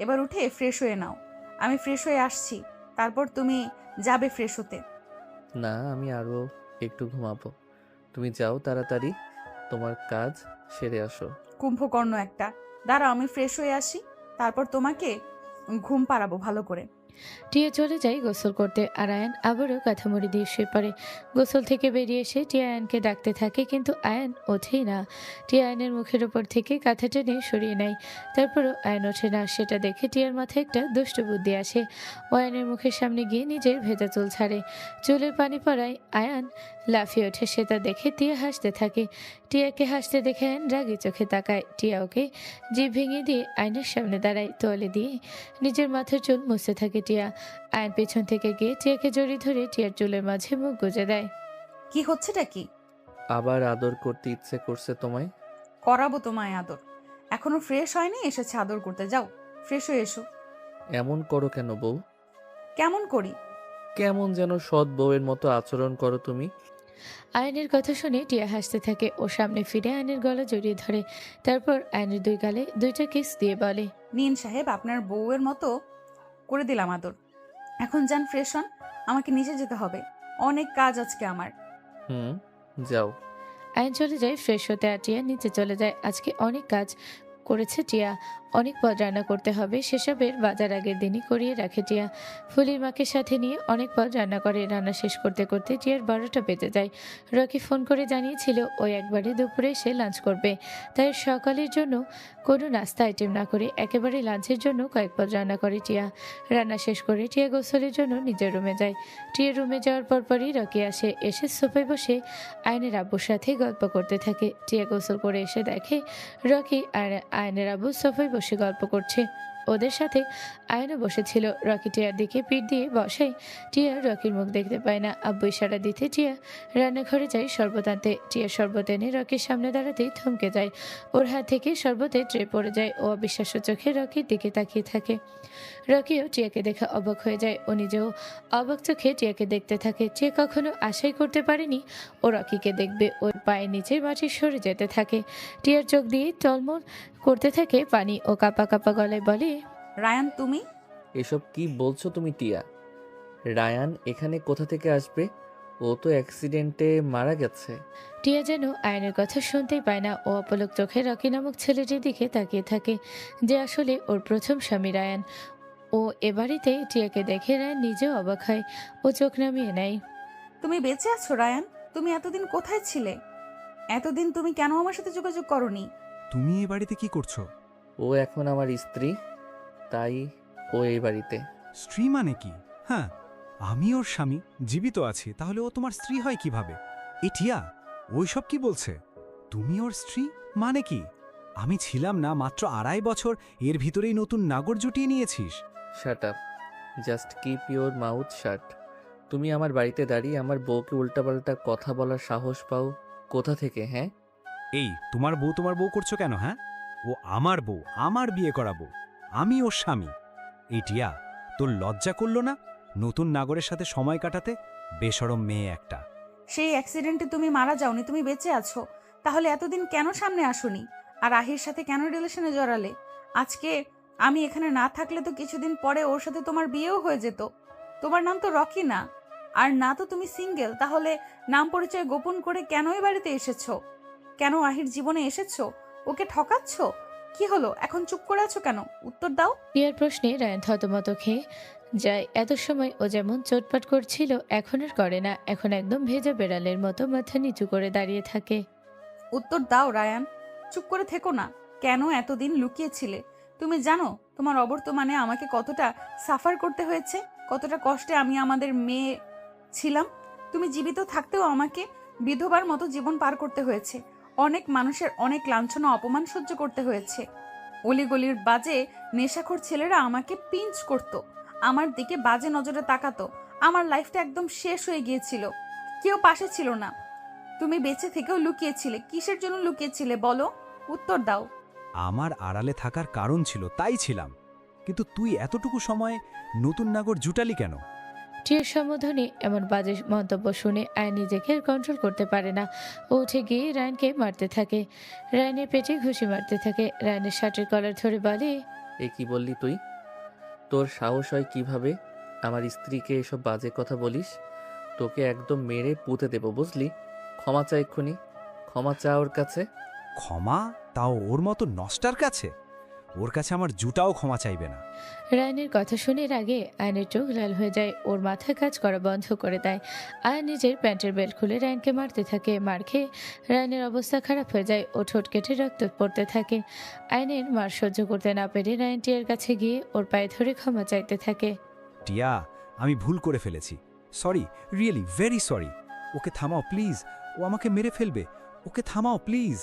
এবার উঠে ফ্রেশ হয়ে নাও। আমি ফ্রেশ হয়ে আসছি, তারপর তুমি যাবে ফ্রেশ হতে। না, আমি আরো একটু ঘুমাবো। তুমি যাও তাড়াতাড়ি, তোমার কাজ সেরে আসো। কুম্ভকর্ণ একটা। দাঁড়াও, আমি ফ্রেশ হয়ে আসি, তারপর তোমাকে ঘুম পাড়াবো ভালো করে। টিয়া চলে যায় গোসল করতে, আর আয়ান আবারও কাঁথা মুড়ি দিয়ে শুয়ে পড়ে। গোসল থেকে বেরিয়ে এসে টিয়া আয়ানকে ডাকতে থাকে, কিন্তু আয়ান ওঠেই না। টিয়া আয়নের মুখের ওপর থেকে কাঁথা টেনে সরিয়ে নেয়। তারপরও আয়ান ওঠে না। সেটা দেখে টিয়ার মাথায় একটা দুষ্ট বুদ্ধি আসে। ও আয়নের মুখের সামনে গিয়ে নিজের ভেজা চুল ছাড়ে। চুলের পানি পড়ায় আয়ান লাফিয়ে ওঠে। সেটা দেখে টিয়া হাসতে থাকে। টিয়াকে হাসতে দেখে আয়ান রাগি চোখে তাকায়। টিয়া ওকে জিভ ভেঙে দিয়ে আয়নার সামনে দাঁড়ায়। তোয়ালে দিয়ে নিজের মাথার চুল মুছতে থাকে টিয়া। আয়ন পেছন থেকে গিয়ে টিয়াকে জড়িয়ে ধরে টিয়ার চুলের মাঝে মুখ গুজে দেয়। কি হচ্ছেটা কি? আবার আদর করতে ইচ্ছে করছে তোমায়? করাবো তোমায় আদর। এখনো ফ্রেশ হয়নি, এসেছে আদর করতে। যাও ফ্রেশ হয়ে এসো। এমন করো কেন বউ? কেমন করি? কেমন যেন সৎ বউয়ের মতো আচরণ করো তুমি। আয়নের কথা শুনে টিয়া হাসতে থাকে। ও সামনে ফিরে আয়নের গলা জড়িয়ে ধরে। তারপর আয়নের দুই গালে দুইটা কিস দিয়ে বলে, নিন সাহেব, আপনার বউয়ের মতো করে দিলাম আদর। এখন যান ফ্রেশ হন, আমাকে নিচে যেতে হবে, অনেক কাজ আজকে আমার। হুম, যাও। আয়ন চলে যায় ফ্রেশ হতে, আর টিয়া নিচে চলে যায়। আজকে অনেক কাজ করেছে টিয়া। অনেক পদ রান্না করতে হবে, সেসবের বাজার আগের দিনই করিয়ে রাখে টিয়া। ফুলির মাকে সাথে নিয়ে অনেক পদ রান্না করে। রান্না শেষ করতে করতে টিয়ার 12টা বেজে যায়। রকি ফোন করে জানিয়েছিল ওই একবারে দুপুরে এসে লাঞ্চ করবে। তাই সকালের জন্য কোনো নাস্তা আইটেম না করে একেবারে লাঞ্চের জন্য কয়েক পদ রান্না করে টিয়া। রান্না শেষ করে টিয়া গোসলের জন্য নিজের রুমে যায়। টিয়া রুমে যাওয়ার পরপরই রকি আসে। এসে সোফায় বসে আয়নের আব্বুর সাথে গল্প করতে থাকে। টিয়া গোসল করে এসে দেখে রকি আর আয়নের আব্বু সোফায় বসে গল্প করছে। ওদের সাথে আয়নও বসেছিল। রকি টিয়ার দিকে পিঠ দিয়ে বসে। টিয়া রকির মুখ দেখতে পায় না। আব্বু ইশারা দিতে টিয়া রান্নাঘরে যায় শরবত আনতে। টিয়া শরবত এনে রকির সামনে দাঁড়াতেই থমকে যায়। ওর হাত থেকে শরবতে ট্রে পড়ে যায়। ও অবিশ্বাস্য চোখে রকির দিকে তাকিয়ে থাকে। রকিও টিয়াকে দেখে অবাক হয়ে যায়। ও নিজেও অবাক চোখে টিয়াকে দেখতে থাকে। টিয়া কখনো আশাই করতে পারেনি ও রকিকে দেখবে। ওর পায়ের নিচে মাটি সরে যেতে থাকে। টিয়ার চোখ দিয়ে টলমল করতে থাকে পানি। ও কাপা কাপা গলায় বলে, রায়ান তুমি? এসব কি বলছো তুমি টিয়া? রায়ান এখানে কোথা থেকে আসবে? ও তো অ্যাক্সিডেন্টে মারা গেছে। টিয়া যেন আয়নের কথা শুনতেই পায় না। ও অপলক চোখে রকি নামক ছেলেটির দিকে তাকিয়ে থাকে, যে আসলে ওর প্রথম স্বামী রায়ান। ও এ বাড়িতে টিয়াকে দেখে রায়ান নিজেও অবাক হয়। ও চোখ নামিয়ে নেয়। তুমি বেঁচে আছো রায়ান? তুমি এতদিন কোথায় ছিলে? এতদিন তুমি কেন আমার সাথে যোগাযোগ করনি? তুমি এই বাড়িতে কি করছো? ও এখন আমার স্ত্রী, তাই ও এই বাড়িতে। স্ত্রী মানে কি? হ্যাঁ, আমি ওর স্বামী, জীবিত আছি, তাহলে ও তোমার স্ত্রী হয় কিভাবে? এ টিয়া, ওইসব কি বলছে? তুমি ওর স্ত্রী মানে কি? আমি ছিলাম না মাত্র 2.5 বছর, এর ভিতরেই নতুন নাগর জুটিয়ে নিয়েছিস। Shut up, just keep your mouth শাট। তুমি আমার বাড়িতে দাঁড়িয়ে আমার বউকে উল্টাপাল্টা কথা বলার সাহস পাও কোথা থেকে? হ্যাঁ, এই তোমার বউ করছো কেন? হ্যাঁ, ও আমার বউ, আমার বিয়ে করাবো, আমি ওর স্বামী। এই টিয়া, তোর লজ্জা করলো না নতুন নাগরের সাথে সময় কাটাতে? বেশরম মেয়ে একটা। সেই অ্যাক্সিডেন্টে তুমি মারা যাওনি, তুমি বেঁচে আছো। তাহলে এতদিন কেন সামনে আসোনি? আর আহির সাথে কেন রিলেশনে জড়ালে? আজকে আমি এখানে না থাকলে তো কিছুদিন পরে ওর সাথে তোমার বিয়েও হয়ে যেত। তোমার নাম তো রকি না, আর না তো তুমি সিঙ্গেল। তাহলে নাম পরিচয় গোপন করে কেন এই বাড়িতে এসেছো? কেন আহির জীবনে এসেছো? ওকে ঠকাচ্ছ? কি হলো, এখন চুপ করে আছো কেন? উত্তর দাও। টিয়ার প্রশ্নে রায়ান থতমত খেয়ে যায়। এত সময় ও যেমন চোটপাট করছিল, এখন আর করে না। এখন একদম ভেজা বেড়ালের মতো মাথা নিচু করে দাঁড়িয়ে থাকে। উত্তর দাও রায়ান, চুপ করে থেকো না। কেন এতদিন লুকিয়েছিলে? তুমি জানো তোমার অবর্তমানে আমাকে কতটা সাফার করতে হয়েছে, কতটা কষ্টে আমি আমাদের মেয়ে ছিলাম। তুমি জীবিত থাকতেও আমাকে বিধবার মতো জীবন পার করতে হয়েছে। অনেক মানুষের অনেক লাঞ্ছনা অপমান সহ্য করতে হয়েছে। অলিগলির বাজে নেশাখোর ছেলেরা আমাকে পিঞ্চ করত, আমার দিকে বাজে নজরে তাকাতো। আমার লাইফটা একদম শেষ হয়ে গিয়েছিল, কেউ পাশে ছিল না। তুমি বেঁচে থেকেও লুকিয়েছিলে। কিসের জন্য লুকিয়েছিলে বলো, উত্তর দাও। আমার আড়ালে থাকার কারণ ছিল, তাই ছিলাম। কিন্তু তুই এতটুকু সময়ে নতুন নাগর জুটালি কেন? টিয়ার সম্বোধনে এমন বাজে মন্তব্য শুনে আয়ন নিজেকে কন্ট্রোল করতে পারে না। ও উঠে গিয়ে রায়নকে মারতে থাকে, রায়নের পেটে ঘুষি মারতে থাকে। রায়নের শার্টের কলার ধরে বলে, এ কি বললি তুই? তোর সাহস হয় কিভাবে আমার স্ত্রীকে এসব বাজে কথা বলিস? তোকে একদম মেরে পুঁতে দেবো, বুঝলি? ক্ষমা চা এক্ষুনি, ক্ষমা চা ওর কাছে। ক্ষমা? তাও ওর মতো নষ্টার কাছে? ওর কাছে আমার জুটাও ক্ষমা চাইবে না। রায়নের কথা শুনে রাগে আয়নের চোখ লাল হয়ে যায়। ওর মাথা কাজ করা বন্ধ করে দেয়। আয়ন নিজের প্যান্টের বেল্ট খুলে রায়নকে মারতে থাকে। মার খেয়ে রায়নের অবস্থা খারাপ হয়ে যায়। ও ঠোঁট কেটে রক্ত পড়তে থাকে। আয়নের মার সহ্য করতে না পেরে রায়ন টিয়ার কাছে গিয়ে ওর পায়ে ধরে ক্ষমা চাইতে থাকে। টিয়া, আমি ভুল করে ফেলেছি। Sorry, really very sorry. Okay থামাও প্লিজ, ও আমাকে মেরে ফেলবে। ওকে থামাও প্লিজ।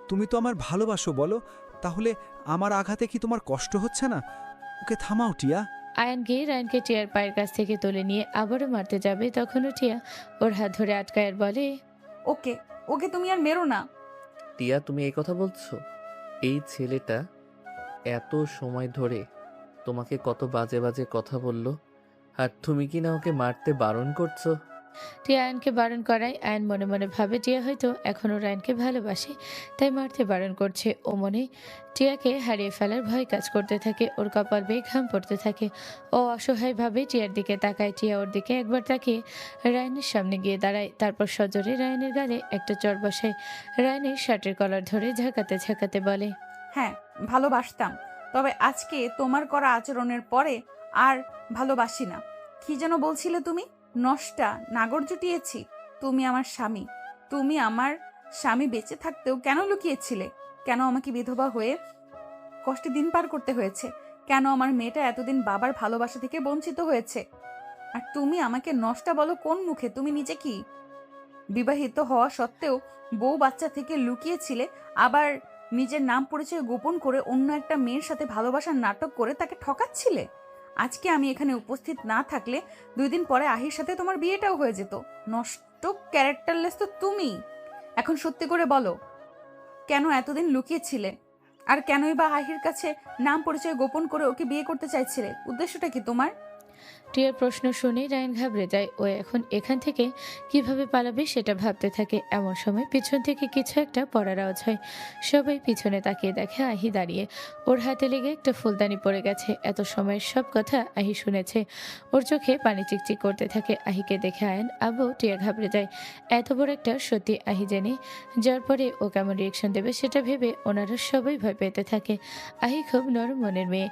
তুমি তো আমার ভালোবাসো, বলো তাহলে আমার আঘাতে কি তোমার কষ্ট হচ্ছে না? ওকে থামাও টিয়া। আয়ন গিয়ে রায়নকে টিয়ার পায়ের কাছ থেকে তুলে নিয়ে আবারও মারতে যাবে, তখনও টিয়া ওর হাত ধরে আটকায় আর বলে, ওকে ওকে তুমি আর মেরো না। টিয়া, তুমি এই কথা বলছো? এই ছেলেটা এত সময় ধরে তোমাকে কত বাজে বাজে কথা বলল, আর তুমি কি না ওকে মারতে বারণ করছো? টিয়া আয়নকে বারণ করায়। আয়ন মনে মনে ভাবে টিয়া হয়তো এখনও রায়নকে ভালোবাসে, তাই মারতে বারণ করছে। ও মনে টিয়াকে হারিয়ে ফেলার ভয় কাজ করতে থাকে। ওর কপাল বেয়ে ঘাম পড়তে থাকে। ও অসহায়ভাবে টিয়ার দিকে তাকায়। টিয়া ওর দিকে একবার তাকিয়ে রায়নের সামনে গিয়ে দাঁড়ায়, তারপর সজোরে রায়নের গালে একটা চড় বসায়। রায়নের শার্টের কলার ধরে ঝাঁকাতে ঝাঁকাতে বলে, হ্যাঁ ভালোবাসতাম, তবে আজকে তোমার করা আচরণের পরে আর ভালোবাসি না। কি যেন বলছিলে তুমি? নষ্টা নাগর জুটিয়েছি। তুমি আমার স্বামী, তুমি আমার স্বামী বেঁচে থাকতেও কেন লুকিয়েছিলে? কেন আমাকে বিধবা হয়ে কষ্টে দিন পার করতে হয়েছে? কেন আমার মেয়েটা এতদিন বাবার ভালোবাসা থেকে বঞ্চিত হয়েছে? আর তুমি আমাকে নষ্টা বলো কোন মুখে? তুমি নিজে কি বিবাহিত হওয়া সত্ত্বেও বউ বাচ্চা থেকে লুকিয়েছিলে, আবার নিজের নাম পরিচয় গোপন করে অন্য একটা মেয়ের সাথে ভালোবাসার নাটক করে তাকে ঠকাচ্ছিলে। আজকে আমি এখানে উপস্থিত না থাকলে 2 দিন পরে আহির সাথে তোমার বিয়েটাও হয়ে যেত। নষ্ট ক্যারেক্টারলেস তো তুমি। এখন সত্যি করে বলো, কেন এতদিন লুকিয়েছিলে? আর কেনই বা আহির কাছে নাম পরিচয় গোপন করে ওকে বিয়ে করতে চাইছিলে? উদ্দেশ্যটা কি তোমার? টিয়ার প্রশ্ন শুনে রায়ন ঘাবড়ে যায়। ও এখন এখান থেকে কিভাবে পালাবে সেটা ভাবতে থাকে। এমন সময় পিছন থেকে কিছু একটা পড়ার আওয়াজ হয়। সবাই পিছনে তাকিয়ে দেখে আহি দাঁড়িয়ে। ওর হাতে লেগে একটা ফুলদানি পড়ে গেছে। এত সময়ের সব কথা আহি শুনেছে। ওর চোখে পানি চিকচিক করতে থাকে। আহিকে দেখে আয়ন আবু টিয়া ঘাবড়ে যায়। এত বড় একটা সত্যি আহি জেনে যার পরে ও কেমন রিয়েকশন দেবে সেটা ভেবে ওনারা সবাই ভয় পেতে থাকে। আহি খুব নরম মনের মেয়ে,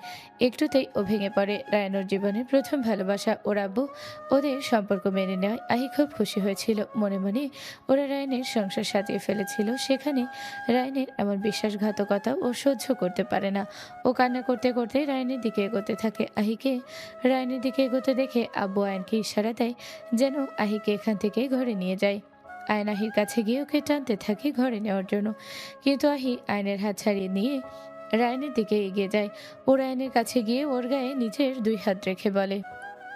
একটুতেই ও ভেঙে পড়ে। রায়ন ওর জীবনের প্রথম ভালোবাসা। ওর আব্বু ওদের সম্পর্ক মেনে নেয় আহি খুব খুশি হয়েছিল। মনে মনে ওরা রায়নের সংসার সাজিয়ে ফেলেছিল। সেখানে রায়নের এমন বিশ্বাসঘাতকতা ও সহ্য করতে পারে না। ও কান্না করতে করতে রায়নের দিকে এগোতে থাকে। আহিকে রায়নের দিকে এগোতে দেখে আব্বু আয়নকে ইশারা দেয় যেন আহিকে এখান থেকে ঘরে নিয়ে যায়। আয়ন আহির কাছে গিয়ে ওকে টানতে থাকে ঘরে নেওয়ার জন্য, কিন্তু আহি আয়নের হাত ছাড়িয়ে নিয়ে রায়নের দিকে এগিয়ে যায়। ও রায়নের কাছে গিয়ে ওর গায়ে নিজের 2 হাত রেখে বলে,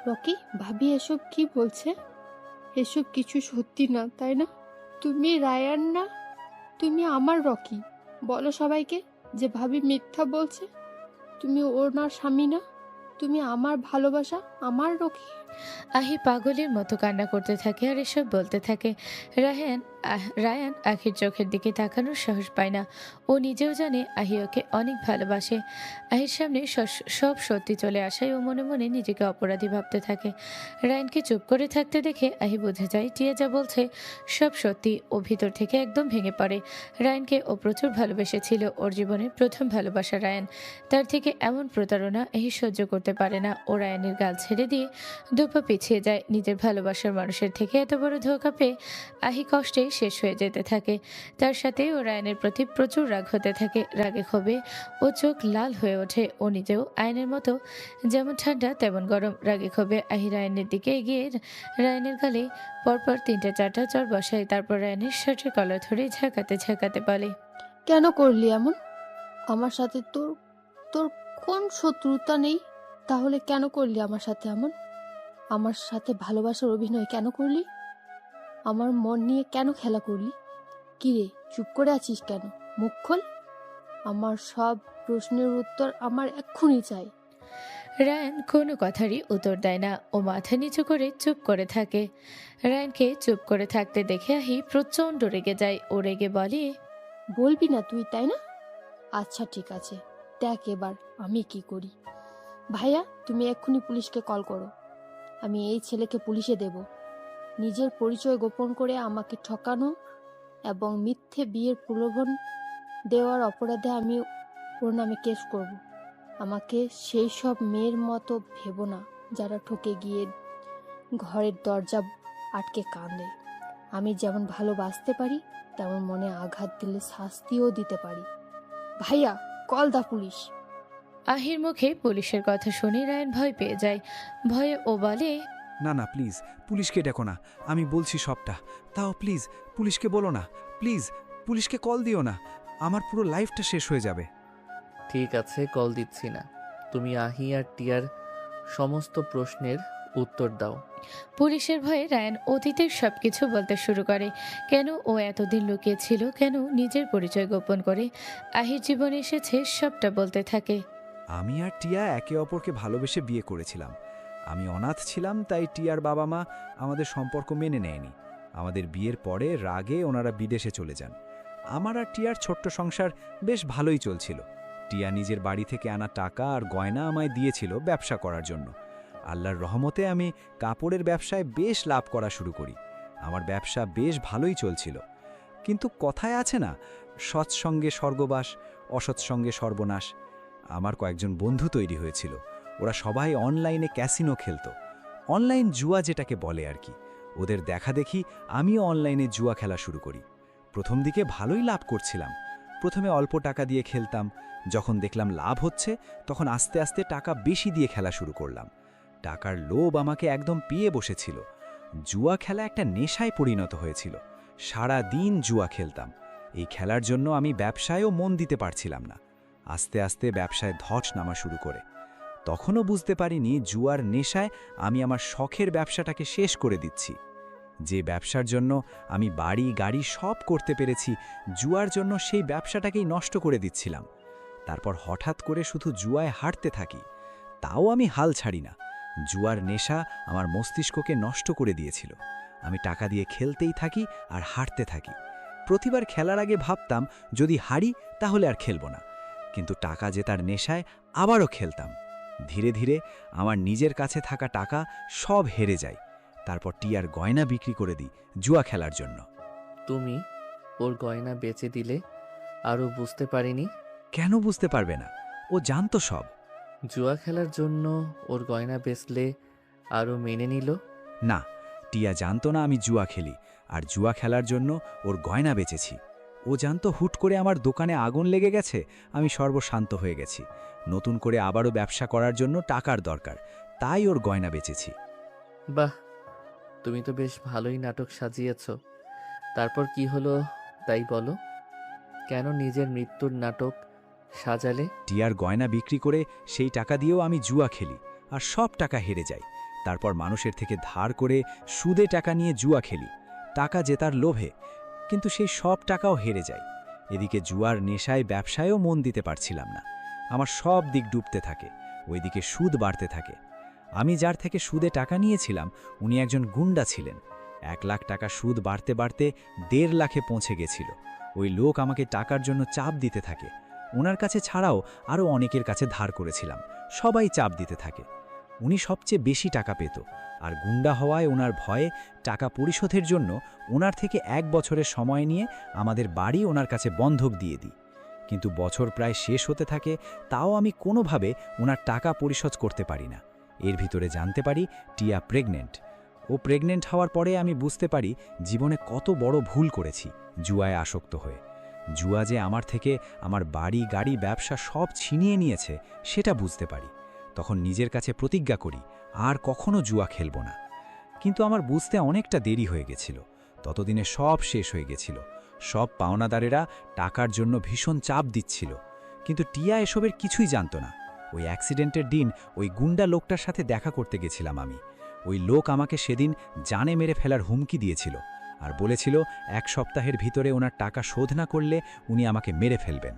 রকি, ভাবি এসব কি বলছে? এসব কিছু সত্যি না, তাই না? তুমি রায়ান না, তুমি আমার রকি। বলো সবাইকে যে ভাবি মিথ্যা বলছে। তুমি ওনার স্বামী না, তুমি আমার ভালোবাসা, আমার রকি। আহি পাগলের মতো কান্না করতে থাকে আর এসব বলতে থাকে। রায়ান আখির চোখের দিকে তাকানোর সাহস পায় না। ও নিজেও জানে আহি ওকে অনেক ভালোবাসে। আহির সামনে সব সত্যি চলে আসায় ও মনে মনে নিজেকে অপরাধী ভাবতে থাকে। রায়ানকে চুপ করে থাকতে দেখে আহি বুঝে যায় টিয়া যা বলছে সব সত্যি। ও ভিতর থেকে একদম ভেঙে পড়ে। রায়ানকে ও প্রচুর ভালোবেসেছিল। ওর জীবনের প্রথম ভালোবাসা রায়ান। তার থেকে এমন প্রতারণা আহি সহ্য করতে পারে না। ও রায়ানের গাল ছেড়ে দিয়ে দুপা পিছিয়ে যায়। নিজের ভালোবাসার মানুষের থেকে এত বড় ধোঁকা পেয়ে আহি কষ্টে শেষ হয়ে যেতে থাকে। তার সাথে ও রায়ানের প্রতি প্রচুর রাগ হতে থাকে। রাগে ক্ষোভে ও চোখ লাল হয়ে ওঠে। ও নিজেও আয়নের মতো যেমন ঠান্ডা তেমন গরম। রাগে ক্ষোভে আহি রায়ানের দিকে এগিয়ে রায়ানের গালে পরপর 3-4টা চড় বসায়। তারপর রায়ানের শার্টের কলার ধরে ঝাঁকাতে ঝাঁকাতে বলে, কেন করলি এমন? আমার সাথে তোর তোর কোন শত্রুতা নেই, তাহলে কেন করলি আমার সাথে এমন? আমার সাথে ভালোবাসার অভিনয় কেন করলি? আমার মন নিয়ে কেন খেলা করলি? কি রে, চুপ করে আছিস কেন? মুখ খোল। আমার সব প্রশ্নের উত্তর আমার এক্ষুনি চাই। রায়ান কোনো কথারই উত্তর দেয় না। ও মাথা নিচু করে চুপ করে থাকে। রায়ানকে চুপ করে থাকতে দেখে আহি প্রচণ্ড রেগে যায়। ও রেগে বলে, বলবি না তুই, তাই না? আচ্ছা ঠিক আছে, দেখ এবার আমি কি করি। ভাইয়া, তুমি এক্ষুনি পুলিশকে কল করো। আমি এই ছেলেকে পুলিশে দেব। নিজের পরিচয় গোপন করে আমাকে ঠকানো এবং মিথ্যে বিয়ের প্রলোভন দেওয়ার অপরাধে আমি ওর নামে কেস করব। আমাকে সেই সব মেয়ের মতো ভেবো না যারা ঠকে গিয়ে ঘরের দরজা আটকে কাঁদে। আমি যেমন ভালোবাসতে পারি তেমন মনে আঘাত দিলে শাস্তিও দিতে পারি। ভাইয়া, কল দা পুলিশ। আহির মুখে পুলিশের কথা শুনে রায়ান ভয় পেয়ে যায়। ভয়ে ও বলে, না না প্লিজ, পুলিশকে ডেকো না, আমি বলছি সবটা। তাও প্লিজ পুলিশকে বলো না, প্লিজ পুলিশকে কল দিও না, আমার পুরো লাইফটা শেষ হয়ে যাবে। ঠিক আছে, কল দিচ্ছি না। তুমি আহি আর টিয়ার সমস্ত প্রশ্নের উত্তর দাও। পুলিশের ভয়ে রায়ান অতীতের সবকিছু বলতে শুরু করে। কেন ও এতদিন লুকিয়েছিল, কেন নিজের পরিচয় গোপন করে আহির জীবনে এসেছে, সবটা বলতে থাকে। আমি আর টিয়া একে অপরকে ভালোবেসে বিয়ে করেছিলাম। আমি অনাথ ছিলাম, তাই টিয়ার বাবা মা আমাদের সম্পর্ক মেনে নেয়নি। আমাদের বিয়ের পরে রাগে ওনারা বিদেশে চলে যান। আমার আর টিয়ার ছোট্ট সংসার বেশ ভালোই চলছিল। টিয়া নিজের বাড়ি থেকে আনা টাকা আর গয়না আমায় দিয়েছিল ব্যবসা করার জন্য। আল্লাহর রহমতে আমি কাপড়ের ব্যবসায় বেশ লাভ করা শুরু করি। আমার ব্যবসা বেশ ভালোই চলছিল। কিন্তু কথায় আছে না, সৎসঙ্গে স্বর্গবাস, অসৎসঙ্গে সর্বনাশ। আমার কয়েকজন বন্ধু তৈরি হয়েছিল। ওরা সবাই অনলাইনে ক্যাসিনো খেলতো, অনলাইন জুয়া যেটাকে বলে আর কি। ওদের দেখা দেখি আমিও অনলাইনে জুয়া খেলা শুরু করি। প্রথম দিকে ভালোই লাভ করছিলাম। প্রথমে অল্প টাকা দিয়ে খেলতাম। যখন দেখলাম লাভ হচ্ছে, তখন আস্তে আস্তে টাকা বেশি দিয়ে খেলা শুরু করলাম। টাকার লোভ আমাকে একদম পেয়ে বসেছিল। জুয়া খেলা একটা নেশায় পরিণত হয়েছিল। সারা দিন জুয়া খেলতাম। এই খেলার জন্য আমি ব্যবসায়ও মন দিতে পারছিলাম না। আস্তে আস্তে ব্যবসায় ধস নামা শুরু করে। তখনও বুঝতে পারিনি জুয়ার নেশায় আমি আমার শখের ব্যবসাটাকে শেষ করে দিচ্ছি। যে ব্যবসার জন্য আমি বাড়ি গাড়ি সব করতে পেরেছি, জুয়ার জন্য সেই ব্যবসাটাকেই নষ্ট করে দিচ্ছিলাম। তারপর হঠাৎ করে শুধু জুয়ায় হারতে থাকি। তাও আমি হাল ছাড়ি না। জুয়ার নেশা আমার মস্তিষ্ককে নষ্ট করে দিয়েছিল। আমি টাকা দিয়ে খেলতেই থাকি আর হারতে থাকি। প্রতিবার খেলার আগে ভাবতাম যদি হারি তাহলে আর খেলব না, কিন্তু টাকা জেতার নেশায় আবারও খেলতাম। ধীরে ধীরে আমার নিজের কাছে থাকা টাকা সব হেরে যায়। তারপর টিয়ার গয়না বিক্রি করে দিই জুয়া খেলার জন্য। তুমি ওর গয়না বেচে দিলে আরও বুঝতে পারিনি? কেন বুঝতে পারবে না? ও জানতো সব। জুয়া খেলার জন্য ওর গয়না বেচলে আরও মেনে নিল? না, টিয়া জানতো না আমি জুয়া খেলি আর জুয়া খেলার জন্য ওর গয়না বেচেছি। ও জানতো হুট করে আমার দোকানে আগুন লেগে গেছে, আমি সর্বশান্ত হয়ে গেছি। নতুন করে আবারও ব্যবসা করার জন্য টাকার দরকার, তাই ওর গয়না বেচেছি। বাহ, তুমি তো বেশ ভালোই নাটক সাজিয়েছ। তারপর কি হলো তাই বলো। কেন নিজের মৃত্যুর নাটক সাজালে? টিয়ার গয়না বিক্রি করে সেই টাকা দিয়েও আমি জুয়া খেলি আর সব টাকা হেরে যাই। তারপর মানুষের থেকে ধার করে সুদে টাকা নিয়ে জুয়া খেলি, টাকা জেতার লোভে, কিন্তু সেই সব টাকাও হেরে যায়। এদিকে জুয়ার নেশায় ব্যবসায়ও মন দিতে পারছিলাম না। আমার সব দিক ডুবতে থাকে, ওইদিকে সুদ বাড়তে থাকে। আমি যার থেকে সুদে টাকা নিয়েছিলাম উনি একজন গুন্ডা ছিলেন। 1 লাখ টাকা সুদ বাড়তে বাড়তে 1.5 লাখে পৌঁছে গেছিল। ওই লোক আমাকে টাকার জন্য চাপ দিতে থাকে। ওনার কাছে ছাড়াও আরও অনেকের কাছে ধার করেছিলাম, সবাই চাপ দিতে থাকে। উনি সবচেয়ে বেশি টাকা পেত, আর গুন্ডা হওয়ায় ওনার ভয়ে টাকা পরিশোধের জন্য ওনার থেকে 1 বছরের সময় নিয়ে আমাদের বাড়ি ওনার কাছে বন্ধক দিয়ে দিই। কিন্তু বছর প্রায় শেষ হতে থাকে, তাও আমি কোনোভাবে ওনার টাকা পরিশোধ করতে পারি না। এর ভিতরে জানতে পারি টিয়া প্রেগনেন্ট। ও প্রেগনেন্ট হওয়ার পরে আমি বুঝতে পারি জীবনে কত বড় ভুল করেছি জুয়ায় আসক্ত হয়ে। জুয়া যে আমার থেকে আমার বাড়ি, গাড়ি, ব্যবসা সব ছিনিয়ে নিয়েছে সেটা বুঝতে পারি। তখন নিজের কাছে প্রতিজ্ঞা করি আর কখনো জুয়া খেলব না। কিন্তু আমার বুঝতে অনেকটা দেরি হয়ে গেছিল। ততদিনে সব শেষ হয়ে গেছিল। সব পাওনাদারেরা টাকার জন্য ভীষণ চাপ দিচ্ছিল। কিন্তু টিয়া এসবের কিছুই জানত না। ওই অ্যাক্সিডেন্টের দিন ওই গুন্ডা লোকটার সাথে দেখা করতে গেছিলাম আমি। ওই লোক আমাকে সেদিন জানে মেরে ফেলার হুমকি দিয়েছিল আর বলেছিল 1 সপ্তাহের ভিতরে ওনার টাকা শোধ না করলে উনি আমাকে মেরে ফেলবেন।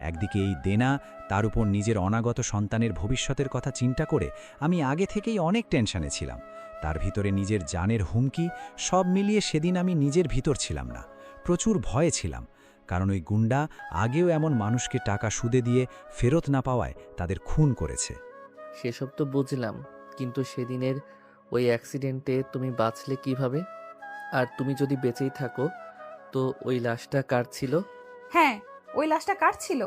একদিকে এই দেনা, তার উপর নিজের অনাগত সন্তানের ভবিষ্যতের কথা চিন্তা করে আমি আগে থেকেই অনেক টেনশনে ছিলাম। তার ভিতরে নিজের জানের হুমকি, সব মিলিয়ে সেদিন আমি নিজের ভিতর ছিলাম না। প্রচুর ভয়ে ছিলাম, কারণ ওই গুন্ডা আগেও এমন মানুষকে টাকা সুদে দিয়ে ফেরত না পাওয়ায় তাদের খুন করেছে। সেসব তো বুঝলাম, কিন্তু সেদিনের ওই অ্যাক্সিডেন্টে তুমি বাঁচলে কিভাবে? আর তুমি যদি বেঁচেই থাকো তো ওই লাশটা কার ছিল? হ্যাঁ, ওই লাশটা কার ছিল?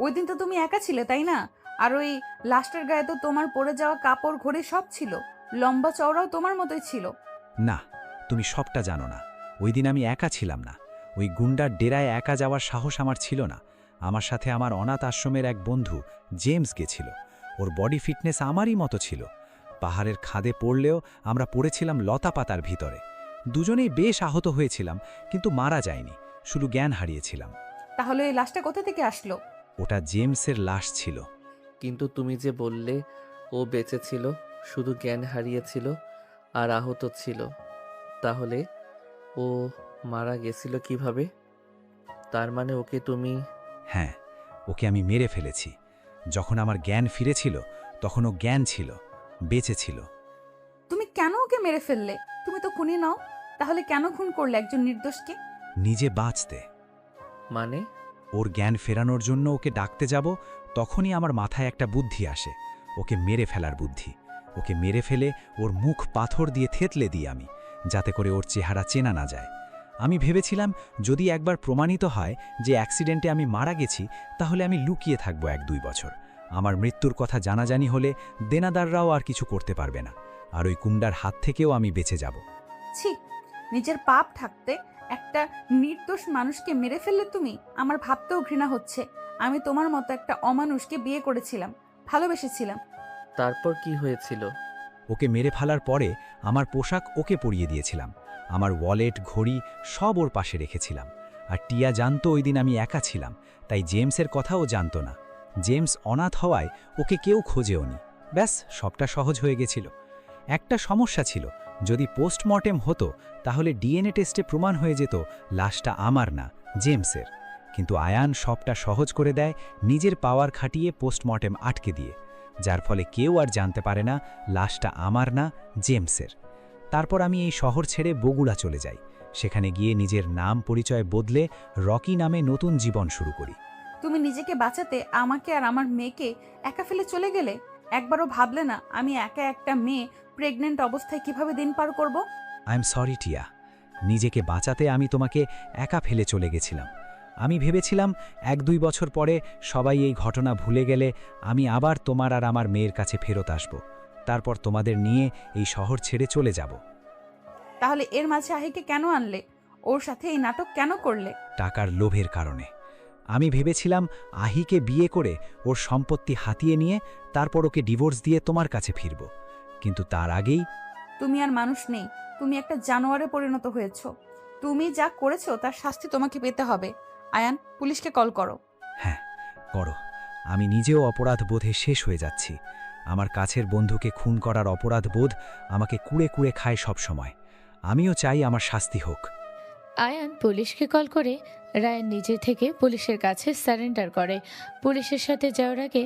ওই দিন তো তুমি একা ছিলে, তাই না? আর ওই লাশটার গায়ে তো তোমার পরে যাওয়া কাপড় ঘড়ি সব ছিল, লম্বা চওড়াও তোমার মতোই ছিল। না, তুমি সবটা জানো না। ওই দিন আমি একা ছিলাম না। ওই গুন্ডার ডেরায় একা যাওয়ার সাহস আমার ছিল না। আমার সাথে আমার অনাথ আশ্রমের এক বন্ধু জেমস গেছিল। ওর বডি ফিটনেস আমারই মতো ছিল। পাহাড়ের খাদে পড়লেও আমরা পড়েছিলাম লতা পাতার ভিতরে। দুজনেই বেশ আহত হয়েছিলাম, কিন্তু মারা যায়নি, শুধু জ্ঞান হারিয়েছিলাম। তাহলে এই লাশটা কোথা থেকে আসলো? ওটা জেমসের লাশ ছিল। কিন্তু তুমি যে বললে ও বেঁচে ছিল, শুধু জ্ঞান হারিয়েছিল আর আহত ছিল, তাহলে ও মারা গেছিল কিভাবে? তার মানে ওকে তুমি... হ্যাঁ, ওকে আমি মেরে ফেলেছি। যখন আমার জ্ঞান ফিরেছিল তখন ও জ্ঞান ছিল, বেঁচে ছিল। তুমি কেন ওকে মেরে ফেললে? তুমি তো খুনি নও, তাহলে কেন খুন করলে একজন নির্দোষকে? নিজে বাঁচতে। মানে? ওর জ্ঞান ফেরানোর জন্য ওকে ডাকতে যাব, তখনই আমার মাথায় একটা বুদ্ধি আসে, ওকে মেরে ফেলার বুদ্ধি। ওকে মেরে ফেলে ওর মুখ পাথর দিয়ে থেতলে দিই আমি, যাতে করে ওর চেহারা চেনা না যায়। আমি ভেবেছিলাম যদি একবার প্রমাণিত হয় যে অ্যাক্সিডেন্টে আমি মারা গেছি, তাহলে আমি লুকিয়ে থাকবো 1-2 বছর। আমার মৃত্যুর কথা জানাজানি হলে দেনাদাররাও আর কিছু করতে পারবে না, আর ওই কুন্ডার হাত থেকেও আমি বেঁচে যাব। ছি, নিজের পাপ থাকতে একটা নির্দোষ মানুষকে মেরে ফেললে তুমি? আমার ভাবতেও ঘৃণা হচ্ছে। আমি তোমার মতো একটা অমানুষকে বিয়ে করেছিলাম, ভালোবেসেছিলাম। তারপর কি হয়েছিল? ওকে মেরে ফেলার পরে আমার পোশাক ওকে পরিয়ে দিয়েছিলাম। আমার ওয়ালেট, ঘড়ি সব ওর পাশে রেখেছিলাম। আর টিয়া জানতো ওই দিন আমি একা ছিলাম, তাই জেমসের কথাও জানতো না। জেমস অনাথ হওয়ায় ওকে কেউ খোঁজেও নি। ব্যাস, সবটা সহজ হয়ে গেছিল। একটা সমস্যা ছিল, যদি পোস্টমর্টেম হতো তাহলে ডিএনএ টেস্টে প্রমাণ হয়ে যেত লাশটা আমার না, জেমসের। কিন্তু আয়ান সবটা সহজ করে দেয় নিজের পাওয়ার খাটিয়ে পোস্টমর্টেম আটকে দিয়ে, যার ফলে কেউ আর জানতে পারে না লাশটা আমার না, জেমসের। তারপর আমি এই শহর ছেড়ে বগুড়া চলে যাই। সেখানে গিয়ে নিজের নাম পরিচয় বদলে রকি নামে নতুন জীবন শুরু করি। তুমি নিজেকে বাঁচাতে আমাকে আর আমার মেয়েকে একা ফেলে চলে গেলে। একবারও ভাবলে না আমি একা একটা মেয়ে প্রেগনেন্ট অবস্থায় কিভাবে দিন পার করব? আই এম সরি টিয়া, নিজেকে বাঁচাতে আমি তোমাকে একা ফেলে চলে গেছিলাম। আমি ভেবেছিলাম 1-2 বছর পরে সবাই এই ঘটনা ভুলে গেলে আমি আবার তোমার আর আমার মেয়ের কাছে ফেরত আসব, তারপর তোমাদের নিয়ে এই শহর ছেড়ে চলে যাব। তাহলে এর মাঝে আহিকে কেন আনলে? ওর সাথে এই নাটক কেন করলে? টাকার লোভের কারণে। আমি ভেবেছিলাম আহিকে বিয়ে করে ওর সম্পত্তি হাতিয়ে নিয়ে তারপর ওকে ডিভোর্স দিয়ে তোমার কাছে ফিরব, কিন্তু তার আগেই... তুমি আর মানুষ নেই, তুমি একটা জানোয়ারে পরিণত হয়েছো। তুমি যা করেছো তার শাস্তি তোমাকে পেতে হবে। আয়ান, পুলিশকে কল করো। হ্যাঁ, করো। আমি নিজেও অপরাধ বোধে শেষ হয়ে যাচ্ছি। আমার কাছের বন্ধুকে খুন করার অপরাধ বোধ আমাকে কুড়ে কুড়ে খায় সব সময়। আমিও চাই আমার শাস্তি হোক। আয়ান পুলিশকে কল করে রায়ান নিজে থেকে পুলিশের কাছে সারেন্ডার করে। পুলিশের সাথে যাওয়ার আগে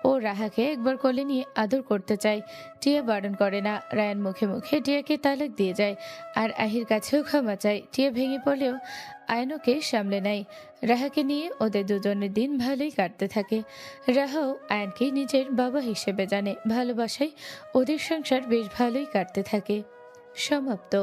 ও রাহাকে একবার কোলে নিয়ে আদর করতে চায়। টিয়া বারণ করে না। রায়ান মুখে মুখে টিয়াকে তালাক দিয়ে যায় আর আহির কাছেও ক্ষমা চায়। টিয়া ভেঙে পড়লেও আয়ান ওকে সামলে নেয়। রাহাকে নিয়ে ওদের দুজনের দিন ভালোই কাটতে থাকে। রাহাও আয়ানকে নিজের বাবা হিসেবে জানে। ভালোবাসায় ওদের সংসার বেশ ভালোই কাটতে থাকে। সমাপ্ত।